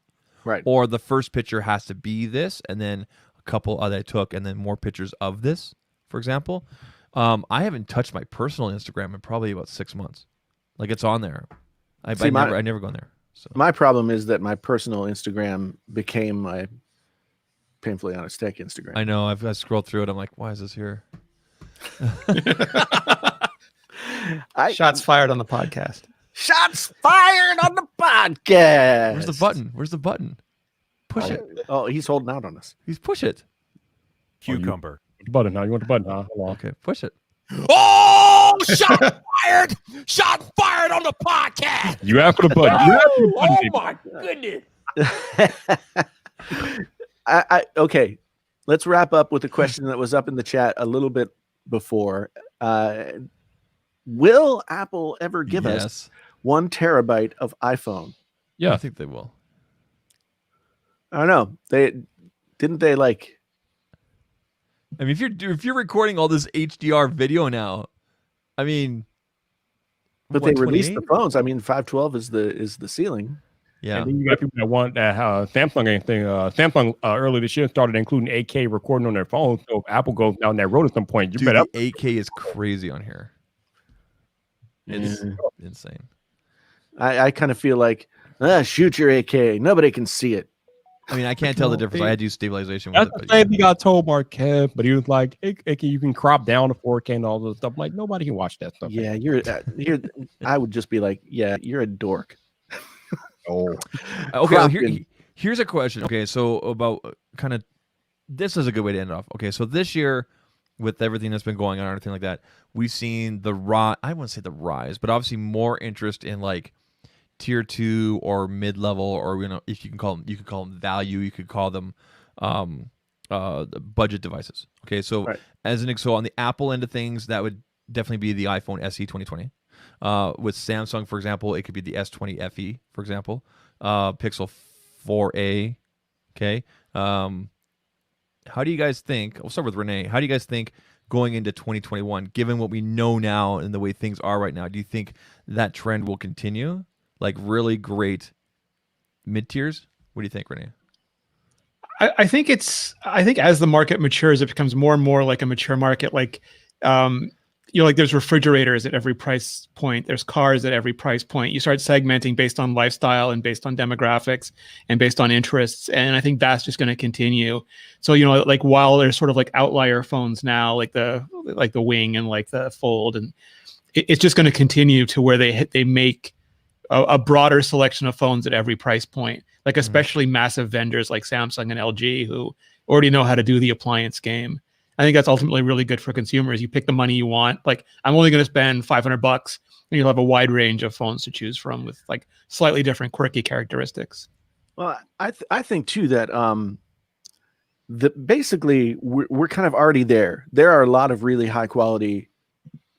right. Or the first picture has to be this, and then a couple that I took, and then more pictures of this, for example. I haven't touched my personal Instagram in probably about 6 months. Like it's on there. I never go on there. So My problem is that my personal Instagram became my painfully on a stick Instagram. I know I scrolled through it. I'm like, why is this here? Shots fired on the podcast. Shots fired on the podcast. Where's the button? Where's the button? Push it. Oh, he's holding out on us. He's push it. Cucumber. The button now. You want the button? Huh? Hold on. Okay, push it. Oh, shot fired! Shot fired on the podcast. You asked for the button. You asked for the button. Oh my goodness. Okay, let's wrap up with a question that was up in the chat a little bit before. Will Apple ever give us 1 terabyte of iPhone? Yeah. I think they will. I don't know. They like. I mean, if you're recording all this HDR video now, I mean, But they released the 128? phones. I mean, 512 is the ceiling. Yeah. And then you got people that want that Samsung anything. Samsung earlier this year started including 8K recording on their phones. So if Apple goes down that road at some point, you Dude, better. the 8K is crazy on here. It's insane. I kind of feel like, shoot your AK. Nobody can see it. I mean, I can't tell the difference. I had to use stabilization That's with the it. same thing I told Marquez, but he was like, you can crop down to 4K and all this stuff. I'm like, nobody can watch that stuff. Yeah, you're. I would just be like, yeah, you're a dork. Oh, Okay, well, Cropping. here's a question. Okay, so about kind of this is a good way to end it off. Okay, so this year, with everything that's been going on and everything like that, we've seen the rise. I wouldn't say the rise, but obviously more interest in like tier 2 or mid-level, or if you could call them value, you could call them budget devices. Okay, so Right. so on the Apple end of things, that would definitely be the iPhone SE 2020. With Samsung, for example, it could be the S20 FE, for example, Pixel 4a. Okay, how do you guys think? We'll start with Renee. How do you guys think going into 2021, given what we know now and the way things are right now? Do you think that trend will continue? Like really great mid tiers? What do you think, Renee? I think as the market matures, it becomes more and more like a mature market. Like like there's refrigerators at every price point. There's cars at every price point. You start segmenting based on lifestyle and based on demographics and based on interests. And I think that's just going to continue. So, like while there's sort of like outlier phones now, like the Wing and like the Fold, and it's just going to continue to where they make a broader selection of phones at every price point, like especially massive vendors like Samsung and LG who already know how to do the appliance game. I think that's ultimately really good for consumers. You pick the money you want. Like, I'm only going to spend $500, and you'll have a wide range of phones to choose from with like slightly different quirky characteristics. Well, I think too that basically we're kind of already there. There are a lot of really high quality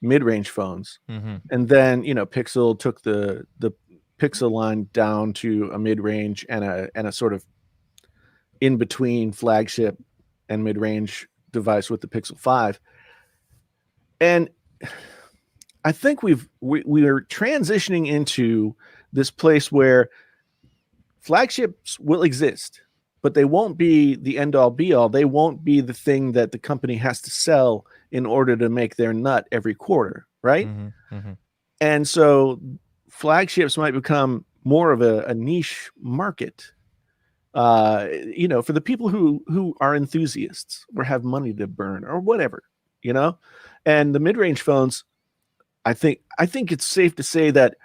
mid-range phones, and then Pixel took the Pixel line down to a mid-range and a sort of in between flagship and mid-range device with the Pixel 5. And I think we are transitioning into this place where flagships will exist, but they won't be the end all be all. They won't be the thing that the company has to sell in order to make their nut every quarter, right? And so flagships might become more of a niche market, for the people who are enthusiasts or have money to burn or whatever, and the mid-range phones, I think it's safe to say that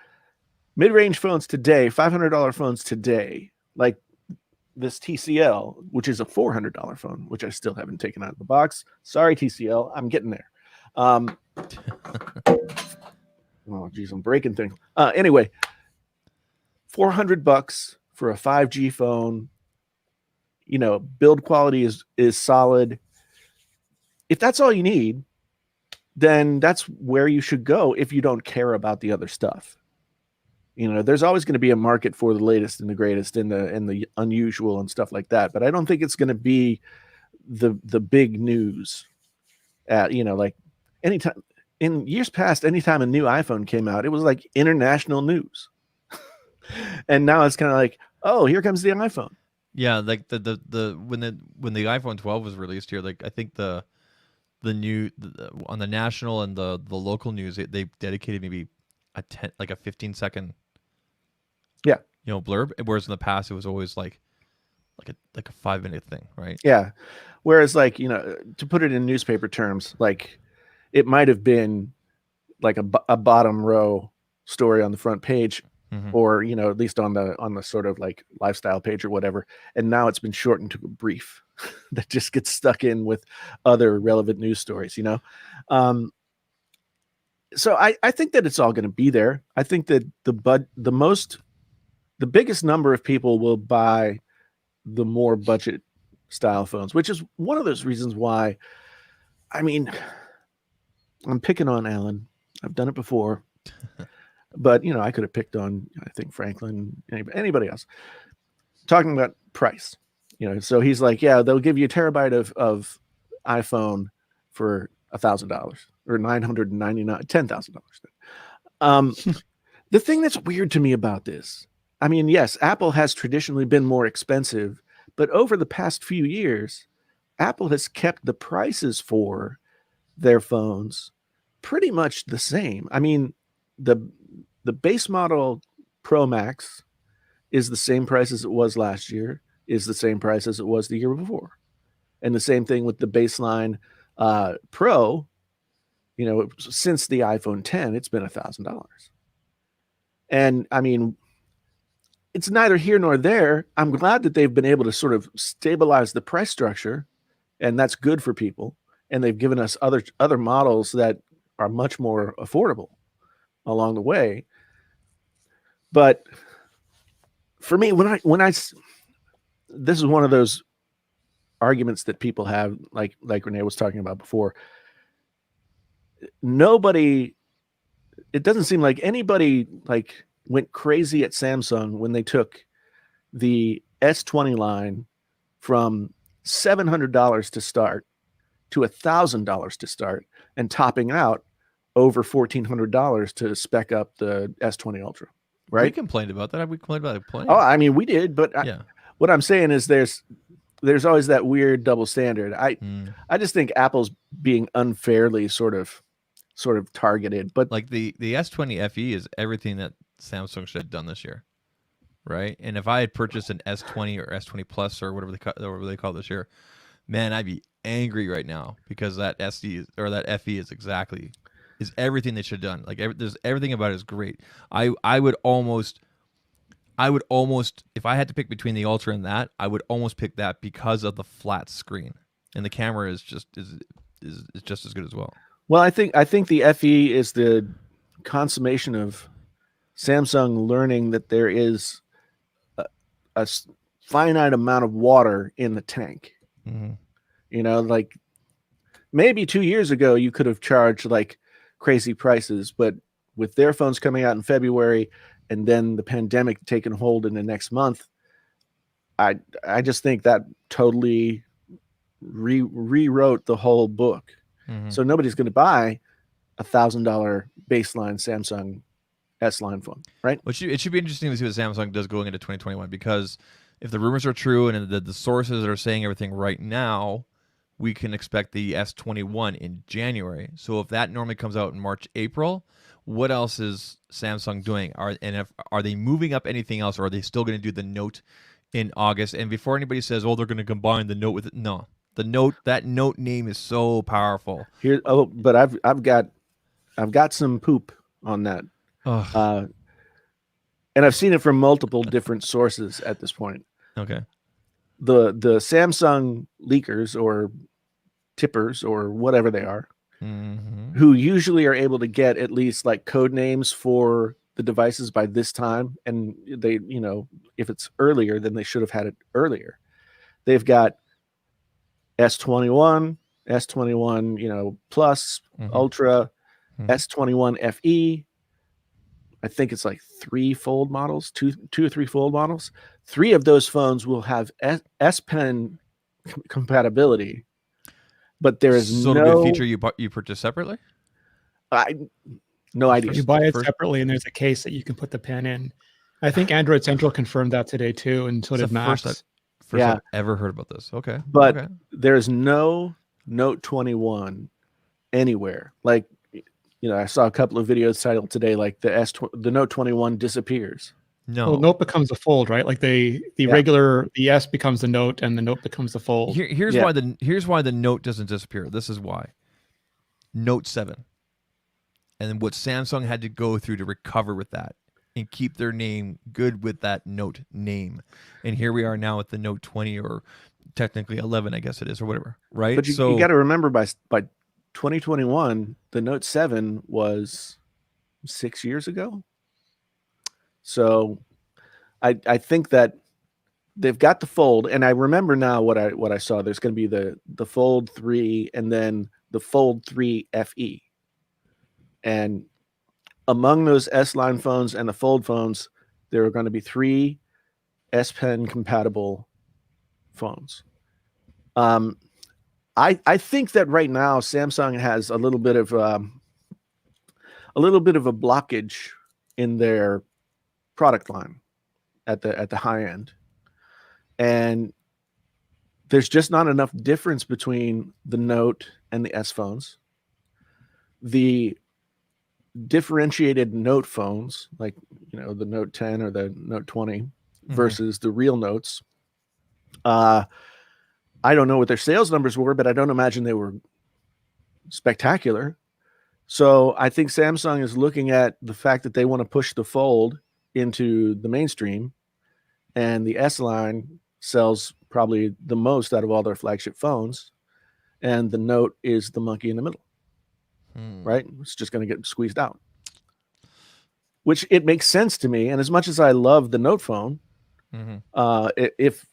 mid-range phones today, $500 phones today, like this TCL, which is a $400 phone, which I still haven't taken out of the box. Sorry, TCL, I'm getting there. Oh, geez, I'm breaking things. Anyway, $400 for a 5G phone. Build quality is solid. If that's all you need, then that's where you should go if you don't care about the other stuff. There's always going to be a market for the latest and the greatest and the unusual and stuff like that. But I don't think it's going to be the big news. Like anytime in years past, anytime a new iPhone came out, it was like international news. And now it's kind of like, oh, here comes the iPhone. Yeah, like the when the iPhone 12 was released here, like I think the new on the national and the local news, they dedicated maybe a 15-second blurb, whereas in the past it was always like a 5-minute thing, right? Yeah. Whereas like, to put it in newspaper terms, like it might have been like a bottom row story on the front page, or at least on the sort of like lifestyle page or whatever, and now it's been shortened to a brief that just gets stuck in with other relevant news stories. So I think that it's all going to be there. I think that the biggest number of people will buy the more budget style phones, which is one of those reasons why, I mean, I'm picking on Alan. I've done it before. But, I could have picked on, I think, Franklin, anybody else. Talking about price. So he's like, yeah, they'll give you a terabyte of iPhone for $1,000 or $999, $10,000. The thing that's weird to me about this, I mean, yes, Apple has traditionally been more expensive, but over the past few years, Apple has kept the prices for their phones pretty much the same. I mean, the base model Pro Max is the same price as it was last year, is the same price as it was the year before. And the same thing with the baseline Pro, since the iPhone 10, it's been $1,000. And I mean, it's neither here nor there. I'm glad that they've been able to sort of stabilize the price structure, and that's good for people. And they've given us other models that are much more affordable along the way. But for me, this is one of those arguments that people have, like Renee was talking about before. It doesn't seem like anybody went crazy at Samsung when they took the S20 line from $700 to start to $1,000 to start, and topping out over $1,400 to spec up the S20 Ultra. Right? We complained about that. We complained about it plenty. Oh, I mean, we did, but yeah. What I'm saying is there's always that weird double standard. I just think Apple's being unfairly sort of sort of targeted. But Like the S20 FE is everything that Samsung should have done this year, right? And if I had purchased an S20 or S20 Plus or whatever they call it this year, man, I'd be angry right now because that that FE is everything they should have done. Like there's everything about it is great. I would almost, if I had to pick between the Ultra and that, I would almost pick that because of the flat screen, and the camera is just as good as well. Well, I think the FE is the consummation of Samsung learning that there is a finite amount of water in the tank. Mm-hmm. You know, like maybe 2 years ago you could have charged like crazy prices, but with their phones coming out in February and then the pandemic taking hold in the next month, I just think that totally rewrote the whole book. Mm-hmm. So nobody's going to buy $1,000 baseline Samsung S line phone, right? It should be interesting to see what Samsung does going into 2021, because if the rumors are true and the sources are saying everything right now, we can expect the S21 in January. So if that normally comes out in March, April, what else is Samsung doing? Are they moving up anything else, or are they still going to do the Note in August? And before anybody says, "Oh, they're going to combine the Note with it," no. The Note, that Note name is so powerful. But I've got some poop on that. And I've seen it from multiple different sources at this point. Okay. The Samsung leakers or tippers or whatever they are, mm-hmm. who usually are able to get at least like code names for the devices by this time, and they, you know, if it's earlier, then they should have had it earlier. They've got S21, S21, you know, Plus, Mm-hmm. Ultra, Mm-hmm. S21 FE. I think it's like two or three fold models. 3 of those phones will have S Pen compatibility, but there is so it'll be a feature you purchase separately. No idea. You buy it separately, and there's a case that you can put the pen in. I think Android Central confirmed that today too, and so did Max. First I've ever heard about this. Okay, but there's no Note 21 anywhere. Like, you know, I saw a couple of videos titled today, like the Note 21 disappears. No, well, Note becomes a fold, right? Like the S becomes the Note, and the Note becomes the fold. Here's why the Note doesn't disappear. This is why. Note 7, and what Samsung had to go through to recover with that and keep their name good with that Note name, and here we are now with the Note 20, or technically 11, I guess it is, or whatever, right? But you got to remember by 2021, the Note 7 was 6 years ago. So I think that they've got the Fold, and I remember now what I saw. There's going to be the Fold 3 and then the Fold 3 FE. And among those S line phones and the Fold phones, there are going to be 3 S Pen compatible phones. I think that right now Samsung has a little bit of a blockage in their product line at the high end, and there's just not enough difference between the Note and the S phones. The differentiated Note phones, like, you know, the Note 10 or the Note 20 versus the real Notes. I don't know what their sales numbers were, but I don't imagine they were spectacular. So I think Samsung is looking at the fact that they want to push the Fold into the mainstream, and the S line sells probably the most out of all their flagship phones, and the Note is the monkey in the middle, right? It's just going to get squeezed out, which it makes sense to me. And as much as I love the Note phone, if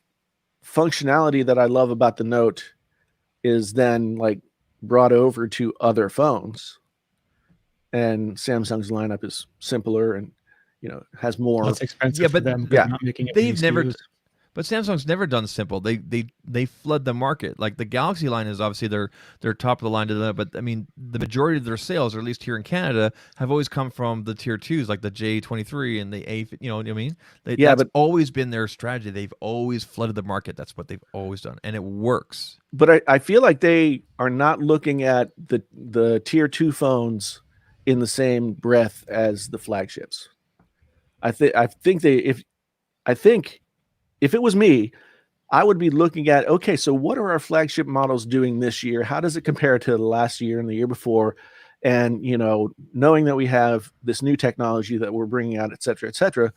functionality that I love about the Note is then like brought over to other phones, and Samsung's lineup is simpler and, you know, has more. Less expensive for them. Not making it they've never. But Samsung's never done simple. They flood the market. Like the Galaxy line is obviously their top of the line to that, but I mean the majority of their sales, or at least here in Canada, have always come from the tier 2s like the J23 and the A. You know what I mean? That's always been their strategy. They've always flooded the market. That's what they've always done, and it works. But I feel like they are not looking at the tier 2 phones in the same breath as the flagships. I think if it was me, I would be looking at, okay, so what are our flagship models doing this year? How does it compare to the last year and the year before? And, you know, knowing that we have this new technology that we're bringing out, et cetera,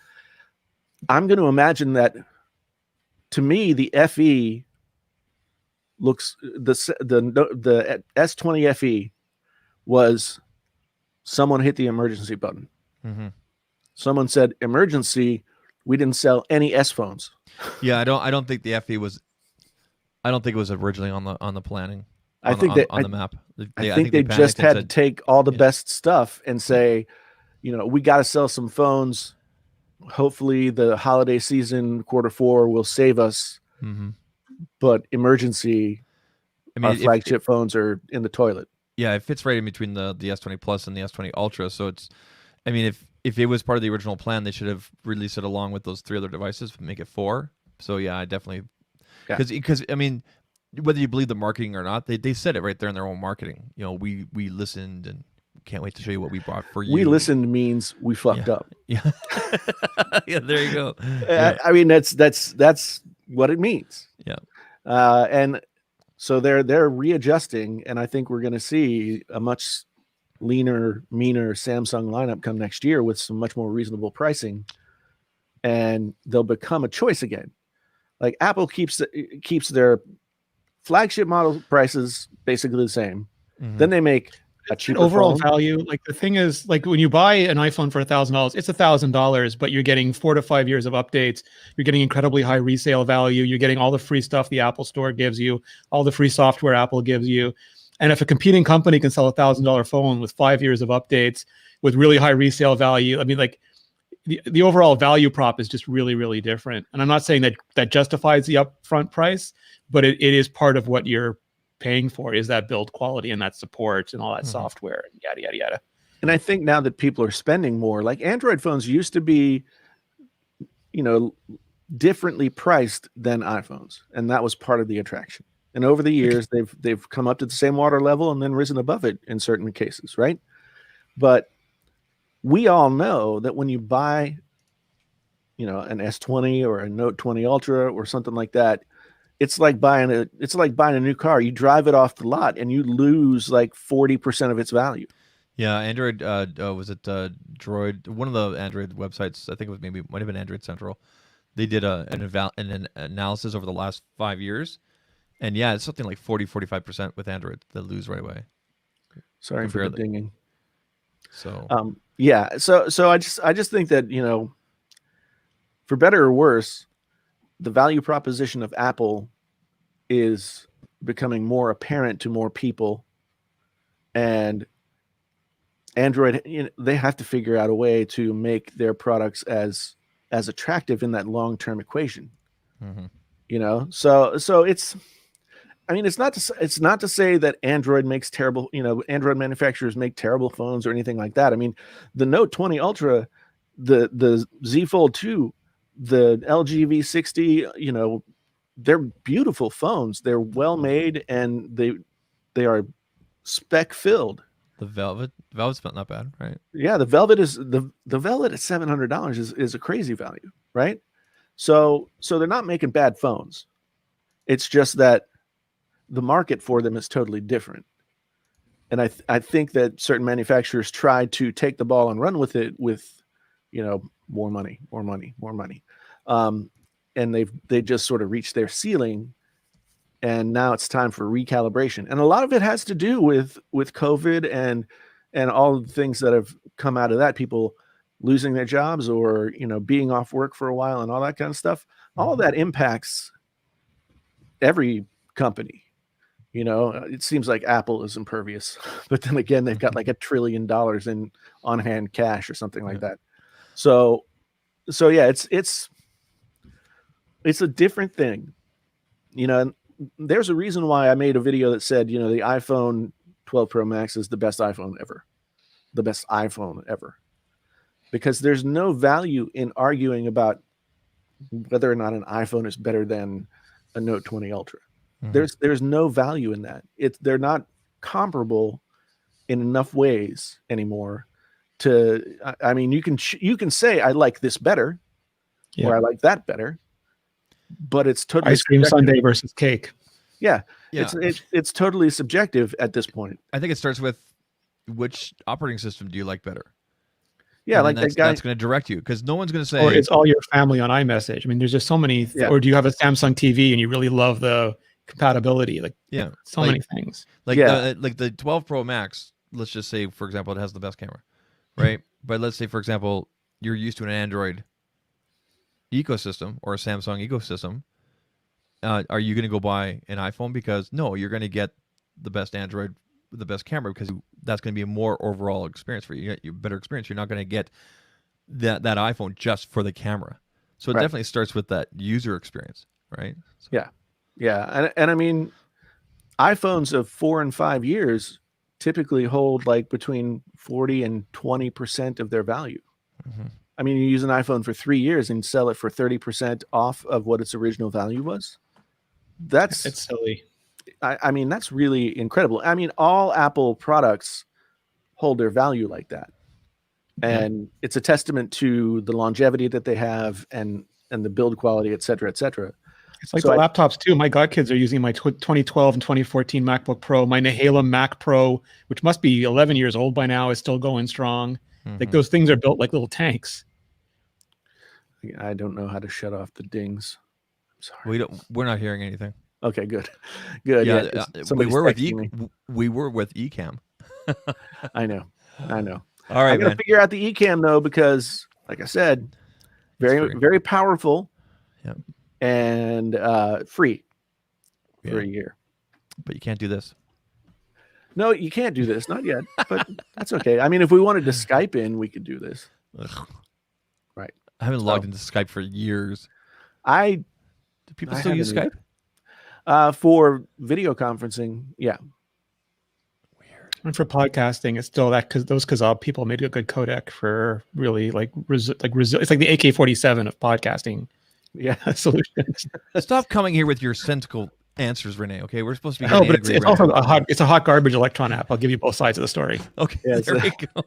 I'm going to imagine that, to me, the FE looks, the S20 FE was someone hit the emergency button. Mm-hmm. Someone said, emergency, we didn't sell any S phones. Yeah, I don't think the FE was. I don't think it was originally on the planning. I think on the map. I think they just had to take all the best stuff and say, you know, we got to sell some phones. Hopefully, the holiday season, Q4, will save us. Mm-hmm. But emergency, our flagship phones are in the toilet. Yeah, it fits right in between the S20 Plus and the S20 Ultra. So it's, I mean, if it was part of the original plan, they should have released it along with those 3 other devices, make it 4. So yeah, I definitely, because I mean, whether you believe the marketing or not, they said it right there in their own marketing. You know, we listened and can't wait to show you what we brought for you. We listened means we fucked up. Yeah, yeah. There you go. Yeah. I mean, that's what it means. Yeah, and so they're readjusting, and I think we're going to see a much leaner, meaner Samsung lineup come next year with some much more reasonable pricing, and they'll become a choice again. Like Apple keeps their flagship model prices basically the same. Mm-hmm. Then they make a cheaper overall phone. value. Like the thing is, like when you buy an iPhone for $1,000, it's $1,000, but you're getting 4 to 5 years of updates. You're getting incredibly high resale value. You're getting all the free stuff the Apple Store gives you, all the free software Apple gives you. And if a competing company can sell $1,000 phone with 5 years of updates with really high resale value, I mean, like the overall value prop is just really, really different. And I'm not saying that justifies the upfront price, but it is part of what you're paying for, is that build quality and that support and all that software and yada, yada, yada. And I think now that people are spending more, like Android phones used to be, you know, differently priced than iPhones. And that was part of the attraction. And over the years, they've come up to the same water level and then risen above it in certain cases, right? But we all know that when you buy, you know, an S20 or a Note 20 Ultra or something like that, it's like buying a new car. You drive it off the lot and you lose like 40% of its value. Yeah, Android was it Droid? One of the Android websites, I think it was might have been Android Central. They did an analysis over the last 5 years. And yeah, it's something like 40-45% with Android that lose right away. Sorry for the dinging. So yeah, so I just think that, you know, for better or worse, the value proposition of Apple is becoming more apparent to more people, and Android, you know, they have to figure out a way to make their products as attractive in that long-term equation. Mm-hmm. You know, so it's, I mean, it's not to say that Android makes terrible, you know, Android manufacturers make terrible phones or anything like that. I mean, the Note 20 Ultra, the Z Fold 2, the LG V60, you know, they're beautiful phones. They're well made and they are spec filled. The Velvet's not bad, right? Yeah, the Velvet is the Velvet at $700 is a crazy value, right? So they're not making bad phones. It's just that the market for them is totally different. And I think that certain manufacturers try to take the ball and run with it with, you know, more money. And they just sort of reached their ceiling, and now it's time for recalibration. And a lot of it has to do with COVID and all the things that have come out of that, people losing their jobs or, you know, being off work for a while and all that kind of stuff. All of that impacts every company. You know, it seems like Apple is impervious, but then again, they've got like $1 trillion in on-hand cash or something like that. So yeah, it's It's a different thing. You know, and there's a reason why I made a video that said, you know, the iPhone 12 Pro Max is the best iPhone ever. The best iPhone ever. Because there's no value in arguing about whether or not an iPhone is better than a Note 20 Ultra. There's no value in that. They're not comparable in enough ways anymore to, I mean, you can say I like this better or I like that better, but it's totally ice cream subjective. sundae versus cake. Yeah. Yeah. It's totally subjective at this point. I think it starts with which operating system do you like better? Yeah, And like then that guy. that's going to direct you because no one's going to say, Or it's all your family on iMessage. I mean, there's just so many. Yeah. Or do you have a Samsung TV and you really love the compatibility? Like, yeah, so many things. like Yeah. the 12 Pro Max. Let's just say, for example, it has the best camera, right? But let's say, for example, you're used to an Android ecosystem or a Samsung ecosystem. Are you going to go buy an iPhone? Because no, you're going to get the best Android, the best camera, because that's going to be a more overall experience for you. You get a better experience. You're not going to get that iPhone just for the camera. So it Right. definitely starts with that user experience, right? So, Yeah. And I mean, iPhones of 4 and 5 years typically hold like between 40 and 20% of their value. Mhm. I mean, you use an iPhone for 3 years and sell it for 30% off of what its original value was. It's silly. I mean, that's really incredible. I mean, all Apple products hold their value like that. And it's a testament to the longevity that they have and the build quality, et cetera, et cetera. It's like So the laptops too. My godkids are using my 2012 and 2014 MacBook Pro. My Nehalem Mac Pro, which must be 11 years old by now, is still going strong. Like those things are built like little tanks. I don't know how to shut off the dings. I'm sorry. we're not hearing anything. Okay, good. Good. Yeah, 'cause we somebody's were with texting me. we were with Ecamm. I know. All right, I'm gonna man. figure out the Ecamm though, because like I said, very free. very powerful. Yep. And free for Yeah. a year. But you can't do this. No, you can't do this, not yet. But that's okay. I mean, if we wanted to Skype in, we could do this. Ugh. Right. I haven't logged into Skype for years. I Do people I still use haven't Skype? for video conferencing, yeah. And for podcasting, it's still that because those Kazaa people made a good codec for really like it's like the AK-47 of podcasting. Yeah. Solutions. Stop coming here with your cynical answers, Renee. Okay, we're supposed to be. No, getting but it's angry also right it's a hot garbage Electron app. I'll give you both sides of the story. now. Okay, Yeah, there so- we go.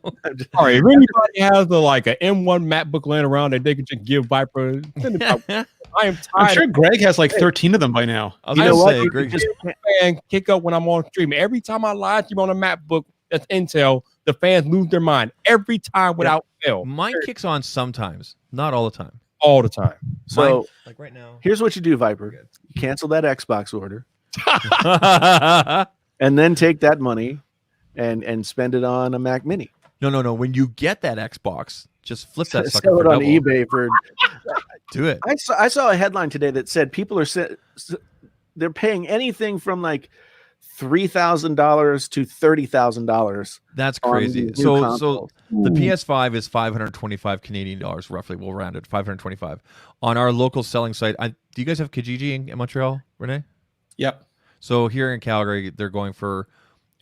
All right, if anybody has like an M1 MacBook laying around that they can just give Viper, send it out. I am I'm tired sure Greg has like 13 of them by now. I was You gonna know what? say, You Greg, just of fan kick up when I'm on stream. Every time I live stream on a MacBook that's Intel, the fans lose their mind every time without fail, mine kicks on sometimes, not all the time. all the time. so Like right now. here's what you do, Viper. You cancel that Xbox order and then take that money and spend it on a Mac Mini. No. When you get that Xbox, just flip that sucker Sell for it on double. eBay for. Do it. I saw a headline today that said people are they're paying anything from like $3,000 to $30,000. That's on crazy. these new So consoles. the PS5 is 525 Canadian dollars roughly. We'll round it 525 on our local selling site. Do you guys have Kijiji in Montreal, Renee? Yep. So here in Calgary, they're going for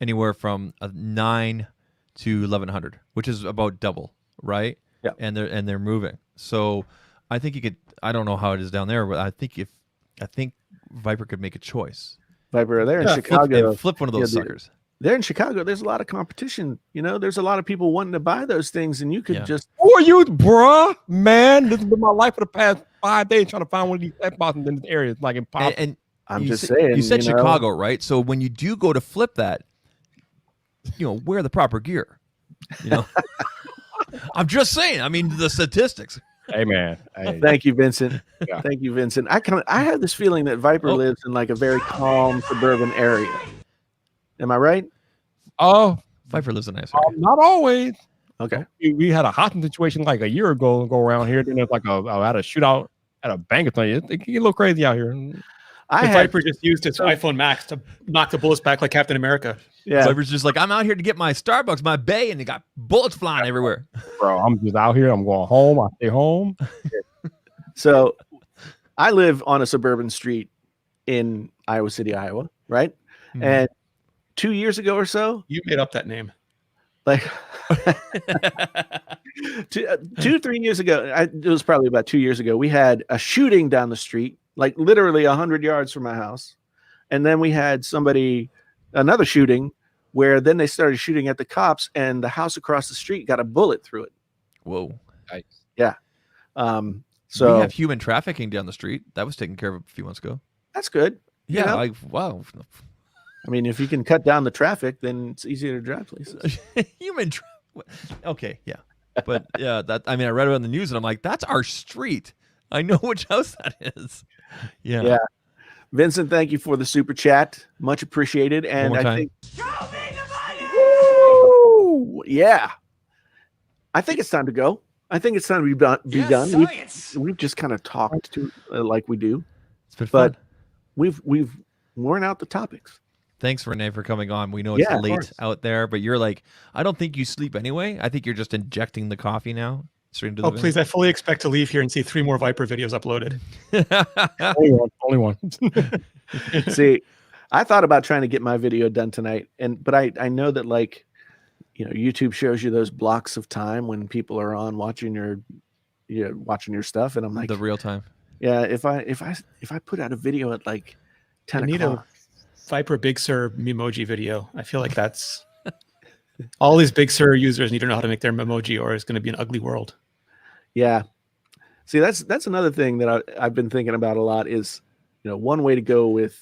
anywhere from 9 to 1,100, which is about double, right? Yeah. And they're moving. So I think you could. I don't know how it is down there, but I think Viper could make a choice. Viper, they're in Yeah, Chicago. Flip one of those Yeah, suckers. They're in Chicago. There's a lot of competition. You know, there's a lot of people wanting to buy those things, and you could Yeah. just Who are you, bruh? Man, this has been my life for the past 5 days trying to find one of these Xboxes in this area. It's like impossible. And I'm you just said, saying. You said know, Chicago, right? So when you do go to flip that, wear the proper gear. You know, I'm just saying. I mean, the statistics. Hey, man. Thank you, Vincent. Yeah. Thank you, Vincent. I have this feeling that Viper Oh. lives in like a very calm suburban area. Am I right? Oh, Viper lives in a nice area. not always. Okay. We had a hostage situation like a year ago go around here. Then there's like I had a shootout at a bank or something. It get a little crazy out here. I The had, Viper just used its iPhone Max to knock the bullets back like Captain America. yeah. Viper's just like, I'm out here to get my Starbucks, my bay, and they got bullets flying everywhere. Bro, I'm just out here. I'm going home. I stay home. So I live on a suburban street in Iowa City, Iowa, right? Mhm. And 2 years ago or so, You made up that name. like 3 years ago, it was probably about 2 years ago, we had a shooting down the street, like literally 100 yards from my house. And then we had another shooting where then they started shooting at the cops, and the house across the street got a bullet through it. Whoa. So we have human trafficking down the street. That was taken care of a few months ago. that's good. You Yeah. know? Wow. I mean, if you can cut down the traffic, then it's easier to drive places. Human. Okay. Yeah. But yeah, I read it on the news and I'm like, that's our street. I know which house that is. Yeah. Yeah. Vincent, thank you for the super chat. Much appreciated. And more I time. think, woo, yeah, I think it's time to go. I think it's time to be done. We've just kind of talked to like we do, It's been fun. but we've worn out the topics. Thanks, Renee, for coming on. We know it's Yeah, of late course. out there, but you're like, I don't think you sleep anyway. I think you're just injecting the coffee now straight into the Oh, please. I fully expect to leave here and see 3 more Viper videos uploaded. Only one. See, I thought about trying to get my video done tonight, but I know that, like, you know, YouTube shows you those blocks of time when people are on watching your stuff, and I'm like, the real time. yeah, if I put out a video at like 10 I need o'clock, a Viper Big Sur Memoji video. I feel like that's all these Big Sur users need to know how to make their Memoji, or it's going to be an ugly world. yeah. See, that's another thing that I've been thinking about a lot is, you know, one way to go with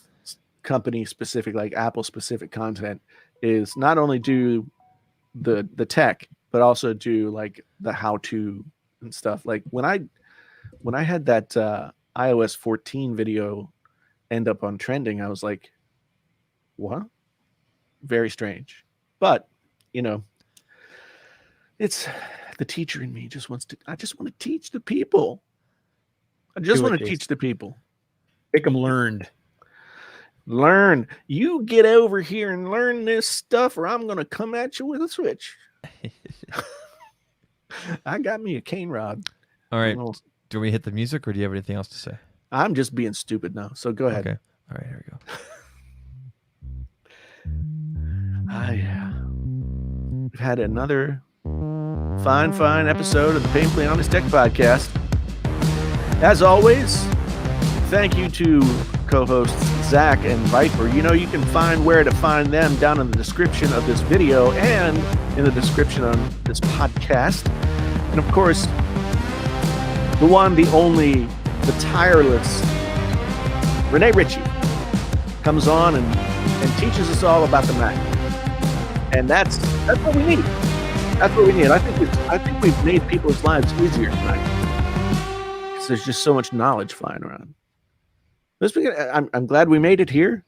company specific, like Apple specific content is not only do the tech, but also do like the how to and stuff. Like when I had that iOS 14 video end up on trending, I was like, what? Very strange. But, you know, it's the teacher in me I just want to teach the people. I just Do it, want to Jason. teach the people. Make them learned. Learn. You get over here and learn this stuff, or I'm going to come at you with a switch. I got me a cane rod. All right. Well, Do we hit the music or do you have anything else to say? I'm just being stupid now. So go ahead. Okay. All right, here we go. Yeah. We've had another fine episode of the Painfully Honest Tech Podcast. As always, thank you to co-hosts Zach and Viper. You know, you can find where to find them down in the description of this video and in the description on this podcast. And of course, the one, the only, the tireless Renee Ritchie comes on and teaches us all about the Mac. And that's what we need. That's what we need. I think we've made people's lives easier tonight because there's just so much knowledge flying around. I'm glad we made it here.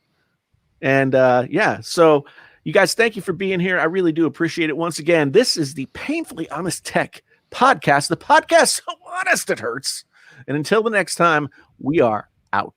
And yeah, so you guys, thank you for being here. I really do appreciate it. Once again, this is the Painfully Honest Tech Podcast. The podcast so honest it hurts. And until the next time, we are out.